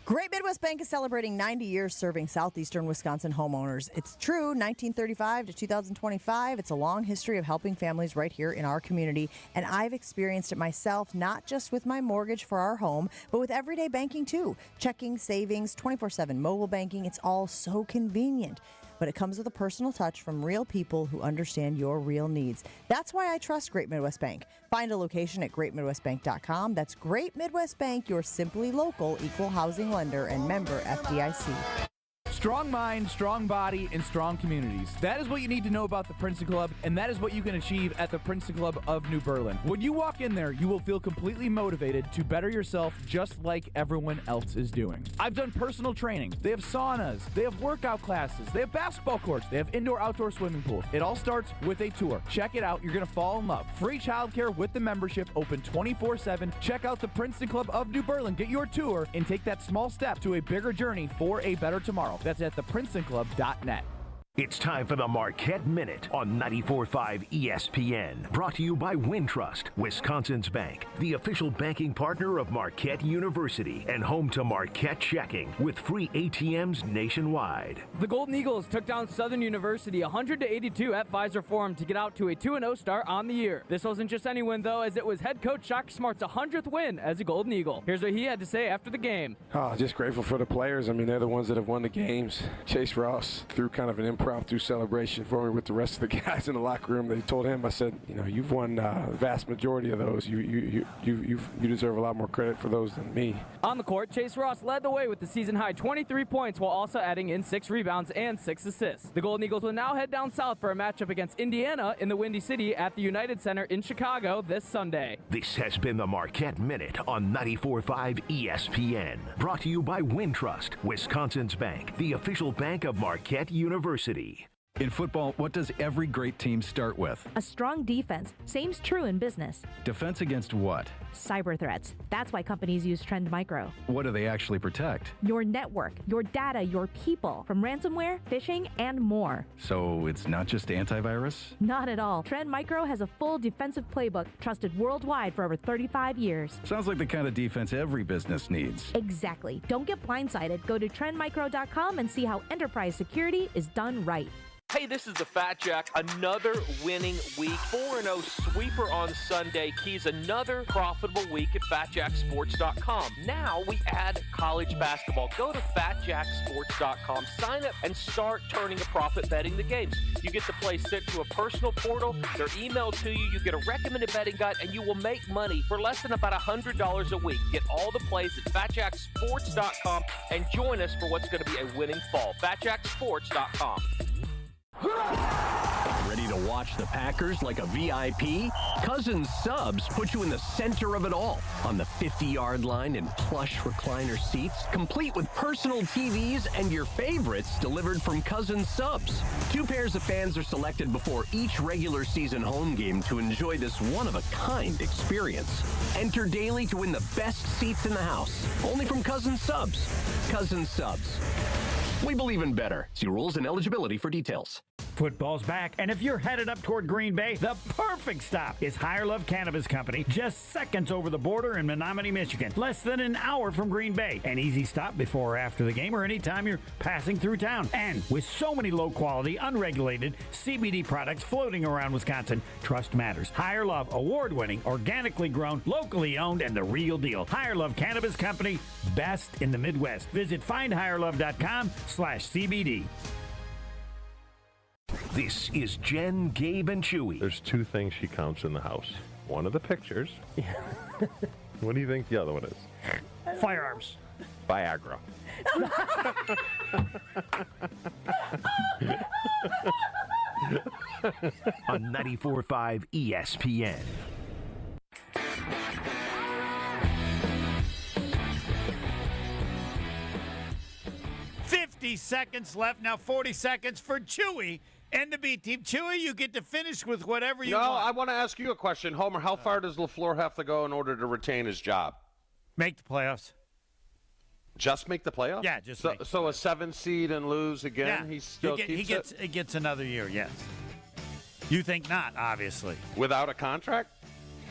Great Midwest Bank is celebrating 90 years serving southeastern Wisconsin homeowners. It's true, 1935 to 2025. It's a long history of helping families right here in our community, and I've experienced it myself, not just with my mortgage for our home, but with everyday banking too. Checking, savings, 24/7 mobile banking, it's all so convenient. But it comes with a personal touch from real people who understand your real needs. That's why I trust Great Midwest Bank. Find a location at greatmidwestbank.com. That's Great Midwest Bank, your simply local equal housing lender and member FDIC. Strong mind, strong body, and strong communities. That is what you need to know about the Princeton Club, and that is what you can achieve at the Princeton Club of New Berlin. When you walk in there, you will feel completely motivated to better yourself just like everyone else is doing. I've done personal training. They have saunas. They have workout classes. They have basketball courts. They have indoor-outdoor swimming pools. It all starts with a tour. Check it out. You're going to fall in love. Free childcare with the membership, open 24/7. Check out the Princeton Club of New Berlin. Get your tour and take that small step to a bigger journey for a better tomorrow. That's at theprincetonclub.net. It's time for the Marquette Minute on 94.5 ESPN. Brought to you by Wintrust, Wisconsin's bank, the official banking partner of Marquette University, and home to Marquette Checking with free ATMs nationwide. The Golden Eagles took down Southern University 100-82 at Pfizer Forum to get out to a 2-0 start on the year. This wasn't just any win, though, as it was head coach Shaka Smart's 100th win as a Golden Eagle. Here's what he had to say after the game. Just grateful for the players. I mean, they're the ones that have won the games. Chase Ross threw kind of an impromptu celebration for me with the rest of the guys in the locker room. They told him, I said, you've won the vast majority of those. You deserve a lot more credit for those than me. On the court, Chase Ross led the way with the season-high 23 points while also adding in 6 rebounds and 6 assists. The Golden Eagles will now head down south for a matchup against Indiana in the Windy City at the United Center in Chicago this Sunday. This has been the Marquette Minute on 94.5 ESPN. Brought to you by Wintrust, Wisconsin's bank, the official bank of Marquette University. In football, what does every great team start with? A strong defense. Same's true in business. Defense against what? Cyber threats. That's why companies use Trend Micro. What do they actually protect? Your network, your data, your people, from ransomware, phishing, and more. So it's not just antivirus? Not at all. Trend Micro has a full defensive playbook trusted worldwide for over 35 years. Sounds like the kind of defense every business needs. Exactly. Don't get blindsided. Go to trendmicro.com and see how enterprise security is done right. Hey, this is the Fat Jack. Another winning week. 4-0 sweeper on Sunday. Keys another profitable week at FatJackSports.com. Now we add college basketball. Go to FatJackSports.com. Sign up and start turning a profit betting the games. You get the plays sent to a personal portal. They're emailed to you. You get a recommended betting guide, and you will make money for less than about $100 a week. Get all the plays at FatJackSports.com and join us for what's going to be a winning fall. FatJackSports.com. Ready to watch the Packers like a VIP? Cousins Subs put you in the center of it all. On the 50-yard line in plush recliner seats, complete with personal TVs and your favorites delivered from Cousins Subs. 2 pairs of fans are selected before each regular season home game to enjoy this one-of-a-kind experience. Enter daily to win the best seats in the house. Only from Cousins Subs. Cousins Subs. We believe in better. See rules and eligibility for details. Football's back, and if you're headed up toward Green Bay, the perfect stop is Higher Love Cannabis Company, just seconds over the border in Menominee, Michigan. Less than an hour from Green Bay. An easy stop before or after the game or anytime you're passing through town. And with so many low-quality, unregulated CBD products floating around Wisconsin, trust matters. Higher Love, award-winning, organically grown, locally owned, and the real deal. Higher Love Cannabis Company, best in the Midwest. Visit findhigherlove.com/CBD. This is Jen, Gabe, and Chewy. There's 2 things she counts in the house. One of the pictures. What do you think the other one is? Firearms. Viagra. On 94.5 ESPN. Seconds left. Now 40 seconds for Chewy and the B team. Chewy, you get to finish with whatever you want. No, I want to ask you a question. Homer, how far does LaFleur have to go in order to retain his job? Make the playoffs. Just make the playoffs? Yeah, just so a 7 seed and lose again, yeah. he still keeps it gets another year, yes. You think not, obviously. Without a contract?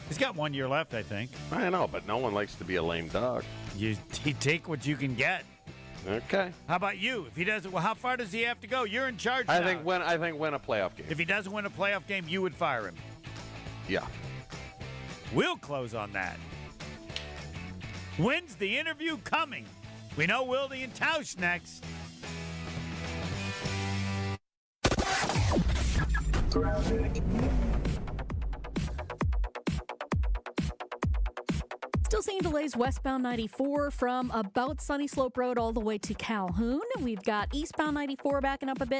He's got 1 year left, I think. I know, but no one likes to be a lame dog. You take what you can get. Okay. How about you? If he doesn't, well, how far does he have to go? You're in charge now. I think win a playoff game. If he doesn't win a playoff game, you would fire him. Yeah. We'll close on that. When's the interview coming? We know Wilde and Tausch next. Still seeing delays westbound 94 from about Sunny Slope Road all the way to Calhoun. We've got eastbound 94 backing up a bit